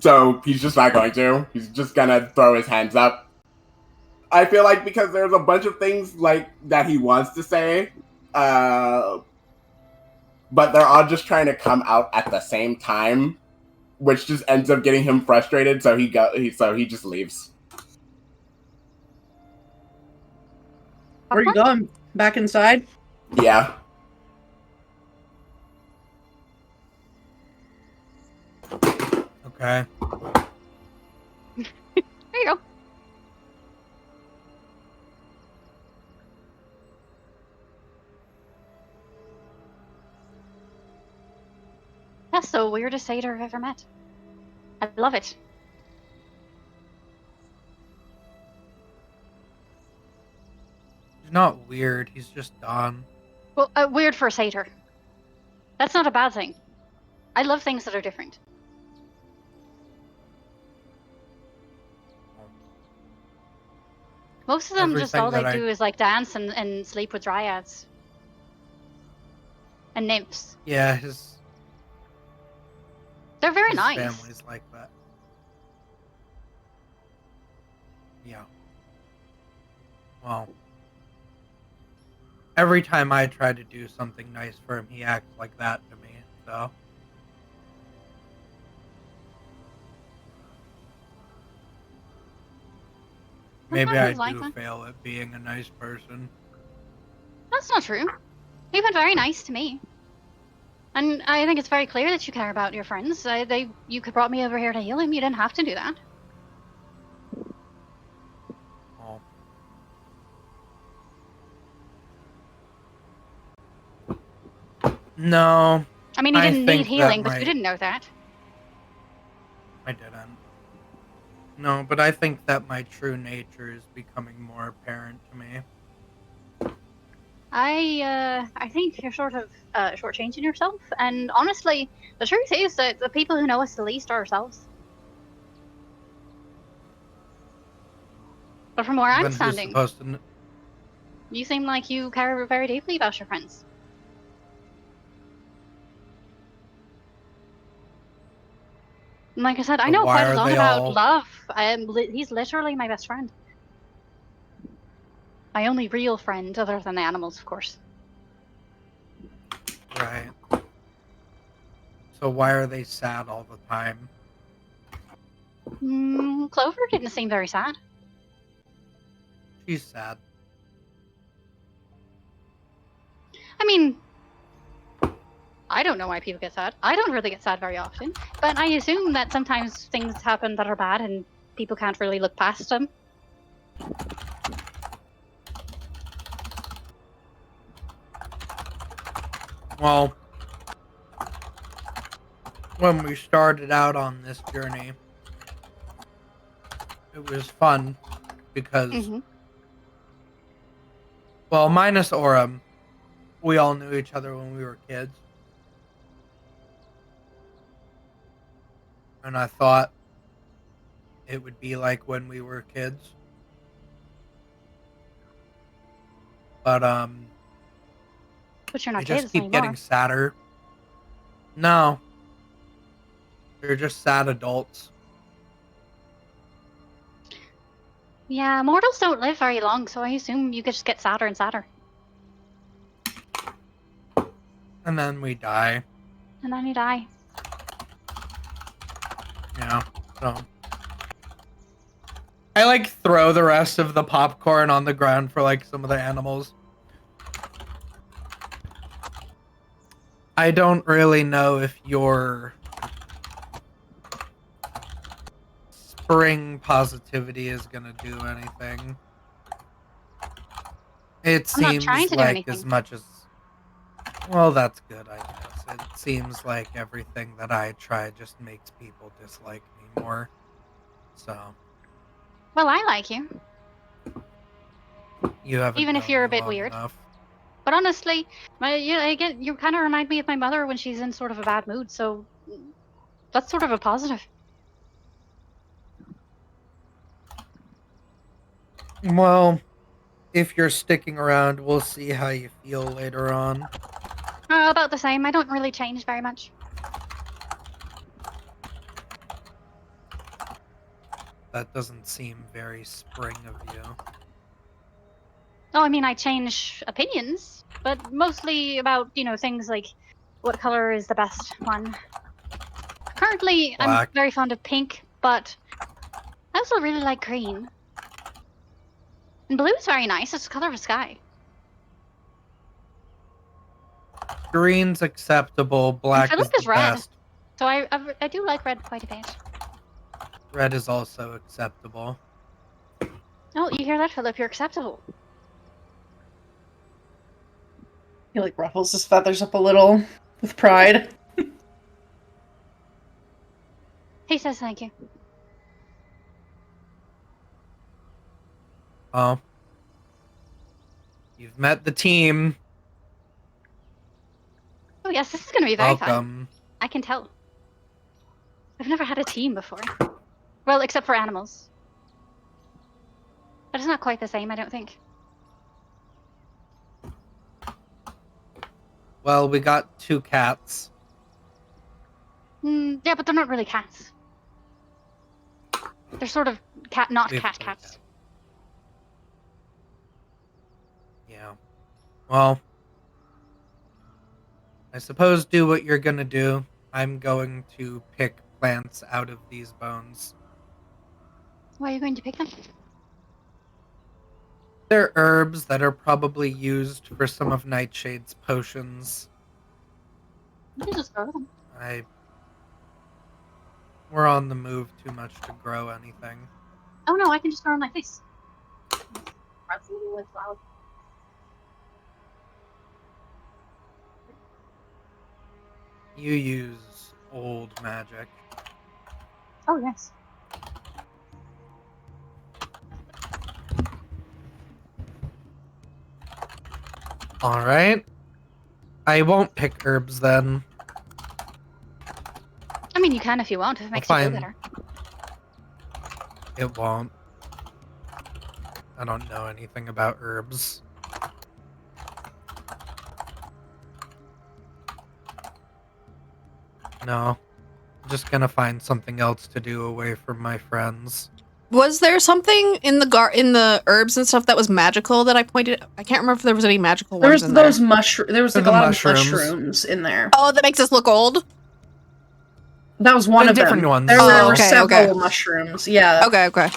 So he's just not going to. He's just gonna throw his hands up. I feel like because there's a bunch of things that he wants to say, but they're all just trying to come out at the same time, which just ends up getting him frustrated. So he just leaves. Where are you going? Back inside? Yeah. Okay. There you go. That's the weirdest satyr I've ever met. I love it. He's not weird, he's just Don. Well, weird for a satyr. That's not a bad thing. I love things that are different. Most of them just all they do is dance and sleep with dryads. And nymphs. Yeah, They're very his nice. family's like that. Yeah. Well, every time I try to do something nice for him, he acts like that to me, so. Maybe I Sometimes it's do like that. fail at being a nice person. That's not true. You've been very nice to me. And I think it's very clear that you care about your friends. You could brought me over here to heal him. You didn't have to do that. Oh. No, I mean, he I didn't think need that healing, but you might- didn't know that. I didn't. No, but I think that my true nature is becoming more apparent to me. I think you're sort of shortchanging yourself. And honestly, the truth is that the people who know us the least are ourselves. But from where I'm Then who's standing, supposed to you seem like you care very deeply about your friends. And like I said, I So know why quite a are lot they about all- love. He's literally my best friend. My only real friend, other than the animals, of course. Right. So why are they sad all the time? Clover didn't seem very sad. She's sad. I mean, I don't know why people get sad. I don't really get sad very often, but I assume that sometimes things happen that are bad and people can't really look past them. Well, when we started out on this journey, it was fun because, Mm-hmm. well, minus Aurum, we all knew each other when we were kids. And I thought it would be like when we were kids. But, But you're not they just kids keep anymore. getting sadder. No. They're just sad adults. Yeah, mortals don't live very long, so I assume you just get sadder and sadder. And then we die. And then you die. Yeah, so. I like throw the rest of the popcorn on the ground for like some of the animals. I don't really know if your spring positivity is gonna do anything. It I'm not seems trying to do like anything. as much as, well, that's good, I guess. It seems like everything that I try just makes people dislike me more. So Well, I like you. you haven't Even if known you're a me bit long weird. enough. But honestly, again, you kind of remind me of my mother when she's in sort of a bad mood, so that's sort of a positive. Well, if you're sticking around, we'll see how you feel later on. About the same. I don't really change very much. That doesn't seem very spring of you. Oh, I mean, I change opinions, but mostly about, things like what color is the best one. Currently, I'm Black. very fond of pink, but I also really like green. And blue is very nice. It's the color of the sky. Green's acceptable. Black Philip is is the red. best. So I do like red quite a bit. Red is also acceptable. Oh, you hear that, Philip? You're acceptable. He like ruffles his feathers up a little with pride. He says thank you. Oh. You've met the team. Oh yes, this is going to be very fun. Welcome. I can tell. I've never had a team before. Well, except for animals. But it's not quite the same, I don't think. Well, we got 2 cats. Yeah, but they're not really cats. They're sort of not We have cat 3 cats. Yeah. Well, I suppose do what you're gonna do. I'm going to pick plants out of these bones. Why are you going to pick them? They're herbs that are probably used for some of Nightshade's potions. You can just go to them. We're on the move too much to grow anything. Oh no, I can just throw on my face. You use old magic. Oh yes. Alright. I won't pick herbs then. I mean, you can if you want, if it makes you feel better. It won't. I don't know anything about herbs. No. I'm just gonna find something else to do away from my friends. Was there something in the herbs and stuff that was magical that I pointed? I can't remember if there was any magical ones in there. There was like a lot of mushrooms in there. Oh, that makes us look old? That was one of different them. ones. There were okay, several mushrooms. Yeah. Okay.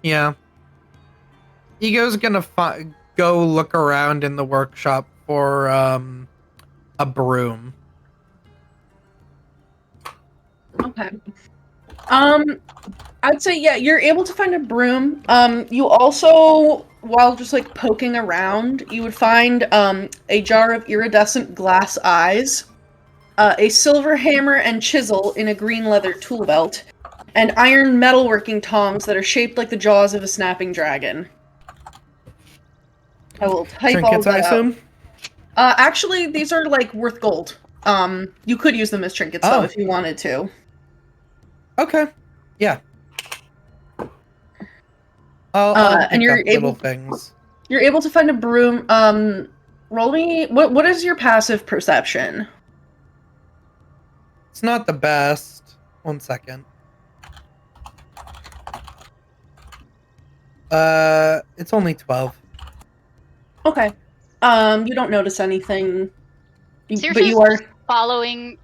Yeah. Ego's gonna go look around in the workshop for a broom. Okay. I'd say yeah, you're able to find a broom. You also, while just like poking around, you would find a jar of iridescent glass eyes, a silver hammer and chisel in a green leather tool belt, and iron metalworking tongs that are shaped like the jaws of a snapping dragon. I will type all Trinkets, I that assume? out. Actually, these are like worth gold. You could use them as trinkets though if you wanted to. Okay. Yeah. I'll and you're able things. You're able to find a broom. Roll me. What is your passive perception? It's not the best. 1 second. It's only 12. Okay. You don't notice anything. But you are following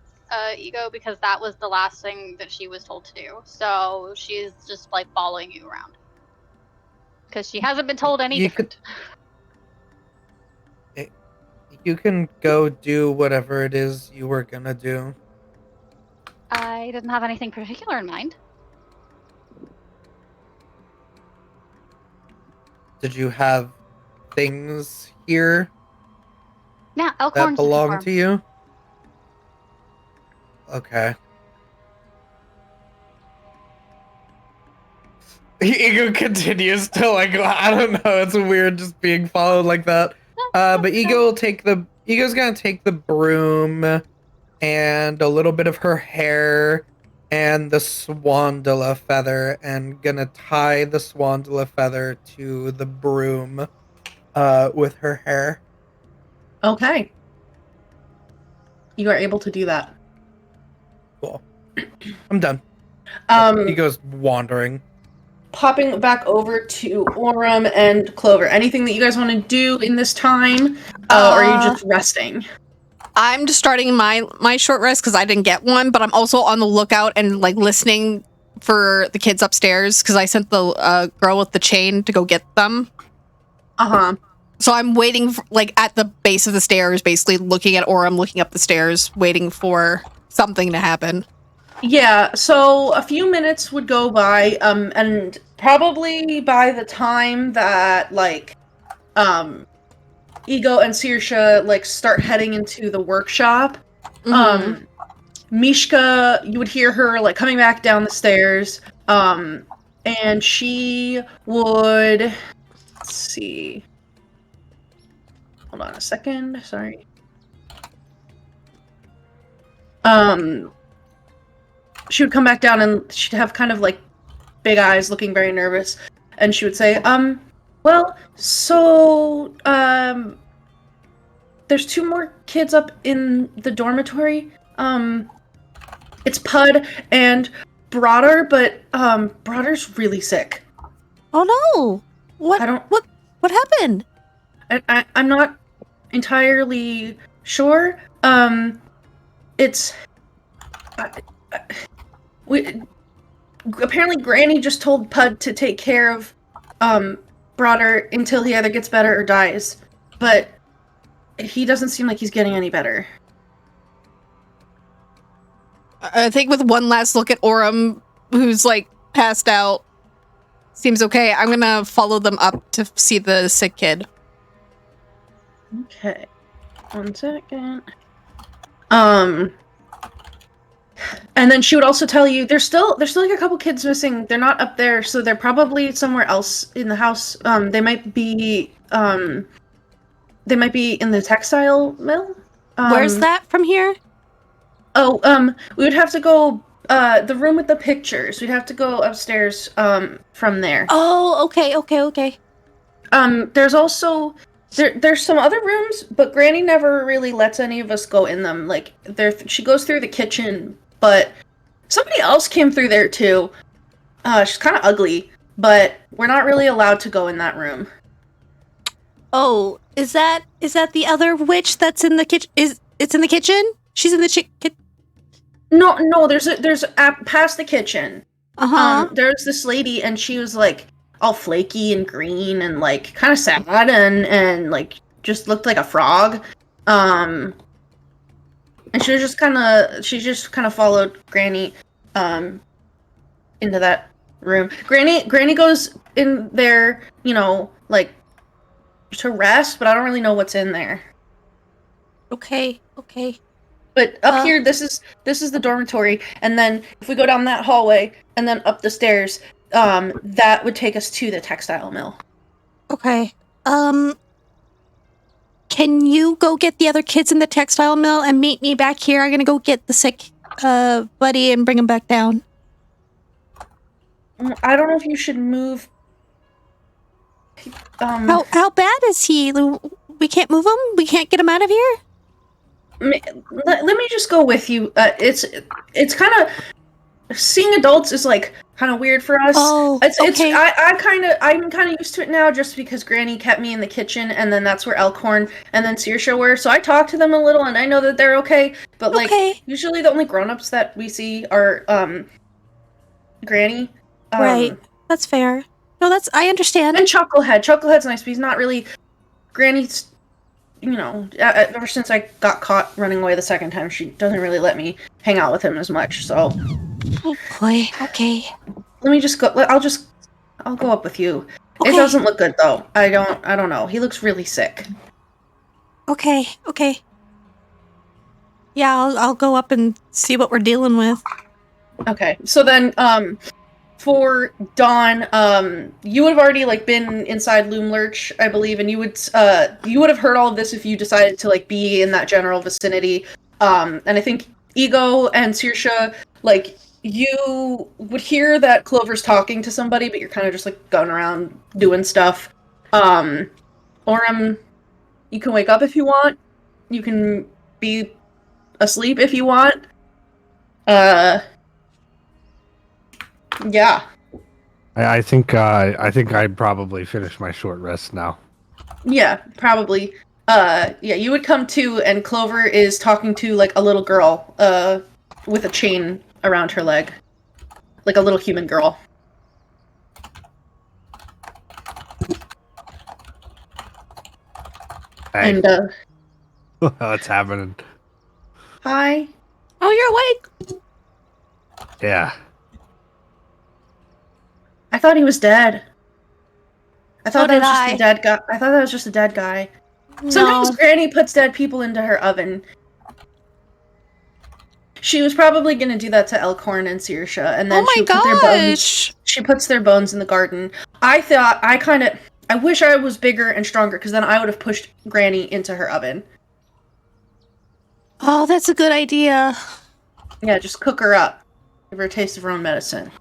Ego because that was the last thing that she was told to do. So she's just like following you around. Because she hasn't been told any different. You can go do whatever it is you were gonna do. I didn't have anything particular in mind. Did you have things here Yeah, elk that horns belong to you? Okay. Ego continues to like, I don't know, it's weird just being followed like that. But Ego's gonna take the broom and a little bit of her hair and the swandala feather and gonna tie the swandala feather to the broom with her hair. okay. You are able to do that. Cool. I'm done. He goes wandering. Popping back over to Aurum and Clover. Anything that you guys want to do in this time? Or are you just resting? I'm just starting my short rest because I didn't get one, but I'm also on the lookout and like listening for the kids upstairs because I sent the girl with the chain to go get them. So I'm waiting for, like at the base of the stairs, basically looking at Aurum, looking up the stairs, waiting for something to happen. Yeah, so a few minutes would go by, and probably by the time that, like, Ego and Saoirse, like, start heading into the workshop, Mishka, you would hear her, like, coming back down the stairs, and she would, let's see, hold on a second, sorry. She would come back down and she'd have kind of like big eyes, looking very nervous, and she would say, well, so, there's 2 more kids up in the dormitory. It's Pud and Broader, but Broader's really sick. Oh no! What happened? I'm not entirely sure. It's apparently Granny just told Pud to take care of Broader until he either gets better or dies, but he doesn't seem like he's getting any better. I think with one last look at Aurum, who's like passed out, seems okay. I'm gonna follow them up to see the sick kid. Okay, 1 second. And then she would also tell you there's still like a couple kids missing. They're not up there, so they're probably somewhere else in the house. They might be in the textile mill. Where's that from here? Oh, we would have to go the room with the pictures. We'd have to go upstairs from there. Oh, okay. There's also there's some other rooms, but Granny never really lets any of us go in them. Like she goes through the kitchen, but somebody else came through there too. She's kind of ugly, but we're not really allowed to go in that room. Oh, is that the other witch that's in the kitchen? It's in the kitchen? She's in the kitchen. No. There's past the kitchen. There's this lady, and she was like all flaky and green and like kind of sad and like just looked like a frog. And she just kind of followed Granny into that room. Granny goes in there, like to rest, but I don't really know what's in there. Okay. But up here, this is the dormitory, and then if we go down that hallway and then up the stairs, that would take us to the textile mill. Okay. Can you go get the other kids in the textile mill and meet me back here? I'm gonna go get the sick buddy and bring him back down. I don't know if you should move. How bad is he? We can't move him? We can't get him out of here? Let me just go with you. It's kind of seeing adults is like kind of weird for us. Oh, okay. I'm kind of used to it now, just because Granny kept me in the kitchen, and then that's where Elkhorn and then Saoirse were. So I talk to them a little, and I know that they're okay. But like usually the only grown-ups that we see are Granny. Right. That's fair. No, I understand. And Chucklehead. Chucklehead's nice, but he's not really Granny's. Ever since I got caught running away the second time, she doesn't really let me hang out with him as much, so. Oh boy, okay. Let me just go, I'll go up with you. Okay. It doesn't look good though. I don't know. He looks really sick. Okay. Yeah, I'll go up and see what we're dealing with. Okay, so then, for Dawn, you would have already been inside Loom Lurch, I believe, and you would have heard all of this if you decided to be in that general vicinity. And I think Ego and Saoirse, you would hear that Clover's talking to somebody, but you're kind of just going around doing stuff. Aurum, you can wake up if you want. You can be asleep if you want. Yeah. I think I'd probably finish my short rest now. Yeah, probably. Yeah, you would come to, and Clover is talking to a little girl, with a chain around her leg, like a little human girl. Hey. And What's happening? hi. Oh, you're awake. Yeah. I thought he was dead. I thought So that was did just a dead guy. I thought that was just a dead guy. No. Sometimes Granny puts dead people into her oven. She was probably gonna do that to Elkhorn and Saoirse, and then she put their bones. She puts their bones in the garden. I wish I was bigger and stronger, because then I would have pushed Granny into her oven. Oh, that's a good idea. Yeah, just cook her up. Give her a taste of her own medicine.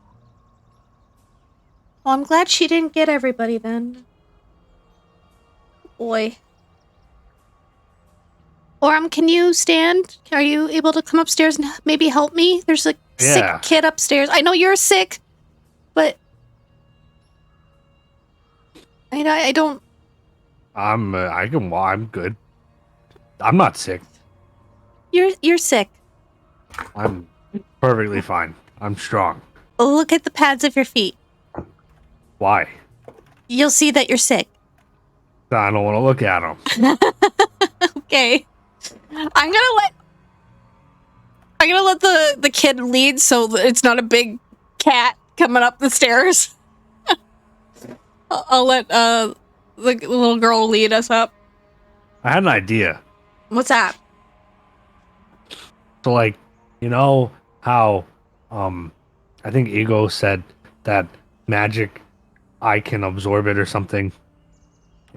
Well, I'm glad she didn't get everybody then. Boy. Aurum, can you stand? Are you able to come upstairs and maybe help me? There's sick kid upstairs. I know you're sick, but I don't. I'm good. I'm not sick. You're sick. I'm perfectly fine. I'm strong. Look at the pads of your feet. Why? You'll see that you're sick. I don't want to look at them. Okay. I'm gonna let the kid lead so that it's not a big cat coming up the stairs. I'll let the little girl lead us up. I had an idea. What's that? So, like, you know how, I think Ego said that magic, I can absorb it or something.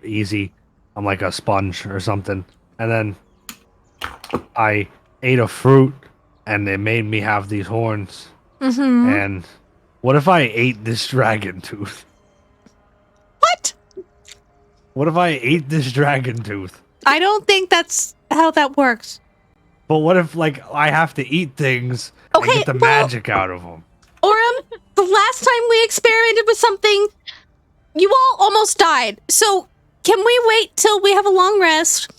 Easy. I'm like a sponge or something. And then I ate a fruit and it made me have these horns. Mm-hmm. And what if I ate this dragon tooth? What? What if I ate this dragon tooth? I don't think that's how that works. But what if, like, I have to eat things and get the magic out of them? Aurum, the last time we experimented with something, you all almost died. So, can we wait till we have a long rest,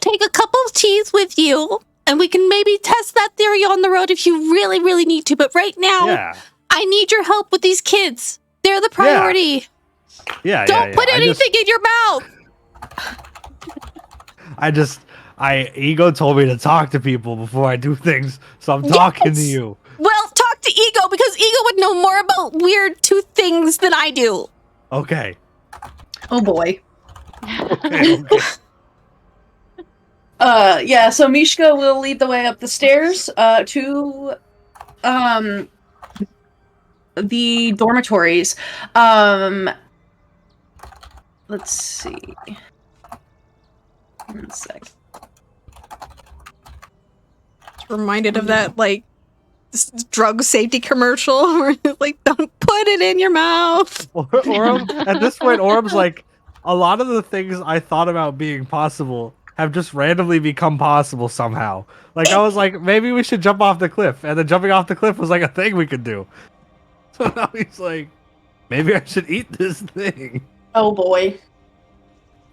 take a couple of teas with you, and we can maybe test that theory on the road if you really, really need to. But right now, I need your help with these kids. They're the priority. Don't put anything in your mouth. Ego told me to talk to people before I do things, so I'm talking to you. Well, talk to Ego, because Ego would know more about weird tooth things than I do. Okay. Oh boy. Okay. Yeah, so Mishka will lead the way up the stairs to the dormitories. Let's see. 1 sec. Reminded of that, like, drug safety commercial where, like, don't put it in your mouth. Aurum, at this point, Aurum's like, a lot of the things I thought about being possible have just randomly become possible somehow. Like, I was like, maybe we should jump off the cliff, and then jumping off the cliff was like a thing we could do. So now he's like, maybe I should eat this thing. Oh boy.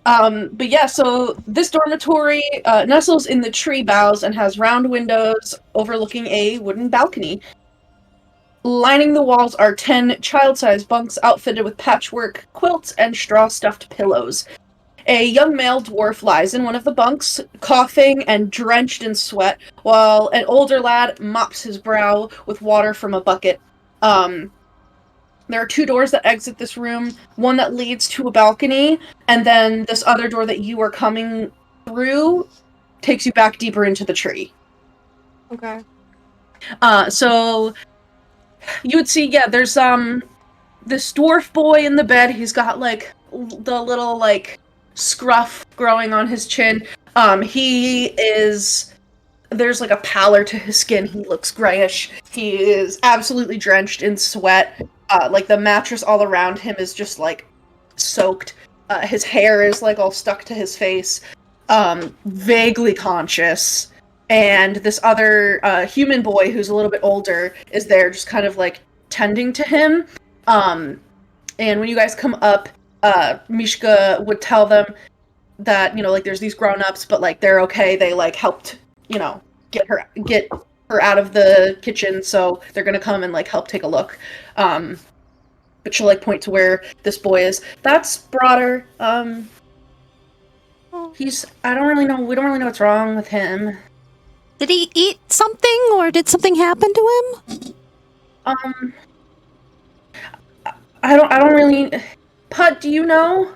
But yeah, so this dormitory nestles in the tree boughs and has round windows overlooking a wooden balcony. Lining the walls are 10 child-sized bunks outfitted with patchwork quilts and straw-stuffed pillows. A young male dwarf lies in one of the bunks, coughing and drenched in sweat, while an older lad mops his brow with water from a bucket. There are 2 doors that exit this room, one that leads to a balcony, and then this other door that you are coming through takes you back deeper into the tree. Okay. So you would see, there's this dwarf boy in the bed. He's got like the little like scruff growing on his chin. There's like a pallor to his skin. He looks grayish. He is absolutely drenched in sweat. Like the mattress all around him is just like soaked. His hair is like all stuck to his face. Vaguely conscious. And this other human boy who's a little bit older is there just kind of like tending to him. And when you guys come up, Mishka would tell them that, like there's these grown-ups, but like they're okay. They like helped, get her out of the kitchen, so they're gonna come and like help take a look. But she'll like point to where this boy is. That's Broader. I don't really know. We don't really know what's wrong with him. Did he eat something, or did something happen to him? I don't really. Put, do you know?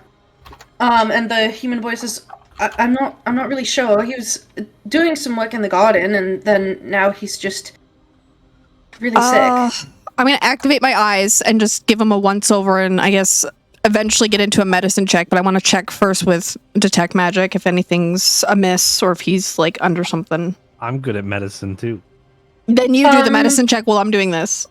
And the human voice is, I'm not really sure. He was doing some work in the garden, and then now he's just really sick. I'm gonna activate my eyes and just give him a once-over, and I guess eventually get into a medicine check, but I want to check first with Detect Magic if anything's amiss, or if he's, like, under something. I'm good at medicine, too. Then you do the medicine check while I'm doing this.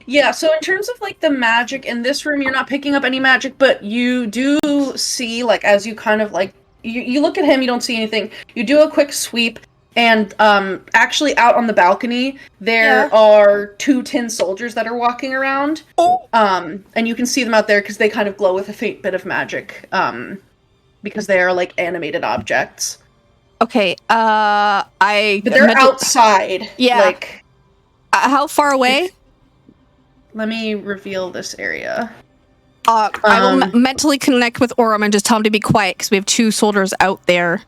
Yeah, so in terms of, like, the magic in this room, you're not picking up any magic, but you do see, like, as you kind of, like, you look at him, you don't see anything. You do a quick sweep, And actually out on the balcony, there are 2 tin soldiers that are walking around. And you can see them out there because they kind of glow with a faint bit of magic. Because they are like animated objects. Okay, but they're outside. Yeah. Like, how far away? Let me reveal this area. I will mentally connect with Aurum and just tell him to be quiet because we have 2 soldiers out there.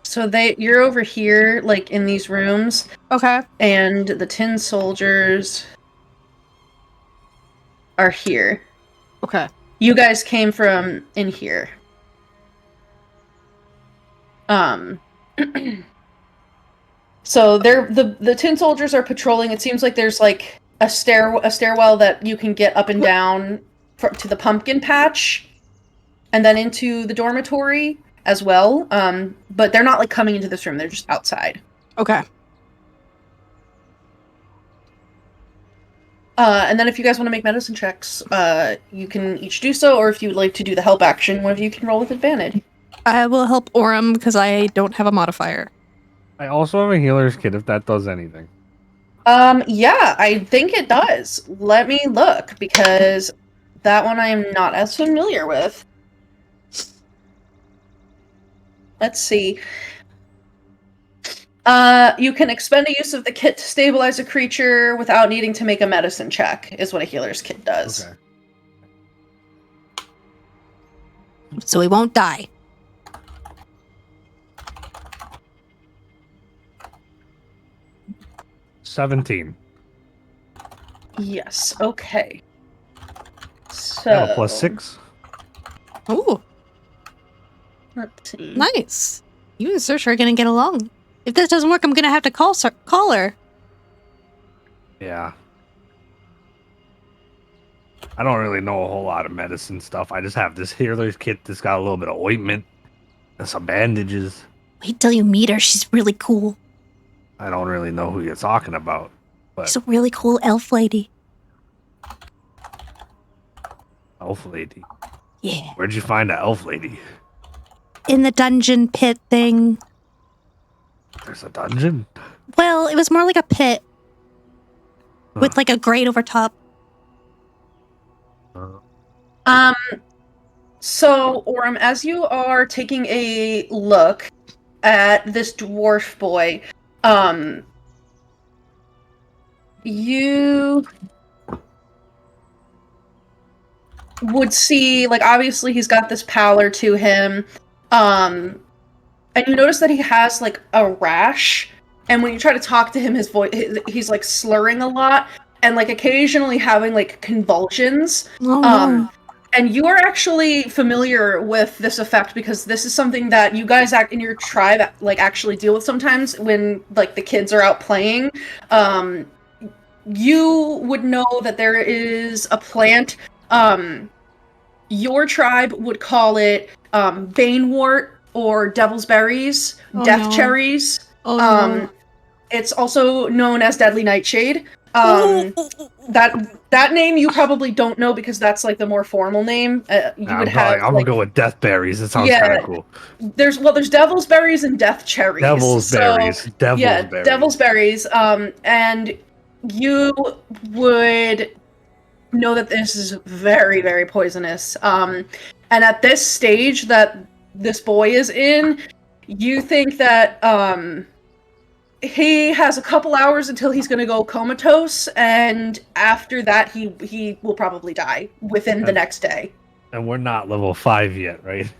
So you're over here, like in these rooms. Okay. And the tin soldiers are here. Okay. You guys came from in here. So the tin soldiers are patrolling. It seems like there's like a stairwell that you can get up and down to the pumpkin patch, and then into the dormitory as well. But they're not like coming into this room. They're just outside. Okay. And then if you guys want to make medicine checks, you can each do so, or if you would like to do the help action, one of you can roll with advantage. I will help Aurum because I don't have a modifier. I also have a healer's kit if that does anything. Yeah, I think it does. Let me look, because that one I am not as familiar with. Let's see. You can expend a use of the kit to stabilize a creature without needing to make a medicine check, is what a healer's kit does. Okay. So he won't die. $17. Yes, okay. So... I have a +6. Ooh. Let's see. Nice. You and Saoirse are gonna get along. If this doesn't work, I'm gonna have to call her. Yeah. I don't really know a whole lot of medicine stuff. I just have this healer's kit that's got a little bit of ointment and some bandages. Wait till you meet her. She's really cool. I don't really know who you're talking about. But She's a really cool elf lady. elf lady. Yeah. Where'd you find an elf lady? In the dungeon pit thing. There's a dungeon? Well, it was more like a pit. With like a grate over top. So, Aurum, as you are taking a look at this dwarf boy, you would see, like, obviously he's got this pallor to him, and you notice that he has, like, a rash, and when you try to talk to him, his voice, he's, like, slurring a lot, and, like, occasionally having, like, convulsions. Oh, no. And you are actually familiar with this effect because this is something that you guys in your tribe like actually deal with sometimes when like the kids are out playing. You would know that there is a plant. Your tribe would call it banewort or devil's berries, death cherries. Oh, no. It's also known as deadly nightshade. That name you probably don't know because that's like the more formal name. I'm gonna go with death berries. It sounds kind of cool. There's devil's berries and death cherries. Devil's berries. Devil's berries. And you would know that this is very, very poisonous. And at this stage that this boy is in, you think that he has a couple hours until he's going to go comatose, and after that he will probably die within the next day. And we're not level 5 yet, right?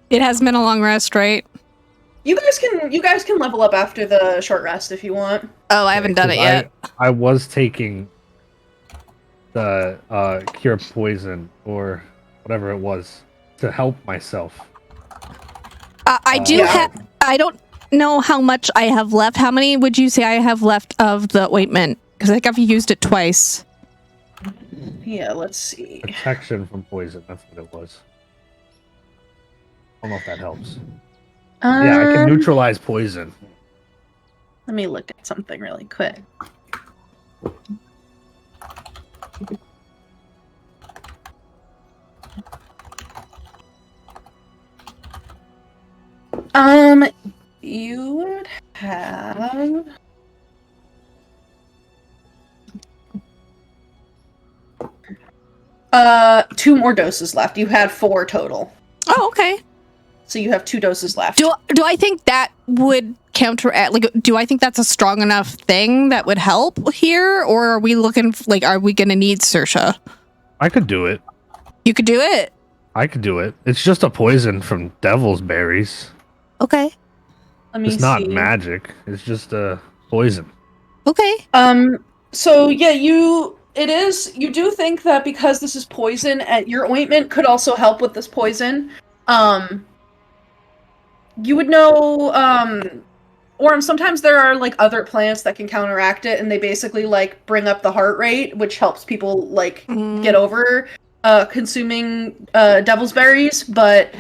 It has been a long rest, right? You guys can level up after the short rest if you want. Oh, I haven't done it yet. I was taking the cure poison or whatever it was to help myself. I do have. I don't know how much I have left. How many would you say I have left of the ointment? Because I think I've used it twice. Yeah, let's see. Protection from poison. That's what it was. I don't know if that helps. Yeah, I can neutralize poison. Let me look at something really quick. You would have... two more doses left. You had 4 total. Oh, okay. So you have 2 doses left. Do I think that would counteract? Like, do I think that's a strong enough thing that would help here, or are we looking like? Are we gonna need Saoirse? I could do it. You could do it. I could do it. It's just a poison from devil's berries. Okay. Let me It's not see. magic. It's just a poison. Okay. So yeah, you do think that because this is poison, your ointment could also help with this poison. You would know, Aurum, sometimes there are like other plants that can counteract it, and they basically like bring up the heart rate, which helps people like get over consuming devil's berries. But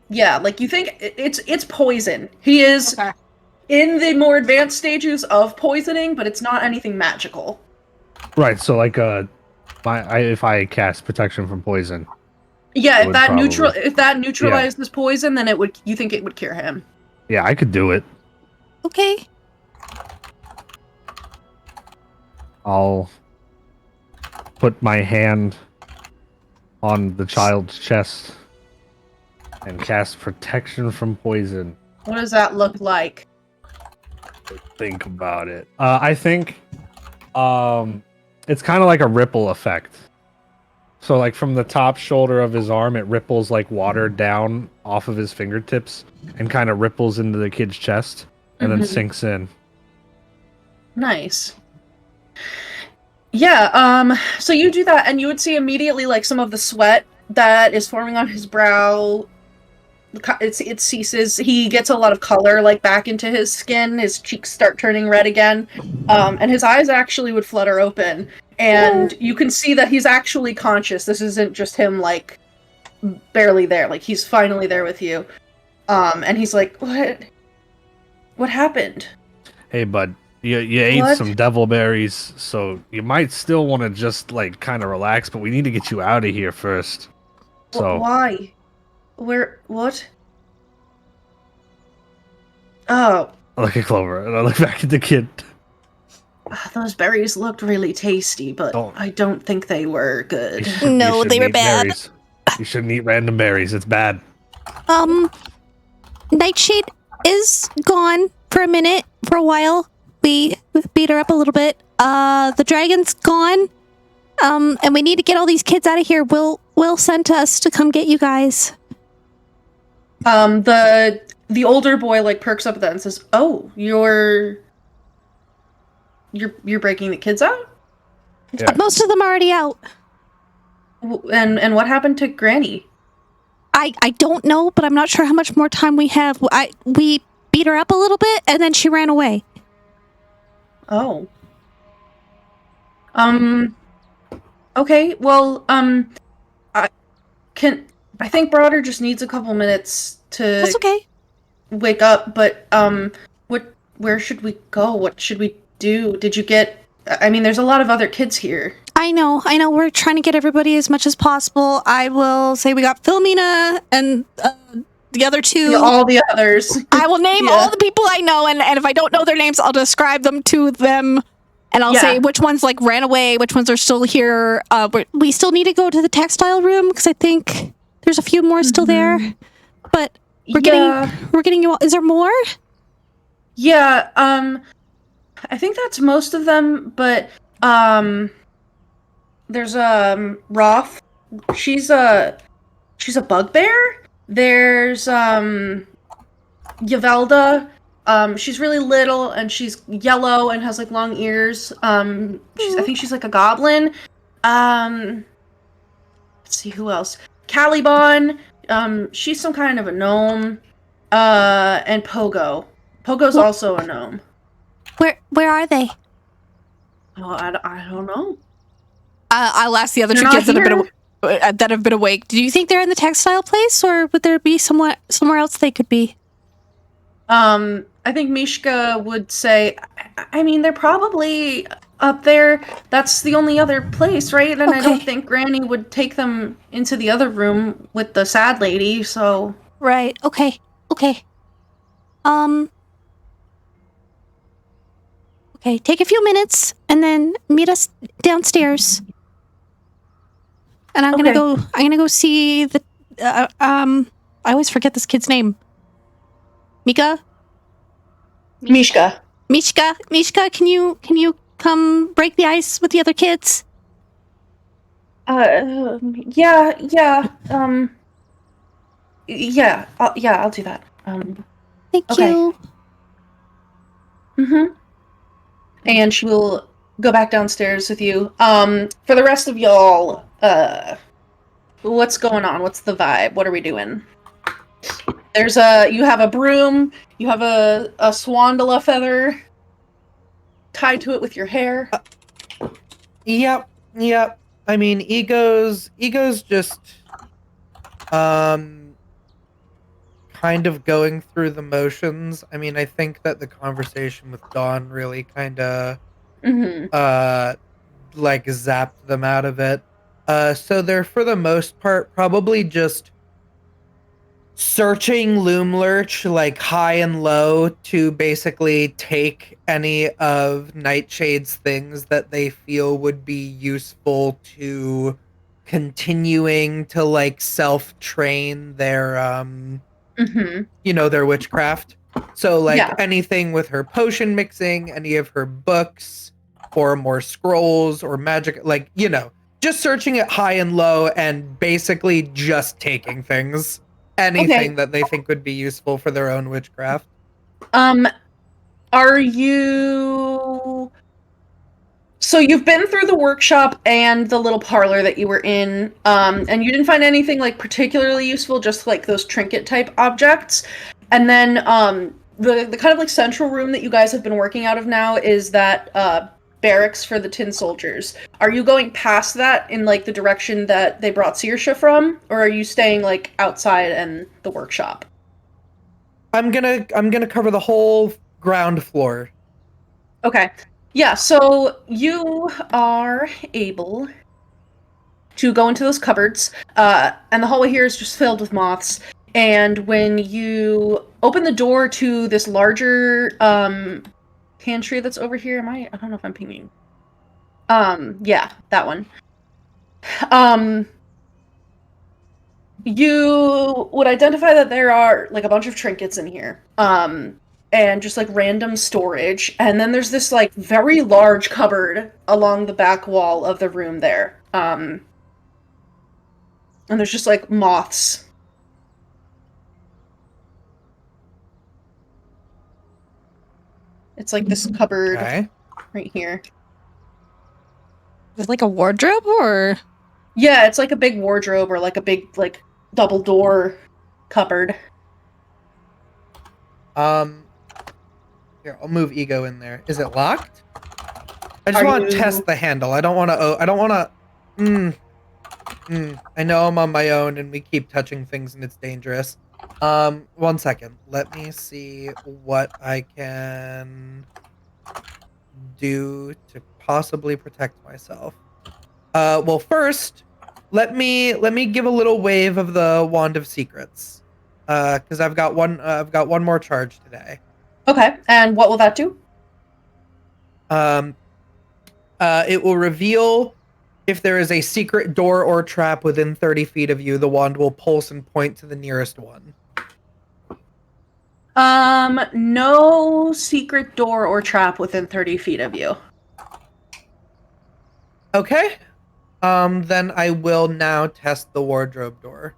yeah, like you think it's poison. He is in the more advanced stages of poisoning, but it's not anything magical. Right. So like if I cast protection from poison. Yeah, It if that would neutralizes this poison, then you think it would cure him. Yeah, I could do it. Okay. I'll put my hand on the child's chest and cast protection from poison. What does that look like? Think about it. I think it's kind of like a ripple effect. So like from the top shoulder of his arm, it ripples like water down off of his fingertips and kind of ripples into the kid's chest and then sinks in. Nice. Yeah, so you do that and you would see immediately like some of the sweat that is forming on his brow. It ceases. He gets a lot of color like back into his skin. His cheeks start turning red again. And his eyes actually would flutter open. And you can see that he's actually conscious. This isn't just him like barely there. Like he's finally there with you. And he's like, what happened? Hey, bud, you ate some devil berries, so you might still want to just like kind of relax, but we need to get you out of here first. So Why? What? Oh. I look at Clover and I look back at the kid. Those berries looked really tasty, but I don't think they were good. No, they were eat bad. Berries. You shouldn't eat random berries. It's bad. Nightshade is gone for a while. We beat her up a little bit. The dragon's gone. And we need to get all these kids out of here. Will sent us to come get you guys. The older boy like perks up at that and says, "Oh, you're breaking the kids out?" Yeah. Most of them are already out. And what happened to Granny? I don't know, but I'm not sure how much more time we have. We beat her up a little bit, and then she ran away. Oh. Okay, well, I think Broader just needs a couple minutes to That's okay. wake up, but, where should we go? What should we do? I mean, there's a lot of other kids here. I know. We're trying to get everybody as much as possible. I will say we got Philomena and the other two. Yeah, all the others. I will name all the people I know, and if I don't know their names, I'll describe them to them. And I'll say which ones like ran away, which ones are still here. We still need to go to the textile room because I think there's a few more still there. But we're getting you all. Is there more? Yeah, I think that's most of them, but there's Roth. She's a bugbear. There's Yavelda. She's really little and she's yellow and has like long ears. I think she's like a goblin. Let's see who else. Caliban. She's some kind of a gnome. And Pogo. Pogo's also a gnome. Where are they? Oh, I don't know. I'll ask the other They're two kids not that have been awake. Do you think they're in the textile place, or would there be somewhere else they could be? I think Mishka would say, I mean, they're probably up there. That's the only other place, right? And I don't think Granny would take them into the other room with the sad lady, so... Right, okay. Okay. Okay, take a few minutes and then meet us downstairs. And I'm Okay. gonna go see the I always forget this kid's name. Mishka, Mishka. can you come break the ice with the other kids? Yeah. Yeah, I'll do that. Thank Okay. you. Mm-hmm. And she will go back downstairs with you. For the rest of y'all, what's going on? What's the vibe? What are we doing? You have a broom, you have a swandala feather tied to it with your hair. Yep. I mean, Ego's just kind of going through the motions. I mean, I think that the conversation with Dawn really kind of Mm-hmm. like zapped them out of it. So they're for the most part probably just searching Loom Lurch like high and low to basically take any of Nightshade's things that they feel would be useful to continuing to like self-train their Mm-hmm. their witchcraft. So like Yeah. anything with her potion mixing, any of her books or more scrolls or magic, like, just searching it high and low and basically just taking things. Anything that they think would be useful for their own witchcraft. Are you... So you've been through the workshop and the little parlor that you were in, and you didn't find anything like particularly useful, just like those trinket type objects. And then the kind of like central room that you guys have been working out of now is that barracks for the tin soldiers. Are you going past that in like the direction that they brought Saoirse from, or are you staying like outside and the workshop? I'm gonna cover the whole ground floor. Okay. Yeah, so you are able to go into those cupboards, and the hallway here is just filled with moths. And when you open the door to this larger pantry that's over here, I don't know if I'm pinging. Yeah, that one. You would identify that there are like a bunch of trinkets in here. And just like random storage. And then there's this like very large cupboard along the back wall of the room there. And there's just like moths. It's like this cupboard right here. Is it like a wardrobe or? Yeah, it's like a big wardrobe or like a big like double door cupboard. Here, I'll move Ego in there. Is it locked? I just want to test the handle. I don't want to. I know I'm on my own, and we keep touching things, and it's dangerous. 1 second. Let me see what I can do to possibly protect myself. Well, first, let me give a little wave of the Wand of Secrets, because I've got one more charge today. Okay, and what will that do? It will reveal if there is a secret door or trap within 30 feet of you. The wand will pulse and point to the nearest one. No secret door or trap within 30 feet of you. Okay. Then I will now test the wardrobe door.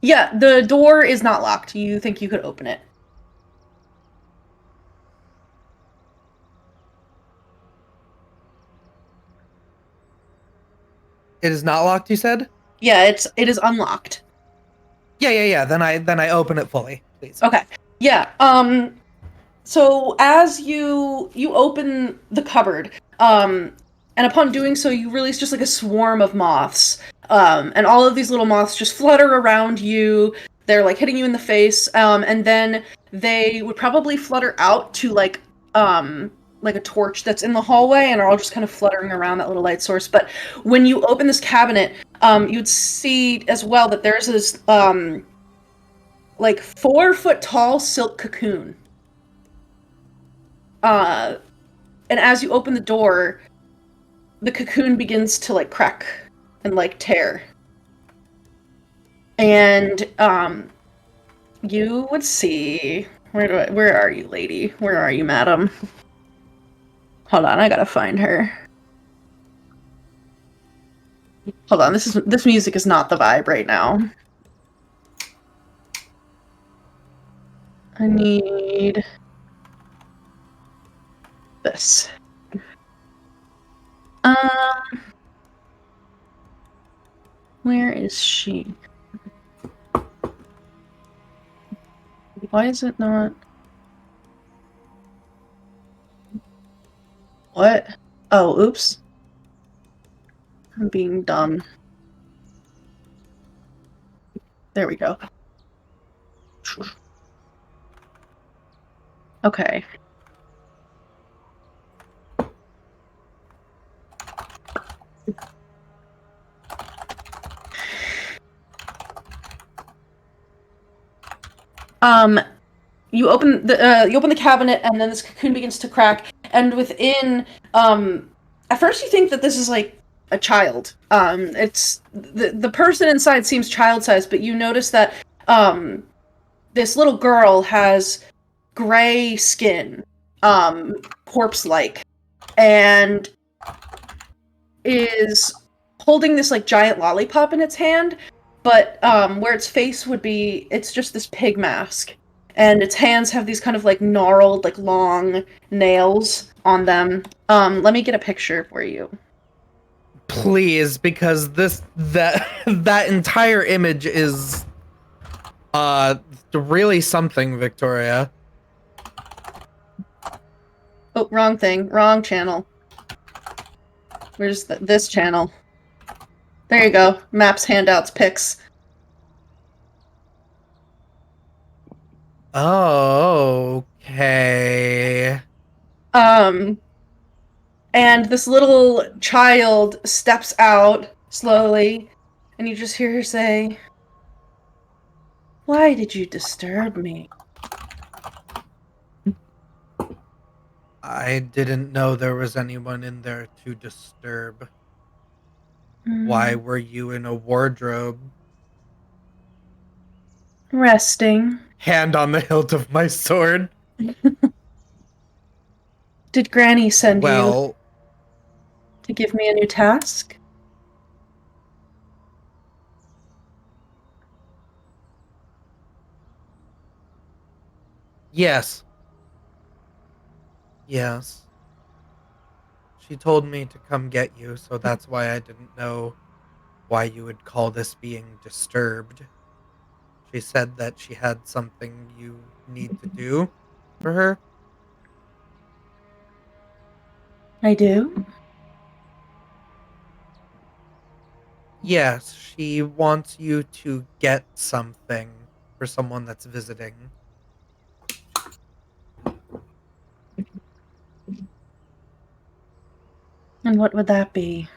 Yeah, the door is not locked. You think you could open it? It is not locked, you said? Yeah, it is unlocked. Yeah. Then I open it fully, please. Okay. Yeah. So as you open the cupboard, and upon doing so, you release just like a swarm of moths. And all of these little moths just flutter around you. They're like hitting you in the face. And then they would probably flutter out to like a torch that's in the hallway and are all just kind of fluttering around that little light source. But when you open this cabinet, you'd see as well that there's this like 4-foot tall silk cocoon. And as you open the door, the cocoon begins to like crack and like tear. And you would see where are you, lady? Where are you, madam? Hold on, I gotta find her. Hold on, this music is not the vibe right now. I need this. Where is she? Why is it not? What? Oh, oops. I'm being dumb. There we go. Okay. You open the cabinet, and then this cocoon begins to crack. And within, at first you think that this is like a child. It's the person inside seems child-sized, but you notice that this little girl has gray skin, corpse-like, and is holding this like giant lollipop in its hand. But where its face would be, it's just this pig mask. And its hands have these kind of like gnarled, like long nails on them. Let me get a picture for you. Please, because that entire image is really something, Victoria. Oh, wrong thing. Wrong channel. Where's this channel? There you go. Maps, handouts, pics. Okay. And this little child steps out slowly, and you just hear her say, "Why did you disturb me?" I didn't know there was anyone in there to disturb. Why were you in a wardrobe? Resting. Hand on the hilt of my sword. Did Granny send you Well, to give me a new task? yes. Yes. She told me to come get you, so that's why I didn't know why you would call this being disturbed. She said that she had something you need to do for her. I do? Yes, she wants you to get something for someone that's visiting. And what would that be?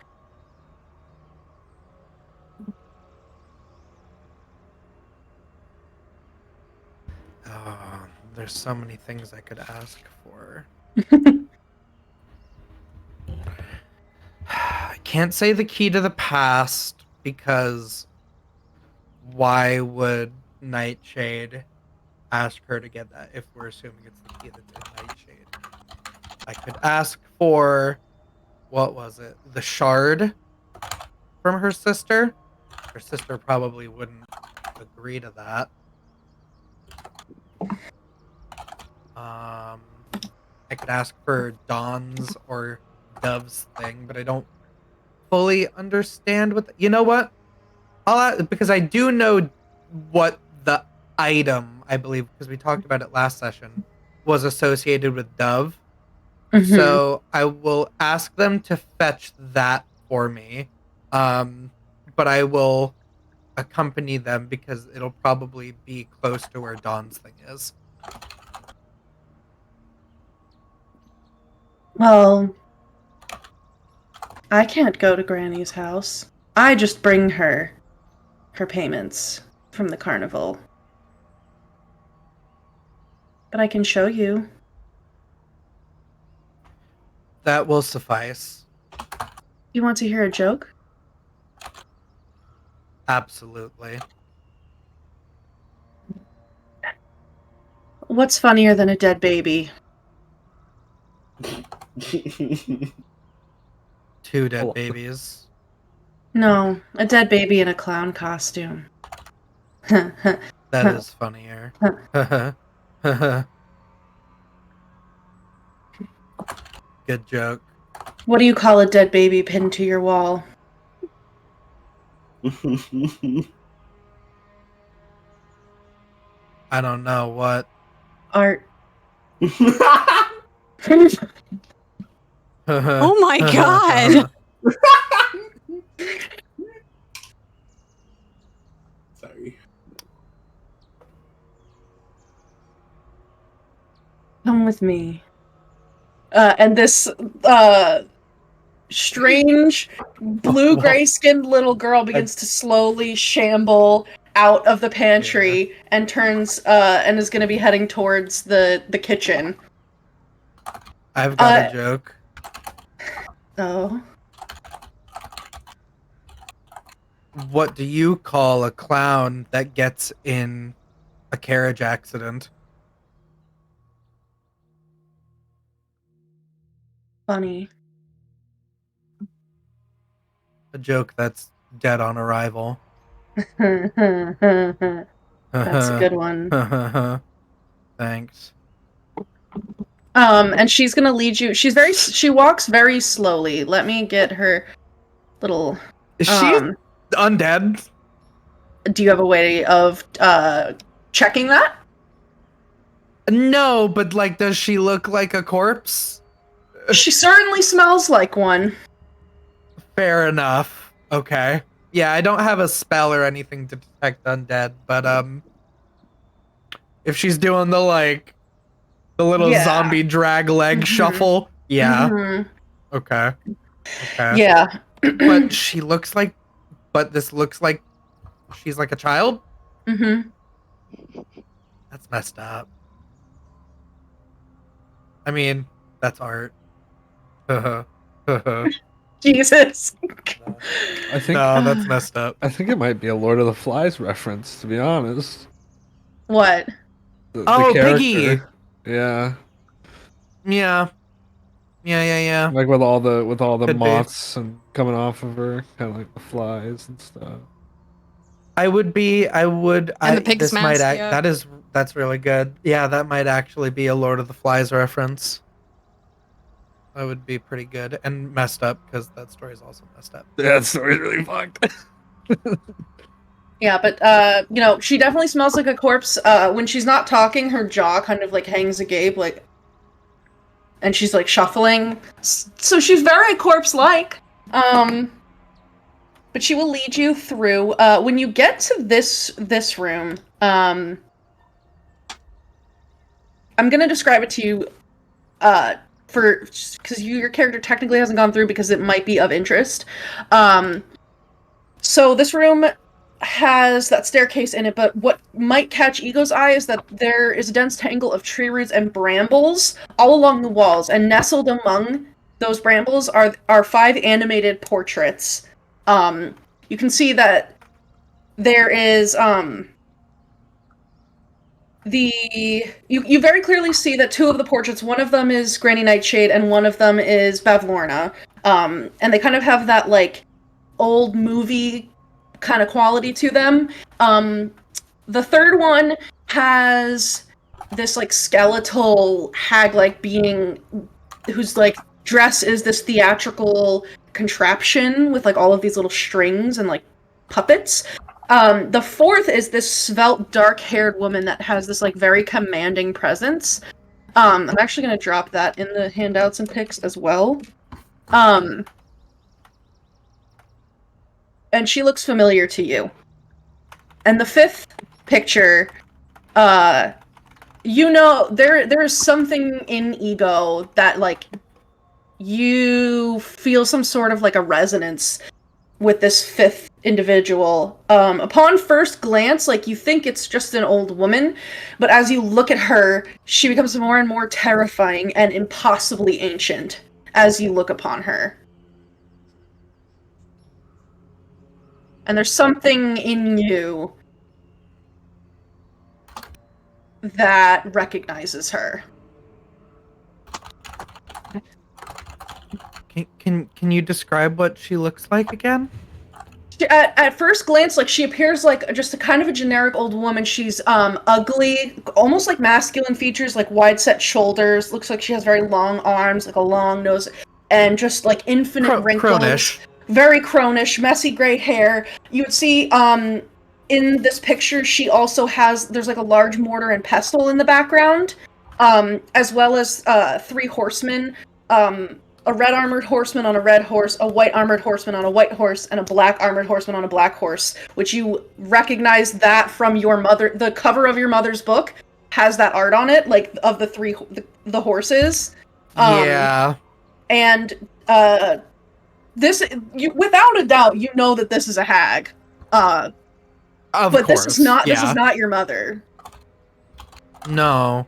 Oh, there's so many things I could ask for. I can't say the key to the past because why would Nightshade ask her to get that if we're assuming it's the key that's in Nightshade? I could ask for, what was it? The shard from her sister? Her sister probably wouldn't agree to that. I could ask for Dawn's or Dove's thing, but I don't fully understand what. You know what? Because I do know what the item, I believe, because we talked about it last session, was associated with Dove. Mm-hmm. So I will ask them to fetch that for me. But I will accompany them because it'll probably be close to where Dawn's thing is. Well, I can't go to Granny's house. I just bring her payments from the carnival. but I can show you. That will suffice. You want to hear a joke? Absolutely. What's funnier than a dead baby? 2 dead babies. No, a dead baby in a clown costume. That is funnier. Good joke. What do you call a dead baby pinned to your wall? I don't know what. Art. Oh my god! Sorry. Come with me. And this strange blue-gray skinned little girl begins to slowly shamble out of the pantry and turns and is going to be heading towards the kitchen. I've got a joke. Oh. What do you call a clown that gets in a carriage accident? Funny. A joke that's dead on arrival. That's a good one. Thanks. And she's gonna lead you. She walks very slowly. Let me get her little. Is she undead? Do you have a way of checking that? No, but like, does she look like a corpse? She certainly smells like one. Fair enough. Okay. Yeah, I don't have a spell or anything to detect undead, but if she's doing the little zombie drag leg shuffle, yeah. Mm-hmm. Okay. Yeah. But this looks like she's like a child? Mm-hmm. That's messed up. I mean, that's art. Jesus. I think No, that's messed up. I think it might be a Lord of the Flies reference, to be honest. What? The Piggy. character. Yeah. Yeah. Like with all the Could be. moths and coming off of her, kind of like the flies and stuff. And the pig's mask, yeah. That's really good. Yeah, that might actually be a Lord of the Flies reference. That would be pretty good and messed up because that story is also messed up. Yeah, that story's really fucked. Yeah, but she definitely smells like a corpse. When she's not talking, her jaw kind of like hangs agape, like, and she's like shuffling. So she's very corpse-like. But she will lead you through. When you get to this room, I'm gonna describe it to you, because your character technically hasn't gone through because it might be of interest. So this room has that staircase in it, but what might catch Ego's eye is that there is a dense tangle of tree roots and brambles all along the walls, and nestled among those brambles are 5 animated portraits. You can see that there is you very clearly see that 2 of the portraits, one of them is Granny Nightshade and one of them is Bavlorna. And they kind of have that like old movie kind of quality to them. The third one has this like skeletal hag-like being whose like dress is this theatrical contraption with like all of these little strings and like puppets. The fourth is this svelte, dark-haired woman that has this like very commanding presence. I'm actually going to drop that in the handouts and pics as well. And she looks familiar to you. And the 5th picture, there is something in Ego that like you feel some sort of like a resonance with this fifth individual. Upon first glance, like, you think it's just an old woman, but as you look at her, she becomes more and more terrifying and impossibly ancient as you look upon her. And there's something in you that recognizes her. Can you describe what she looks like again? At first glance, like, she appears like just a kind of a generic old woman. She's ugly, almost like masculine features, like wide set shoulders. Looks like she has very long arms, like a long nose, and just like infinite wrinkles. Cronish. Very cronish, messy gray hair. You would see in this picture she also has, there's like a large mortar and pestle in the background, as well as 3 horsemen. A red armored horseman on a red horse, a white armored horseman on a white horse, and a black armored horseman on a black horse, which you recognize that from your mother. The cover of your mother's book has that art on it, like, of the horses. Yeah. And this, without a doubt, you know that this is a hag. Of but course. this is not Yeah. your mother. No.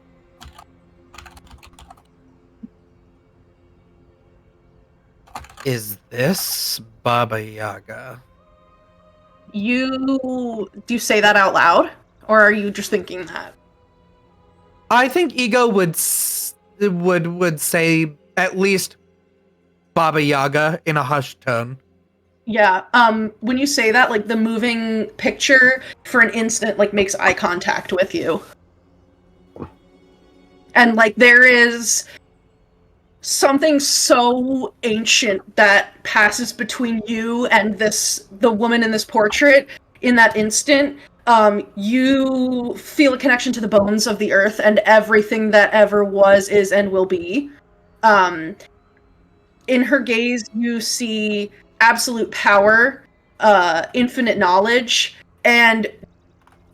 Is this Baba Yaga? Do you say that out loud, or are you just thinking that? I think Ego would say at least Baba Yaga in a hushed tone. Yeah. When you say that, like, the moving picture for an instant, like, makes eye contact with you, and like there is something so ancient that passes between you and the woman in this portrait in that instant. You feel a connection to the bones of the earth and everything that ever was, is, and will be. In her gaze, you see absolute power, infinite knowledge, and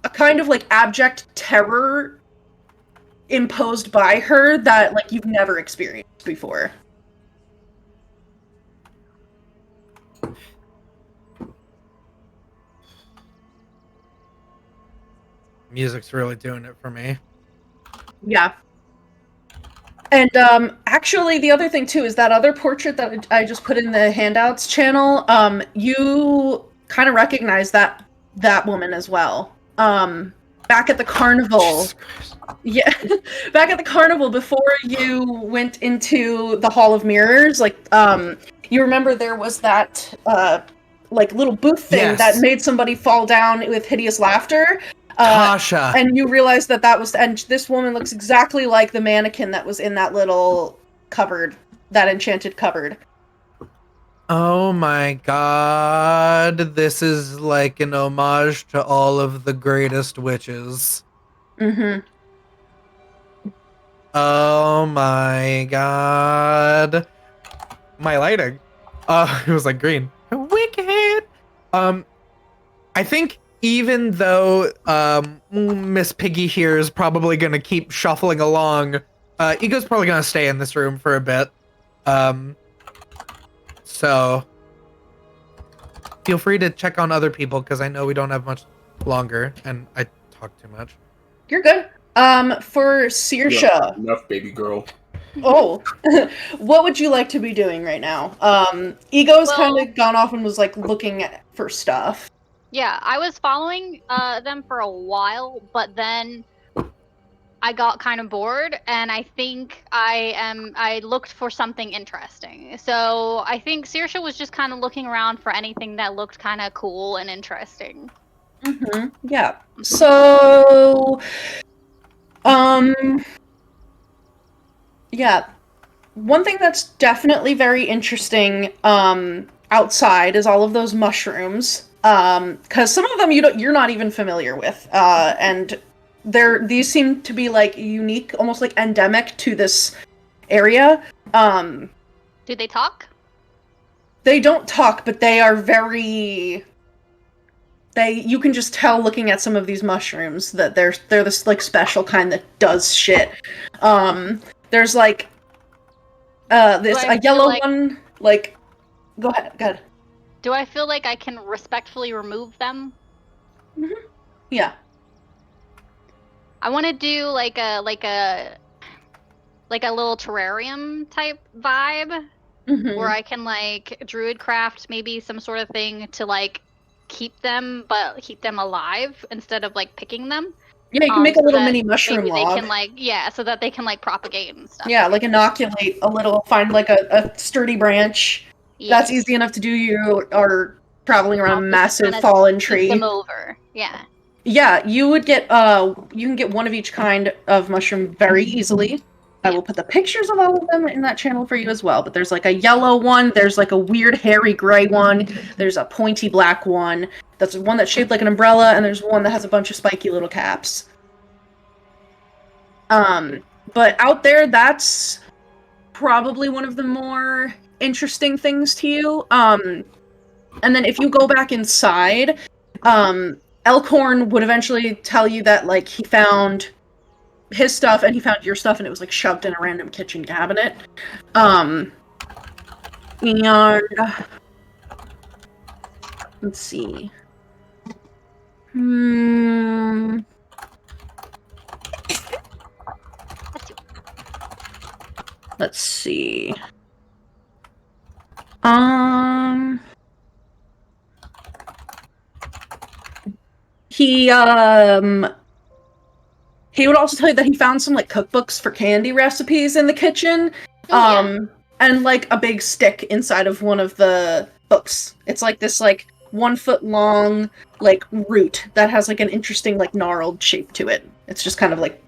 a kind of like abject terror imposed by her that, like, you've never experienced before. Music's really doing it for me. Yeah. And actually, the other thing too is that other portrait that I just put in the handouts channel. You kind of recognize that woman as well. Back at the carnival. Yeah, back at the carnival before you went into the Hall of Mirrors, like, you remember there was that like little booth thing that made somebody fall down with hideous laughter. Tasha. And you realized that was, and this woman looks exactly like the mannequin that was in that little cupboard, that enchanted cupboard. Oh my god, this is like an homage to all of the greatest witches. Mm-hmm. Oh my god. My lighting. It was like green. Wicked! I think even though Miss Piggy here is probably gonna keep shuffling along, Ego's probably gonna stay in this room for a bit. So feel free to check on other people because I know we don't have much longer and I talk too much. You're good. For Saoirse. Yeah, enough, baby girl. Oh, what would you like to be doing right now? Ego's kind of gone off and was like looking for stuff. Yeah, I was following them for a while, but then I got kind of bored, and I think I looked for something interesting. So I think Saoirse was just kind of looking around for anything that looked kind of cool and interesting. Mm-hmm. Yeah. So, yeah. One thing that's definitely very interesting outside is all of those mushrooms. Because some of them you're not even familiar with, and these seem to be like unique, almost like endemic to this area. Do they talk? They don't talk, but they are very. You can just tell looking at some of these mushrooms that they're this like special kind that does shit. There's like a yellow one. Like, go ahead. Do I feel like I can respectfully remove them? Yeah. I want to do like a little terrarium type vibe Mhm. where I can like druid craft maybe some sort of thing to like keep them alive instead of like picking them. Yeah, you can make a So little that mini mushroom maybe they log. can like so that they can like propagate and stuff. Yeah, like inoculate a little, find like a sturdy branch. That's Yes. easy enough to do. You are traveling around a I'll just massive kinda fallen scoop tree. them over. Yeah. Yeah, you would get you can get one of each kind of mushroom very easily. I will put the pictures of all of them in that channel for you as well. But there's like a yellow one, there's like a weird hairy gray one, there's a pointy black one, that's one that's shaped like an umbrella, and there's one that has a bunch of spiky little caps. But out there, that's probably one of the more interesting things to you. And then if you go back inside, Elkhorn would eventually tell you that, like, he found his stuff and he found your stuff and it was, like, shoved in a random kitchen cabinet. And... let's see. Let's see. He would also tell you that he found some like cookbooks for candy recipes in the kitchen. And like a big stick inside of one of the books. It's like this like 1 foot long like root that has like an interesting like gnarled shape to it. It's just kind of like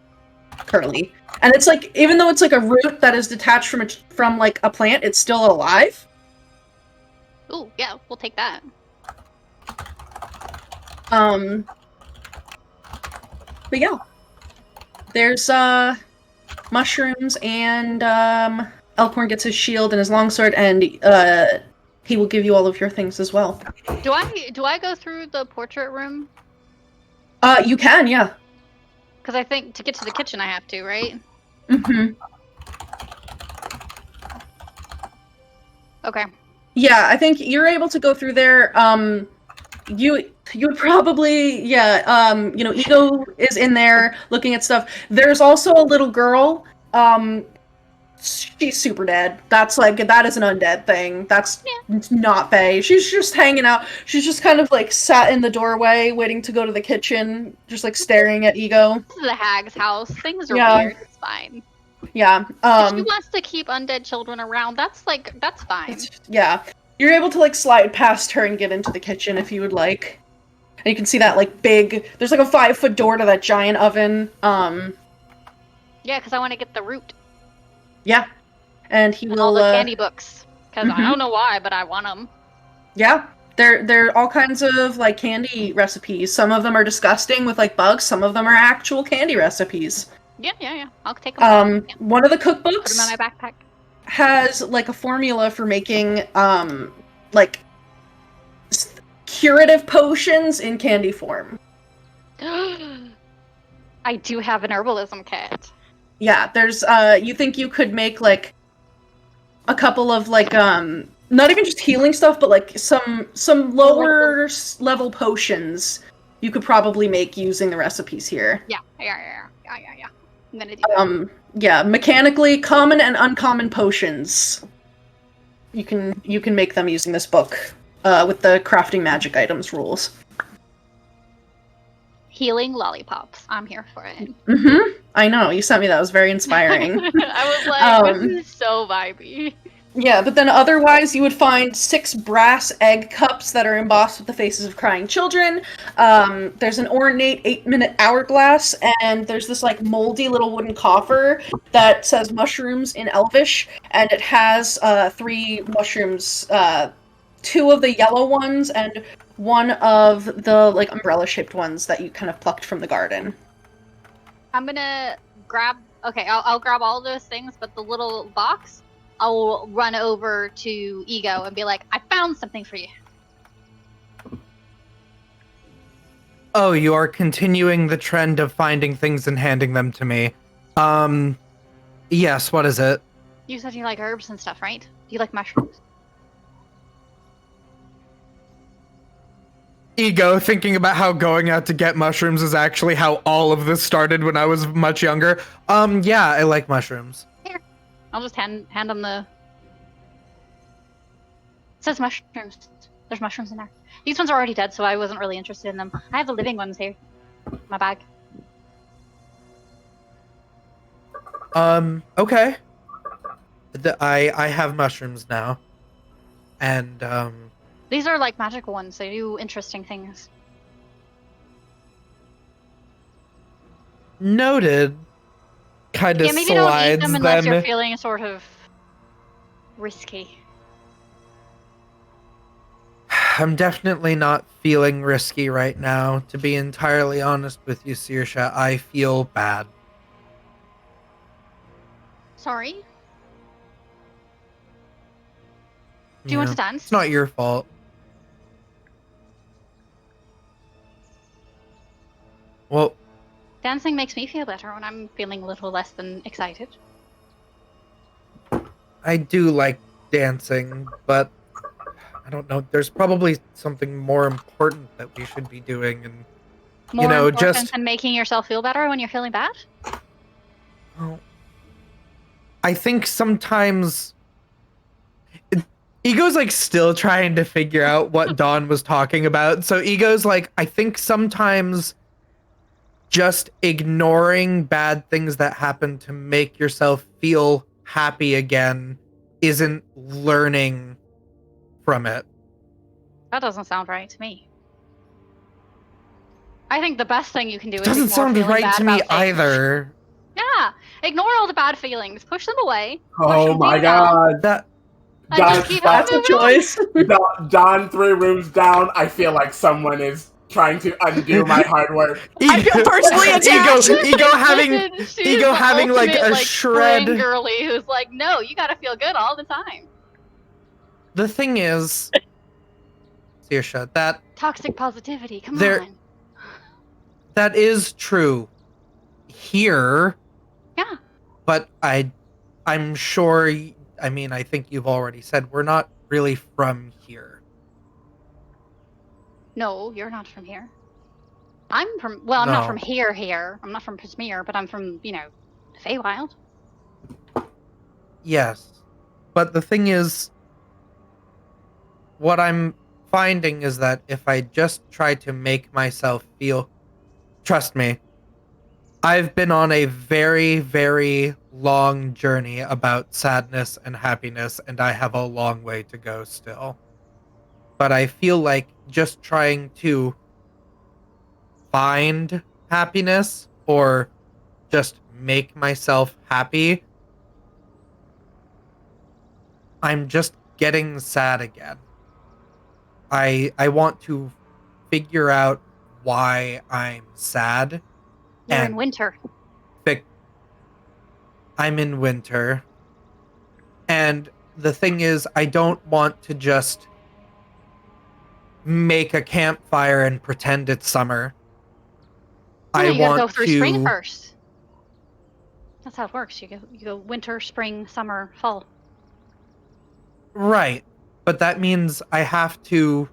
curly. And it's like, even though it's like a root that is detached from like a plant, it's still alive. Ooh, yeah, we'll take that. But yeah. There's mushrooms, and Elkhorn gets his shield and his longsword, and he will give you all of your things as well. Do I go through the portrait room? You can, yeah. Because I think to get to the kitchen I have to, right? Mm-hmm. Okay. Yeah, I think you're able to go through there. You would probably, Ego is in there looking at stuff. There's also a little girl. She's super dead. That's like, that is an undead thing. That's not Fae. She's just hanging out. She's just kind of like sat in the doorway waiting to go to the kitchen, just like staring at Ego. This is a hag's house. Things are weird. It's fine. Yeah. If she wants to keep undead children around, that's fine. Yeah. You're able to like slide past her and get into the kitchen if you would like. And you can see that like big, there's like a 5-foot door to that giant oven. Yeah, because I want to get the root. Yeah. And he will all the candy books. Because I don't know why, but I want them. Yeah. They're all kinds of like candy recipes. Some of them are disgusting with like bugs, some of them are actual candy recipes. Yeah. I'll take them. One of the cookbooks put them in my backpack. Has like a formula for making like curative potions in candy form. I do have an herbalism kit. Yeah, there's you think you could make like a couple of like not even just healing stuff, but like some lower level potions you could probably make using the recipes here. Yeah. I'm gonna do that. Yeah, mechanically common and uncommon potions. You can make them using this book with the crafting magic items rules. Healing lollipops. I'm here for it. Mm-hmm. I know, you sent me that. It was very inspiring. I was like, this is so vibey. Yeah, but then otherwise you would find 6 brass egg cups that are embossed with the faces of crying children. There's an ornate 8-minute hourglass, and there's this like moldy little wooden coffer that says mushrooms in Elvish, and it has 3 mushrooms, 2 of the yellow ones and 1 of the like umbrella-shaped ones that you kind of plucked from the garden. I'm gonna grab. Okay, I'll grab all those things, but the little box, I'll run over to Ego and be like, I found something for you. Oh, you are continuing the trend of finding things and handing them to me. Yes, what is it? You said you like herbs and stuff, right? Do you like mushrooms? ego thinking about how going out to get mushrooms is actually how all of this started when I was much younger. Yeah, I like mushrooms. Here, I'll just hand him the. It says mushrooms. There's mushrooms in there. These ones are already dead, so I wasn't really interested in them. I have the living ones here. My bag. Okay. I have mushrooms now. And, These are like magical ones. They do interesting things. noted. Kind of Yeah, maybe don't eat slides them unless then. you're feeling sort of risky. I'm definitely not feeling risky right now. To be entirely honest with you, Saoirse, I feel bad. Sorry. Do you want to dance? It's not your fault. Well, Dancing makes me feel better when I'm feeling a little less than excited. I do like dancing, but I don't know. There's probably something more important that we should be doing, and More important just than making yourself feel better when you're feeling bad? well, I think sometimes Ego's like still trying to figure out what Dawn was talking about. So Ego's like, I think sometimes just ignoring bad things that happen to make yourself feel happy again isn't learning from it. That doesn't sound right to me. I think the best thing you can do is Doesn't ignore sound feeling right bad to me about things. either. Yeah, ignore all the bad feelings, push them away. Oh them my deep down, god. That and just keep That's a moving on. choice. Don 3 rooms down, I feel like someone is trying to undo my hard work. I feel personally attacked. Ego having She's Ego the having like ultimate, a shred. spring girly who's like, no, you gotta feel good all the time. The thing is, Saoirse, that Toxic positivity, come There- on. that is true here, Yeah. but I'm sure. I mean, I think you've already said we're not really from here. No, you're not from here. I'm from, well, I'm not No. from here. I'm not from Prismere, but I'm from, Feywild. Yes, but the thing is, what I'm finding is that if I just try to make myself feel, trust me, I've been on a very, very long journey about sadness and happiness, and I have a long way to go still. But I feel like just trying to find happiness or just make myself happy, I'm just getting sad again. I want to figure out why I'm sad. You're in And winter. I'm in winter. And the thing is, I don't want to just make a campfire and pretend it's summer. No, I you gotta want go through to spring first. That's how it works. You go winter, spring, summer, fall. Right. But that means I have to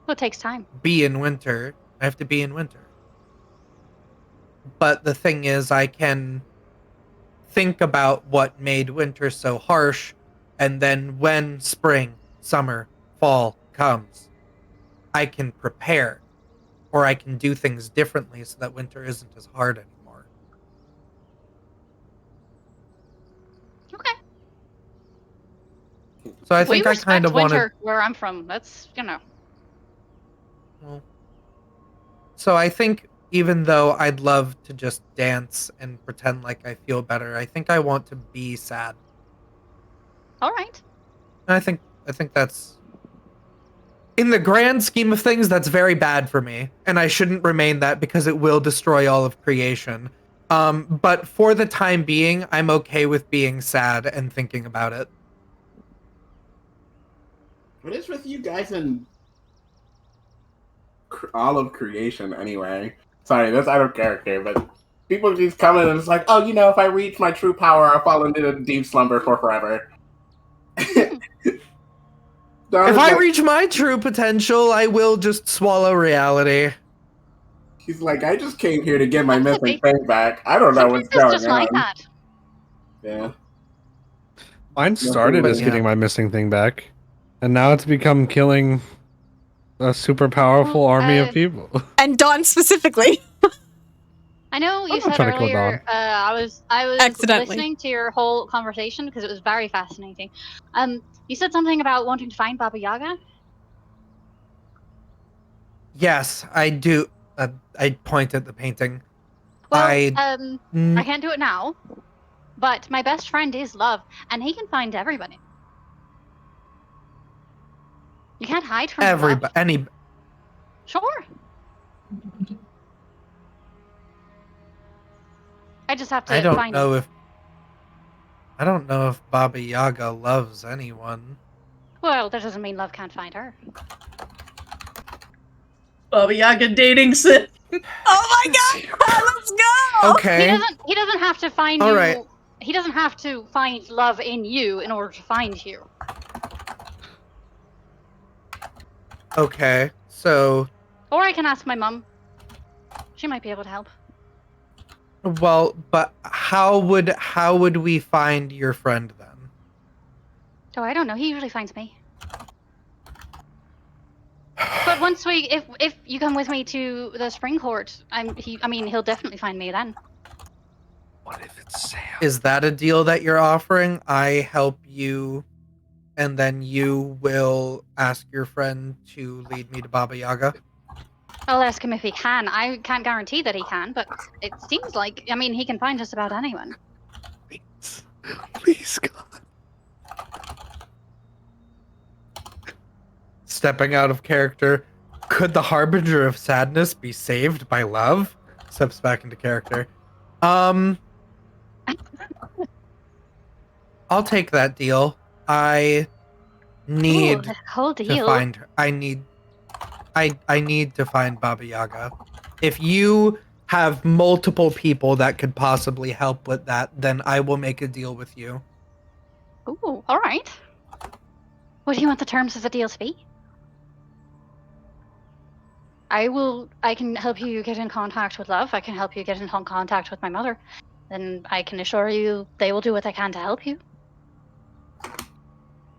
Well, it takes time. be in winter. I have to be in winter. But the thing is, I can think about what made winter so harsh, and then when spring, summer, fall comes, I can prepare, or I can do things differently so that winter isn't as hard anymore. Okay. So I We think I respect kind of want to. winter where I'm from. That's, Well, so I think even though I'd love to just dance and pretend like I feel better, I think I want to be sad. all right. And I think that's, in the grand scheme of things, that's very bad for me, and I shouldn't remain that because it will destroy all of creation. But for the time being, I'm okay with being sad and thinking about it. What is with you guys and all of creation anyway? Sorry, that's out of character, but people just come in and it's like, oh, if I reach my true power, I'll fall into a deep slumber for forever. Don If is I like, reach my true potential, I will just swallow reality. he's like, I just came here to get my That's missing okay. thing back. I don't know Sometimes what's it's going just like on. that. Yeah. Mine started as Yeah. getting my missing thing back, and now it's become killing a super powerful Well, army of people. And Dawn specifically. I know you I'm not said trying to kill earlier. Dawn. I was Accidentally. listening to your whole conversation because it was very fascinating. You said something about wanting to find Baba Yaga. Yes, I do. I point at the painting. Well, I I can't do it now, but my best friend is Love, and he can find everybody. You can't hide from everybody, Love. Sure. I just have to I don't find know him. if I don't know if Baba Yaga loves anyone. Well, that doesn't mean Love can't find her. Baba Yaga dating sim. Oh my god! Let's go! Okay. He doesn't have to find All you. right. He doesn't have to find love in you in order to find you. Okay. So, Or I can ask my mum. She might be able to help. well, but how would we find your friend then? Oh, I don't know. He usually finds me. But once if you come with me to the spring court, he'll definitely find me then. What if it's Sam? Is that a deal that you're offering? I help you, and then you will ask your friend to lead me to Baba Yaga? I'll ask him if he can. I can't guarantee that he can, but it seems like he can find just about anyone. Please, God. Stepping out of character, could the harbinger of sadness be saved by love? Steps back into character. I'll take that deal. I need Ooh, the whole to deal. find her. I need to find Baba Yaga. If you have multiple people that could possibly help with that, then I will make a deal with you. Ooh, all right. What do you want the terms of the deal to be? I can help you get in contact with Love. I can help you get in contact with my mother. Then I can assure you they will do what they can to help you.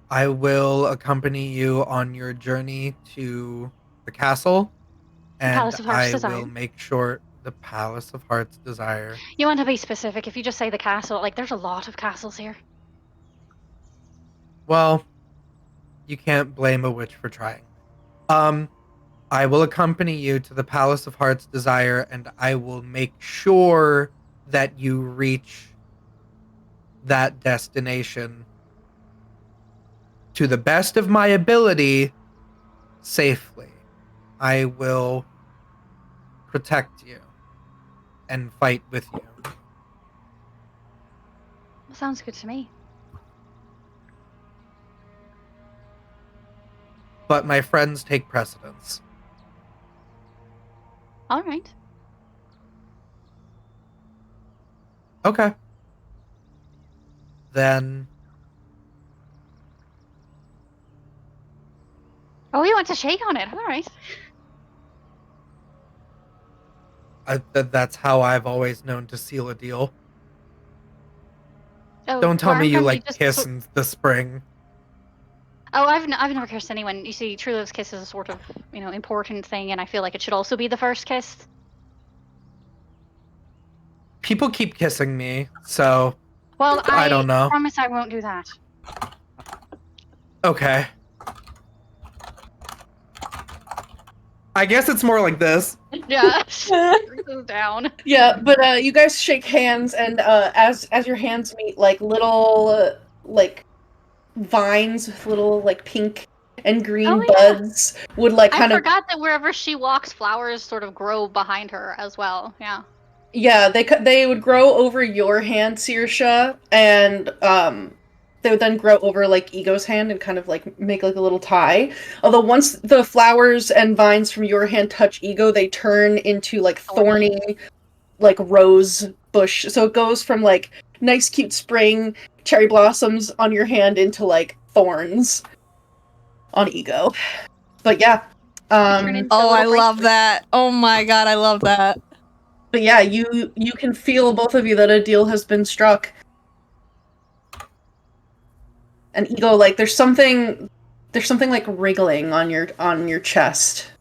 I will accompany you on your journey to the castle, and Palace of Heart's I Desire. will make sure the Palace of Heart's Desire. You want to be specific. If you just say the castle, there's a lot of castles here. Well, you can't blame a witch for trying. I will accompany you to the Palace of Heart's Desire, and I will make sure that you reach that destination to the best of my ability safely. I will protect you and fight with you. Sounds good to me. But my friends take precedence. All right. Okay. Then Oh, you want to shake on it. All right. that's how I've always known to seal a deal. Oh, Don't tell where me I'm you from, like just kiss in the spring. Oh, I've never kissed anyone. You see, true love's kiss is a sort of important thing, and I feel like it should also be the first kiss. People keep kissing me, so Well, I don't know. promise I won't do that. Okay. I guess it's more like this. Yeah. Bring this down. Yeah, but you guys shake hands, and as your hands meet, little vines with little pink and green Oh, yeah. buds would I kind of. forgot that wherever she walks, flowers sort of grow behind her as well. Yeah. Yeah, they would grow over your hand, Saoirse, and they would then grow over Ego's hand and kind of make a little tie. Although once the flowers and vines from your hand touch Ego, they turn into thorny rose bush. So it goes from nice cute spring cherry blossoms on your hand into thorns on Ego. But yeah. Turn into Oh, little I love bracelets. that. Oh my god, I love that. But yeah, you can feel, both of you, that a deal has been struck. And Ego, like, there's something like wriggling on your chest.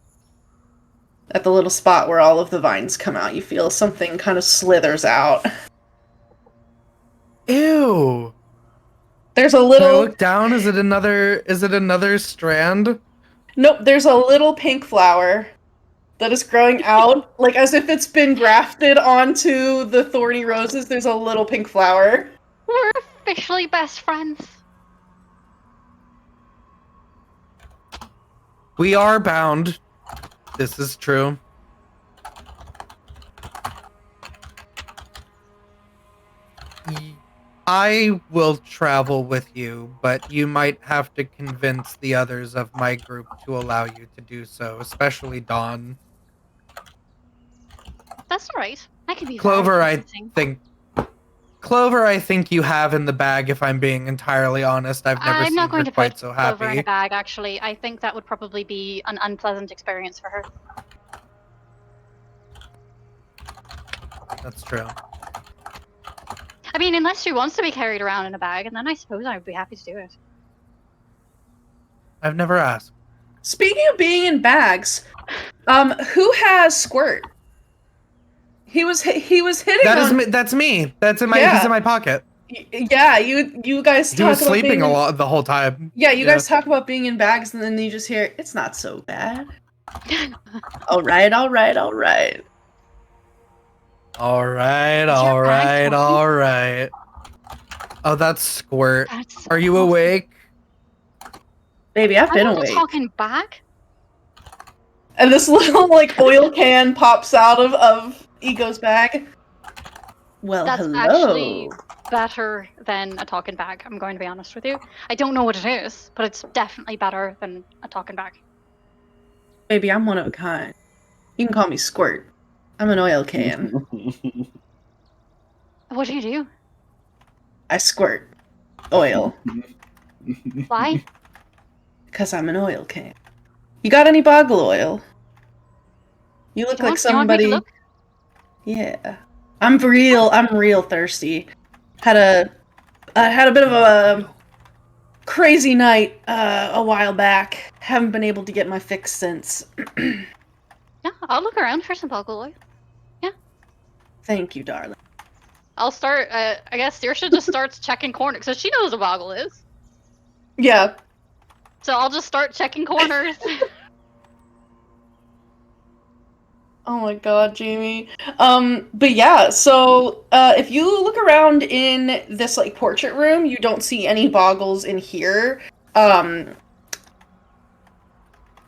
At the little spot where all of the vines come out, you feel something kind of slithers out. Ew. There's a Can I little look down? Is it another strand? Nope, there's a little pink flower that is growing out, like as if it's been grafted onto the thorny roses. There's a little pink flower. We're officially best friends. We are bound. This is true. I will travel with you, but you might have to convince the others of my group to allow you to do so, especially Dawn. That's alright. I can be Clover, very I convincing. Clover, I think you have in the bag, if I'm being entirely honest. I've never I'm seen not going her to quite put so Clover in a happy. bag, actually. I think that would probably be an unpleasant experience for her. That's true. I mean, unless she wants to be carried around in a bag, and then I suppose I would be happy to do it. I've never asked. Speaking of being in bags, who has Squirt? He was hitting That is on. me. That's me. That's in my. Yeah. He's in my pocket. Yeah, you guys talk He was about sleeping being a in- lot the whole time. Yeah, you guys talk about being in bags, and then you just hear, "It's not so bad." All right. All right. Oh, that's Squirt. That's so Are you awesome. awake? Baby, I've I been want a awake. talking bag. And this little, like, oil can pops out of Ego's bag. Well, That's hello. actually better than a talking bag, I'm going to be honest with you. I don't know what it is, but it's definitely better than a talking bag. Baby, I'm one of a kind. You can call me Squirt. I'm an oil can. What do you do? I squirt oil. Why? Because I'm an oil can. You got any boggle oil? You look like You want me to somebody... look? Yeah. I'm real thirsty. Had a bit of a crazy night a while back. Haven't been able to get my fix since. Yeah, I'll look around for some boggle oil. Thank you, darling. I'll start, I guess Saoirse just starts checking corners, because she knows what boggle is. Yeah. So I'll just start checking corners. Oh my god, Jamie. But yeah, so if you look around in this like portrait room, you don't see any boggles in here.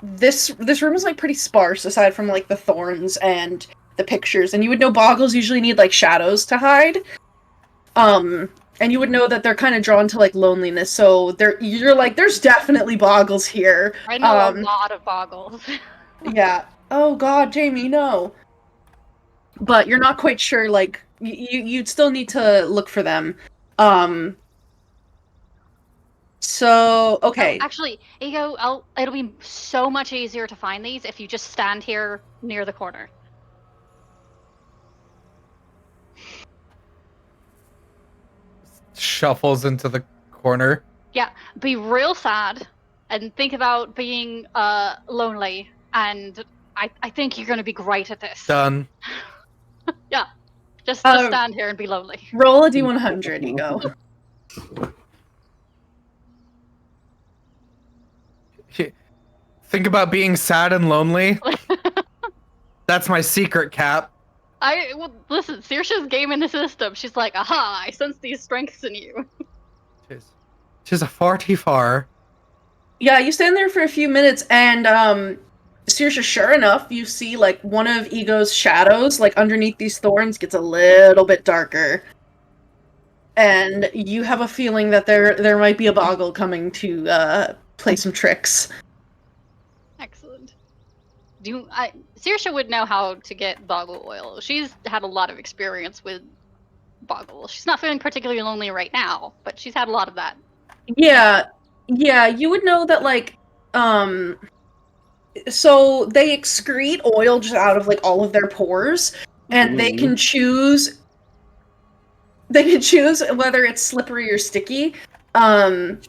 This room is like pretty sparse aside from like the thorns and the pictures, and you would know boggles usually need like shadows to hide. And you would know that they're kind of drawn to like loneliness, so you're like, there's definitely boggles here. I know a lot of boggles. Yeah. Oh god, Jamie, no. But you're not quite sure, like, you'd still need to look for them. So, okay. Oh, actually, Ego, it'll be so much easier to find these if you just stand here near the corner. Shuffles into the corner. Yeah, be real sad and think about being lonely, and I think you're gonna be great at this. Done. Yeah. Just stand here and be lonely. Roll a d100, Ego. Think about being sad and lonely. That's my secret, Cap. Well, listen, Saoirse's game in the system. She's like, aha, I sense these strengths in you. She's a farty far. Yeah, you stand there for a few minutes, and Saoirse, sure enough, you see like one of Ego's shadows, like underneath these thorns, gets a little bit darker. And you have a feeling that there might be a boggle coming to play some tricks. Excellent. Saoirse would know how to get boggle oil. She's had a lot of experience with boggle. She's not feeling particularly lonely right now, but she's had a lot of that. Yeah, you would know that, like, So they excrete oil just out of like all of their pores, and they can choose whether it's slippery or sticky. And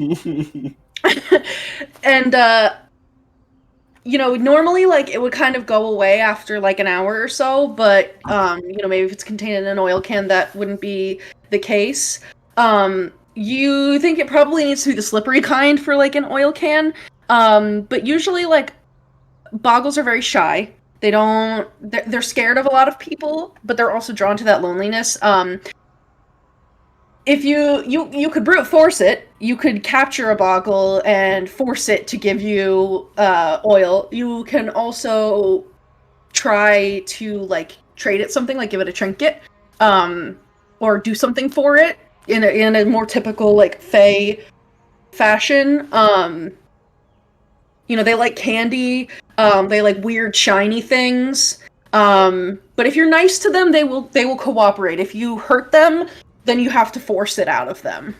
normally like it would kind of go away after like an hour or so, but maybe if it's contained in an oil can, that wouldn't be the case. You think it probably needs to be the slippery kind for like an oil can, but usually like boggles are very shy. They're scared of a lot of people, but they're also drawn to that loneliness. If you could brute force it, you could capture a boggle and force it to give you oil. You can also try to like trade it something, like give it a trinket, or do something for it in a more typical like fae fashion. They like candy. They like weird shiny things. But if you're nice to them, they will cooperate. If you hurt them, then you have to force it out of them.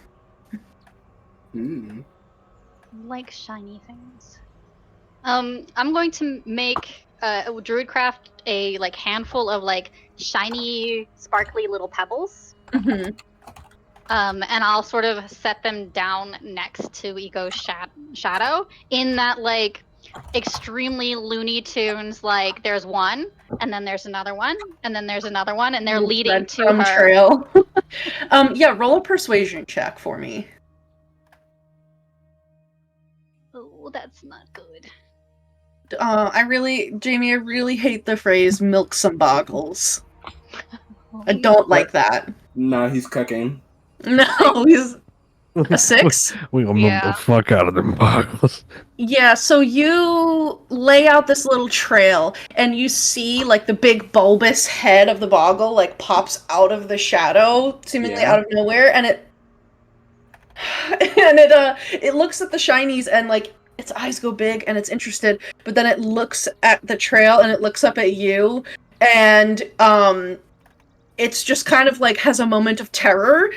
Like shiny things. I'm going to make Druidcraft a like handful of like shiny, sparkly little pebbles. Mm-hmm. And I'll sort of set them down next to Ego's shadow in that like extremely Looney Tunes, like there's one, and then there's another one, and then there's another one, and they're leading to her. Trail. Roll a persuasion check for me. Oh, that's not good. Jamie, I really hate the phrase milk some boggles. I don't like that. No, he's cooking. No, he's a 6. We gonna milk the fuck out of them boggles. Yeah, so you lay out this little trail, and you see like the big bulbous head of the boggle like pops out of the shadow, seemingly out of nowhere, and it looks at the shinies, and like its eyes go big and it's interested, but then it looks at the trail and it looks up at you, and it's just kind of like has a moment of terror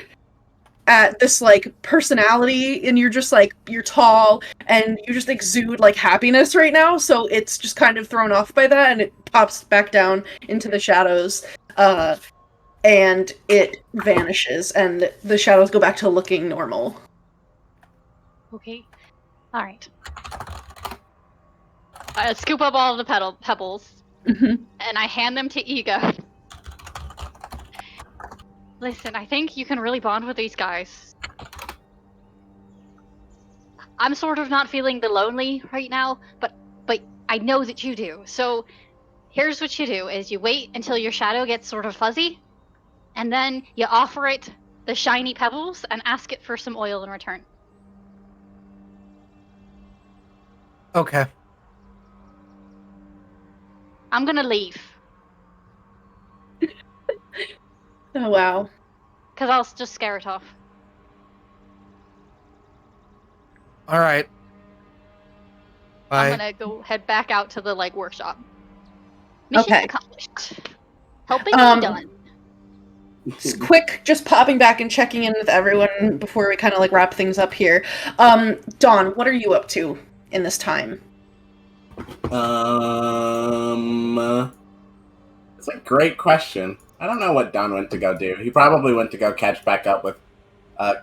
at this like personality, and you're just like, you're tall and you just exude like happiness right now, so it's just kind of thrown off by that, and it pops back down into the shadows, and it vanishes, and the shadows go back to looking normal. Okay. Alright. I scoop up all of the pebbles, and I hand them to Ego. Listen, I think you can really bond with these guys. I'm sort of not feeling the lonely right now, but I know that you do. So here's what you do, is you wait until your shadow gets sort of fuzzy, and then you offer it the shiny pebbles and ask it for some oil in return. Okay. I'm gonna leave. Oh, wow. Because I'll just scare it off. All right. Bye. I'm gonna go head back out to the like workshop. Mission accomplished. Helping me done. Quick, just popping back and checking in with everyone before we kind of like wrap things up here. Dawn, what are you up to in this time? It's a great question. I don't know what Don went to go do. He probably went to go catch back up with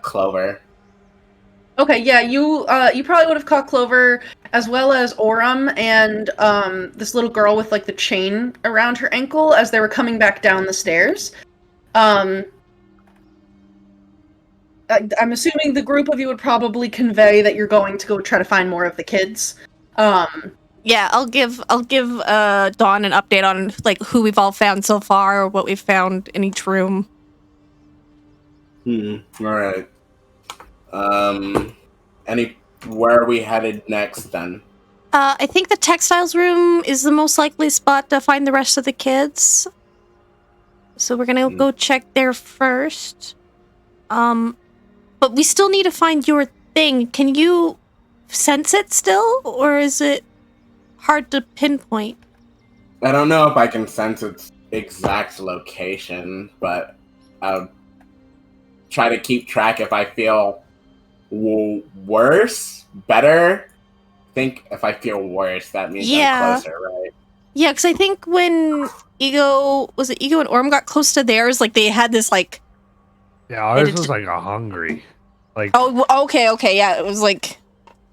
Clover. Okay, yeah, you probably would have caught Clover as well as Aurum and this little girl with like the chain around her ankle as they were coming back down the stairs. I'm assuming the group of you would probably convey that you're going to go try to find more of the kids. Yeah, I'll give Dawn an update on like who we've all found so far, or what we've found in each room. All right. Where are we headed next then? I think the textiles room is the most likely spot to find the rest of the kids. So we're gonna go check there first. But we still need to find your thing. Can you sense it still, or is it hard to pinpoint? I don't know if I can sense its exact location, but I'll try to keep track if I feel worse, better, think if I feel worse, that means Yeah. I'm closer, right? Yeah, because I think when Ego and Aurum got close to theirs, like they had this like. Yeah, ours was like a hungry. Like Oh, okay, yeah, it was like.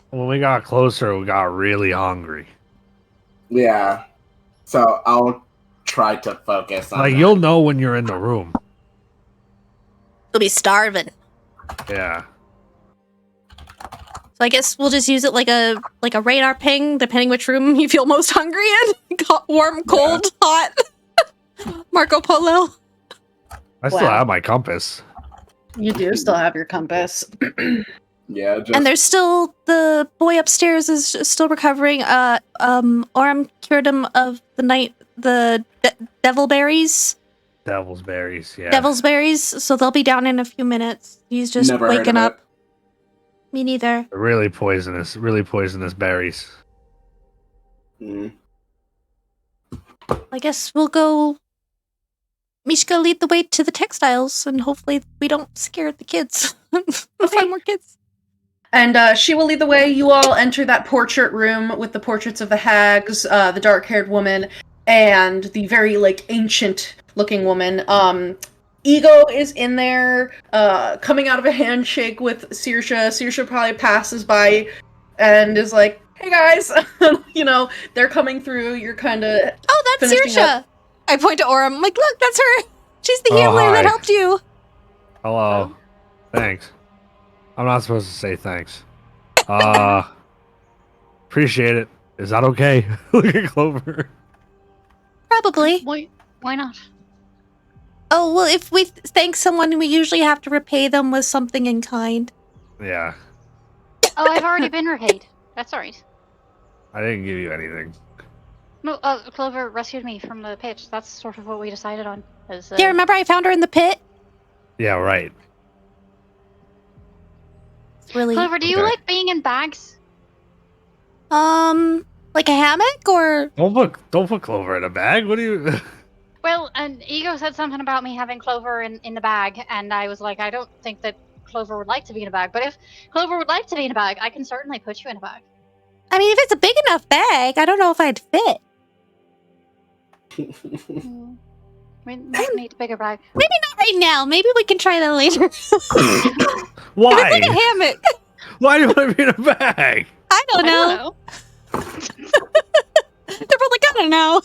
when we got closer, we got really hungry. Yeah. So I'll try to focus on Like that. you'll know when you're in the room. You'll be starving. Yeah. So I guess we'll just use it like a radar ping, depending which room you feel most hungry in. Warm, cold, hot. Marco Polo. I still have my compass. You do still have your compass. Yeah, just And there's still the boy upstairs is still recovering. Aurum cured him of the devil berries. Devil's berries, yeah. Devil's berries. So they'll be down in a few minutes. He's just Never heard waking of up. it. Me neither. They're really poisonous berries. Mm. I guess we'll go. Mishka, lead the way to the textiles, and hopefully we don't scare the kids. We'll find more kids. And she will lead the way. You all enter that portrait room with the portraits of the hags, the dark-haired woman, and the very, like, ancient-looking woman. Ego is in there, coming out of a handshake with Saoirse. Saoirse probably passes by and is like, hey guys! You know, they're coming through, you're kind of... Oh, that's finishing Saoirse! I point to Aurum. I'm like, look, that's her! She's the healer that hi. helped you! Hello. Thanks. I'm not supposed to say thanks. Appreciate it. Is that okay? Look at Clover. Probably. Why not? Oh, well, if we thank someone, we usually have to repay them with something in kind. Yeah. Oh, I've already been repaid. That's alright. I didn't give you anything. No, Clover rescued me from the pit. That's sort of what we decided on. Yeah, remember I found her in the pit? Yeah, right. It's really... Clover, do you Okay. like being in bags? Like a hammock, or... Don't put Clover in a bag. What do you? Well, and Ego said something about me having Clover in the bag, and I was like, I don't think that Clover would like to be in a bag. But if Clover would like to be in a bag, I can certainly put you in a bag. I mean, if it's a big enough bag, I don't know if I'd fit. We might need a bigger bag. Maybe not right now. Maybe we can try that later. Why? It's like a hammock. Why do you want to be in a bag? I don't know. They're probably gonna know.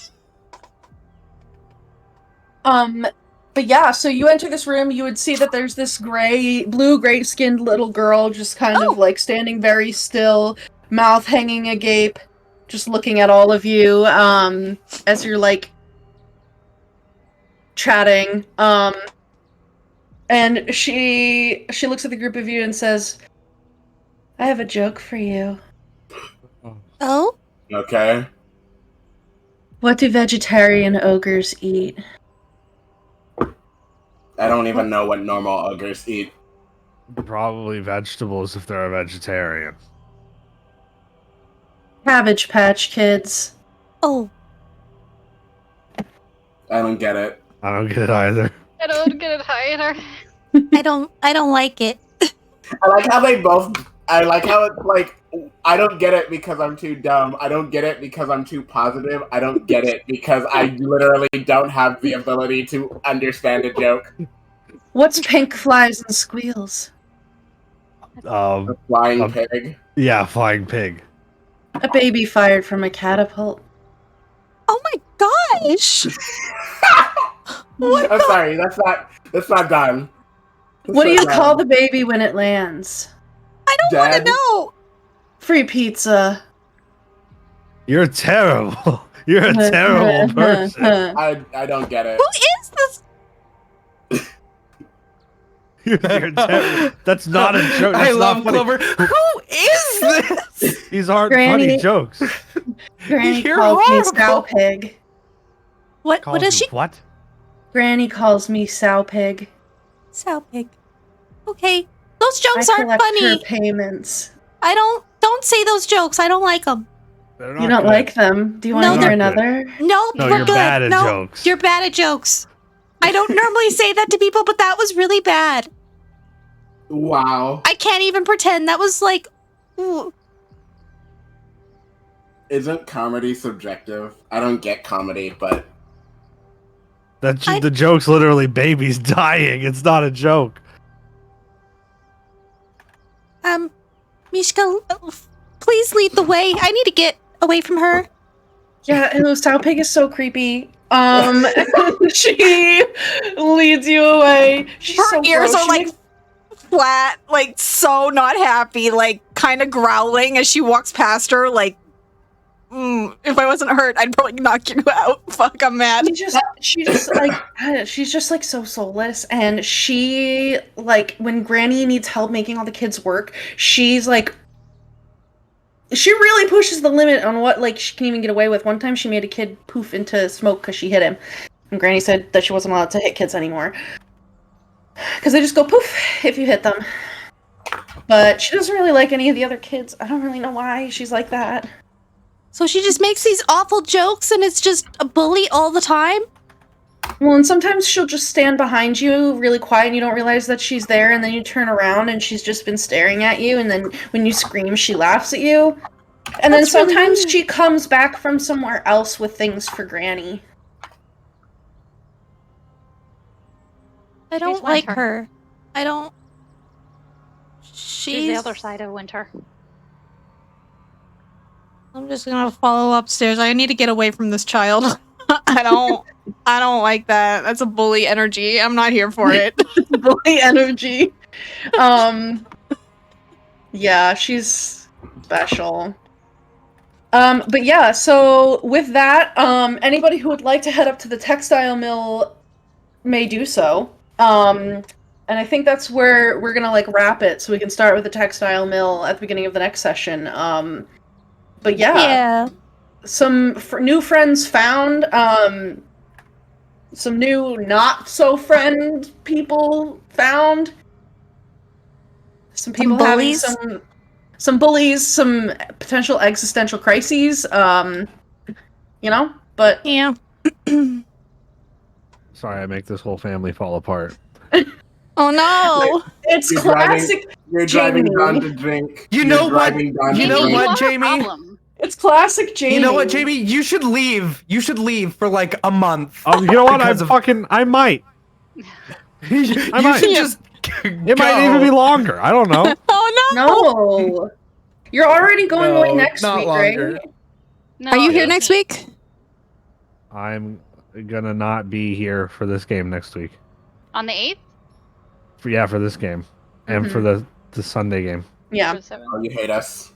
But yeah, so you enter this room, you would see that there's this blue-gray skinned little girl just kind of like standing very still, mouth hanging agape, just looking at all of you, as you're like chatting. And she looks at the group of you and says, I have a joke for you. Oh? Okay. What do vegetarian ogres eat? I don't even know what normal ogres eat. Probably vegetables if they're a vegetarian. Cabbage Patch Kids. Oh. I don't get it. I don't get it either. I don't get it either. I don't like it. I like how they both. I like how it's like. I don't get it because I'm too dumb. I don't get it because I'm too positive. I don't get it because I literally don't have the ability to understand a joke. What's pink flies and squeals? A flying pig. Yeah, flying pig. A baby fired from a catapult. Oh my gosh! I'm sorry. That's not done. What do you call the baby when it lands? I don't want to Dad? know. Free pizza. You're terrible. You're a terrible person. I don't get it. Who is this? You're terrible. That's not a joke. That's I not love funny. Clover. Who is this? These aren't Granny. funny jokes. Granny You're calls me horrible. Sow Pig. What Calls is you she? What? Granny calls me Sow Pig. Sow pig. Okay. Those I jokes aren't collect her funny. payments. I don't say those jokes. I don't like them. They're You not don't good. like them? Do you want No, to hear they're good. another? Nope, No, we're you're good. bad at no, jokes. You're bad at jokes. I don't normally say that to people, but that was really bad. Wow. I can't even pretend. That was like... Ooh. Isn't comedy subjective? I don't get comedy, but The joke's literally babies dying. It's not a joke. Mishka, please lead the way. I need to get away from her. Yeah, and Sow Pig is so creepy. She leads you away. She's Her so ears gross. are She like makes- flat, like so not happy, like kind of growling as she walks past her. Like, if I wasn't hurt, I'd probably knock you out. Fuck, I'm mad. she just like she's just like so soulless, and she like when Granny needs help making all the kids work, she's like she really pushes the limit on what like she can even get away with. One time she made a kid poof into smoke because she hit him, and Granny said that she wasn't allowed to hit kids anymore because they just go poof if you hit them. But she doesn't really like any of the other kids. I don't really know why she's like that. So she just makes these awful jokes and it's just a bully all the time? Well, and sometimes she'll just stand behind you really quiet and you don't realize that she's there, and then you turn around and she's just been staring at you, and then when you scream, she laughs at you. And then That's really sometimes weird. she comes back from somewhere else with things for Granny. I don't She's like Winter. her. I don't... She's the other side of Winter. I'm just gonna follow upstairs. I need to get away from this child. I don't like that. That's a bully energy. I'm not here for it. Bully energy. Yeah, she's special. But yeah, so with that, anybody who would like to head up to the textile mill may do so. And I think that's where we're gonna like wrap it, so we can start with the textile mill at the beginning of the next session. But yeah, some new friends found. Some new not so friend people found. Some people having bullies? some bullies, some potential existential crises. You know, but Yeah. Sorry, I make this whole family fall apart. Oh no! it's You're classic. you're driving Jamie. down to drink. You You're know what? driving down You to know drink. what, are a Jamie? problem. It's classic Jamie. You know what, Jamie? You should leave. You should leave for like a month. You know what? Because of- I might. you might. should just. It might even be longer. I don't know. Oh no! No, you're already going away No, next not week, longer. right? No, Are you here it's- next week? I'm gonna not be here for this game next week. On the 8th? For this game, and for the Sunday game. Yeah. Or the 7th? Oh, you hate us.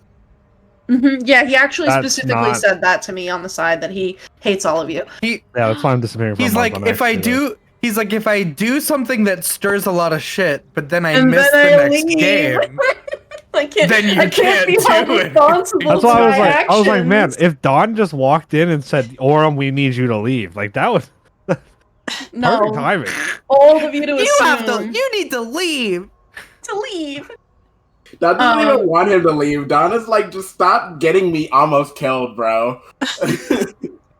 Yeah, he actually That's specifically not- said that to me on the side, that he hates all of you. Yeah, that's why I'm disappearing. For a He's month. like, I'm if I actually, do. He's like, if I do something that stirs a lot of shit, but then I And miss then the I next leave. game. I can't, Then you I can't be can't held do it. responsible That's for why I was my like, actions. man, if Dawn just walked in and said, "Aurum, we need you to leave," like that was perfect No, timing. all of you to You have to. assume You need to leave. to leave. Don doesn't Um, even want him to leave. Don is like, just stop getting me almost killed, bro.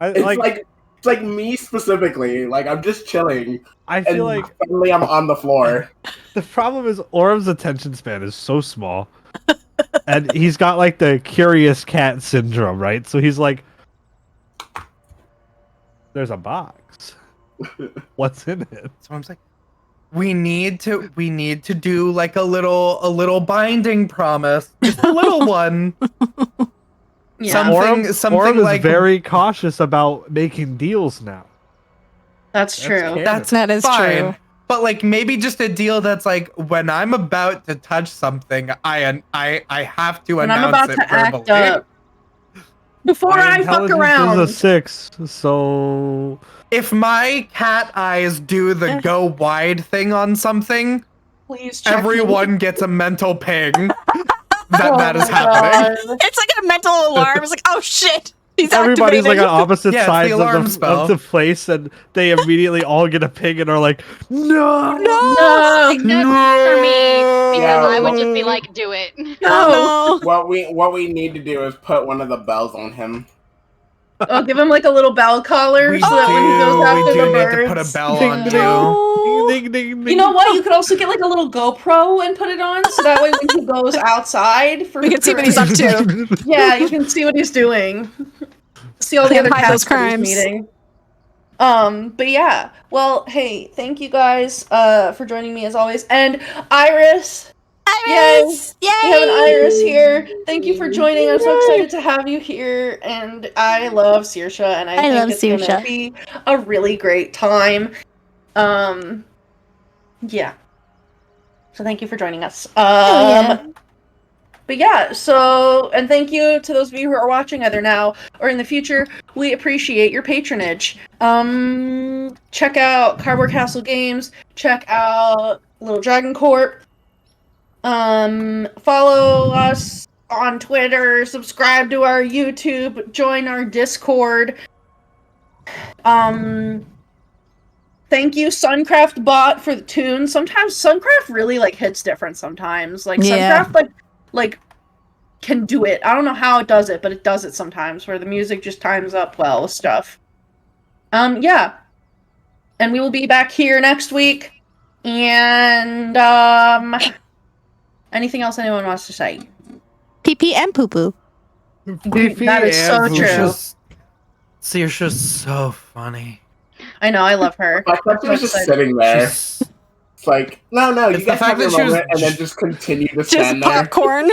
It's like me specifically. Like, I'm just chilling. I And feel like suddenly I'm on the floor. the problem is Aurum's attention span is so small, and he's got like the curious cat syndrome, right? So he's like, "There's a box. What's in it?" So I'm saying, we need to do like a little binding promise, just a little one. Yeah. Something Aurum is like very cautious about making deals now. That's true. canon. That is fine. true. But like maybe just a deal that's like, when I'm about to touch something, I have to When I'm announce about it to act verbally. up. Before My I fuck intelligence around. is a 6, so If my cat eyes do the go wide thing on something, Please check me. everyone gets a mental ping that Oh that is my happening. God. It's like a mental alarm. It's like, oh shit, he's everybody's like activating. on opposite Yeah, it's the sides alarm of spell. the place, and they immediately all get a ping and are like, "No, No. Except for me, because Yeah. I would just be like, do it. No. Oh, no. What we need to do is put one of the bells on him. I'll give him like a little bell collar We so that when he goes after we the do need birds. to put a bell Ding, on ding, too. No. Ding, ding, ding. You know what? You could also get like a little GoPro and put it on, so that way when he goes outside, We can see what he's up to. Yeah, you can see what he's doing. See all the Can't other hide those cats that he's crimes. meeting. But yeah. Well, hey, thank you guys for joining me as always. And Iris, Iris! Yay! we have an Iris here. Thank you for joining. I'm so excited to have you here. And I love Saoirse, and I think love it's gonna Saoirse. be a really great time. Yeah. So thank you for joining us. yeah. But yeah, so, and thank you to those of you who are watching either now or in the future. We appreciate your patronage. Check out Cardboard Castle Games. Check out Little Dragon Corp. Follow us on Twitter. Subscribe to our YouTube. Join our Discord. Thank you, Suncraft Bot, for the tune. Sometimes Suncraft really like hits different sometimes. Like Yeah. Suncraft like can do it. I don't know how it does it, but it does it sometimes where the music just times up well with stuff. Yeah. And we will be back here next week. And anything else anyone wants to say? PP and poo poo. That is so true. Saoirse's so funny. I know, I love her. I thought she was just excited. sitting there. She's- It's like, no, It's you the guys fact have your that she was moment, and then just continue to Just stand there. popcorn.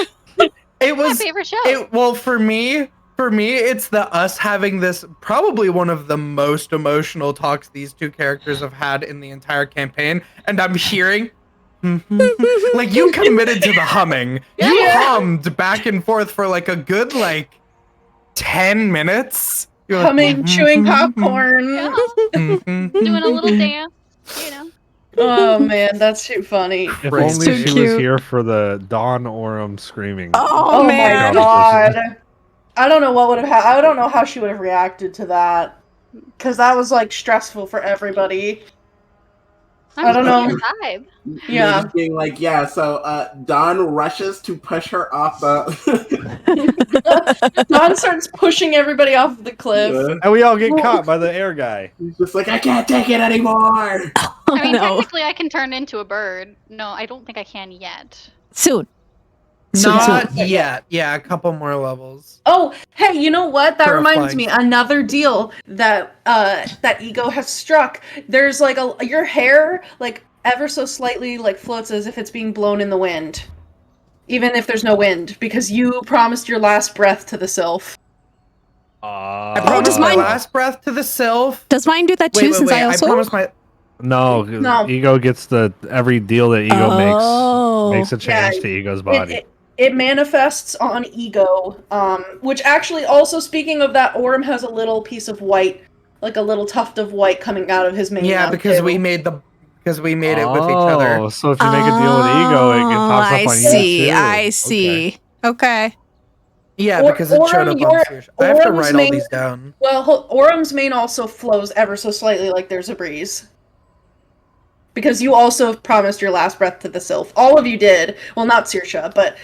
It My was favorite show. well for me, it's us having this probably one of the most emotional talks these two characters have had in the entire campaign, and I'm hearing like you committed to the humming. You hummed back and forth for like a good 10 minutes. You're like, Humming, chewing popcorn. Yeah. mhm. Doing a little dance, you know. Oh man, that's too funny. If Right. only So she was cute. here for the Dawn Aurum screaming. Oh, Oh man. my god. I don't know what would have I don't know how she would have reacted to that. Cause that was stressful for everybody. I don't know. Vibe. Yeah. Just being like, yeah, so Dawn rushes to push her off the Dawn starts pushing everybody off the cliff. And we all get caught by the air guy. He's just like, I can't take it anymore. Oh, I mean, no. technically, I can turn into a bird. No, I don't think I can yet. Soon. Not yet. Yeah, a couple more levels. Oh, hey, you know what? That For a reminds flying- me. Another deal that that Ego has struck. There's your hair ever so slightly floats as if it's being blown in the wind. Even if there's no wind, because you promised your last breath to the sylph. I does promised my mine- last breath to the sylph. Does mine do that too, since I also... promised my No, Ego gets every deal that Ego makes a change Yeah, to Ego's body. It manifests on Ego, which actually also, speaking of that, Aurum has a little piece of white, a little tuft of white coming out of his mane. Yeah, now, because too. we made it with each other. So if you make a deal with Ego, it pops up I on see, you too. I see. Okay. Yeah, Or- because it showed up Aurum, on Saoirse. I have to Aurum's write all mane- these down. Well, Aurum's mane also flows ever so slightly like there's a breeze. Because you also promised your last breath to the sylph. All of you did. Well, not Saoirse, but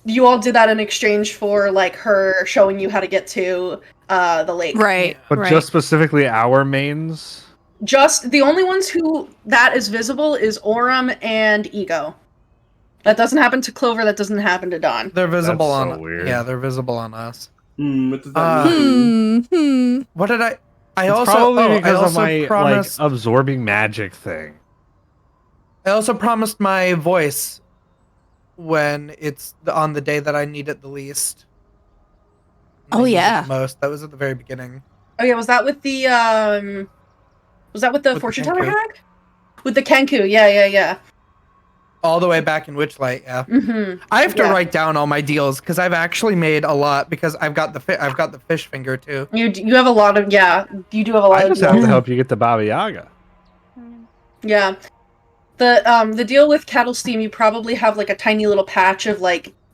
you all did that in exchange for her showing you how to get to the lake. Right. But right. just specifically our mains. Just the only ones who that is visible is Aurum and Ego. That doesn't happen to Clover. That doesn't happen to Dawn. They're visible That's so on. weird. Yeah, they're visible on us. What does that mean? What did I? I It's also probably I because of also my promised. absorbing magic thing. I also promised my voice when it's on the day that I need it the least. Oh, I need it yeah. the most. That was at the very beginning. Oh yeah, was that with the Was that with the With the fortune teller Kenku. hag? With the Kenku, yeah. All the way back in Witchlight, yeah. Mm-hmm. I have to Yeah. write down all my deals because I've actually made a lot because I've got the fish finger too. You have a lot of you do have a lot I of just have to help you get the Baba Yaga. yeah. The deal with Cattle Steam, you probably have a tiny little patch of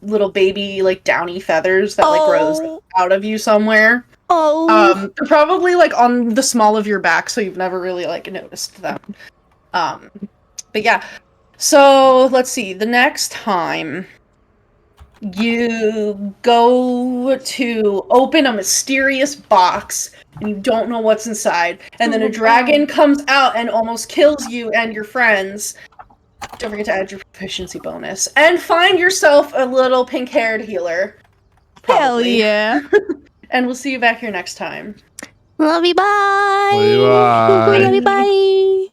little baby downy feathers that grows out of you somewhere. Oh. They're probably on the small of your back, so you've never really noticed them. But yeah. So let's see. The next time you go to open a mysterious box and you don't know what's inside, and then a dragon comes out and almost kills you and your friends. Don't forget to add your proficiency bonus. And find yourself a little pink-haired healer. Hell Probably. yeah. And we'll see you back here next time. Love you, bye. Love you, bye. Love you, bye.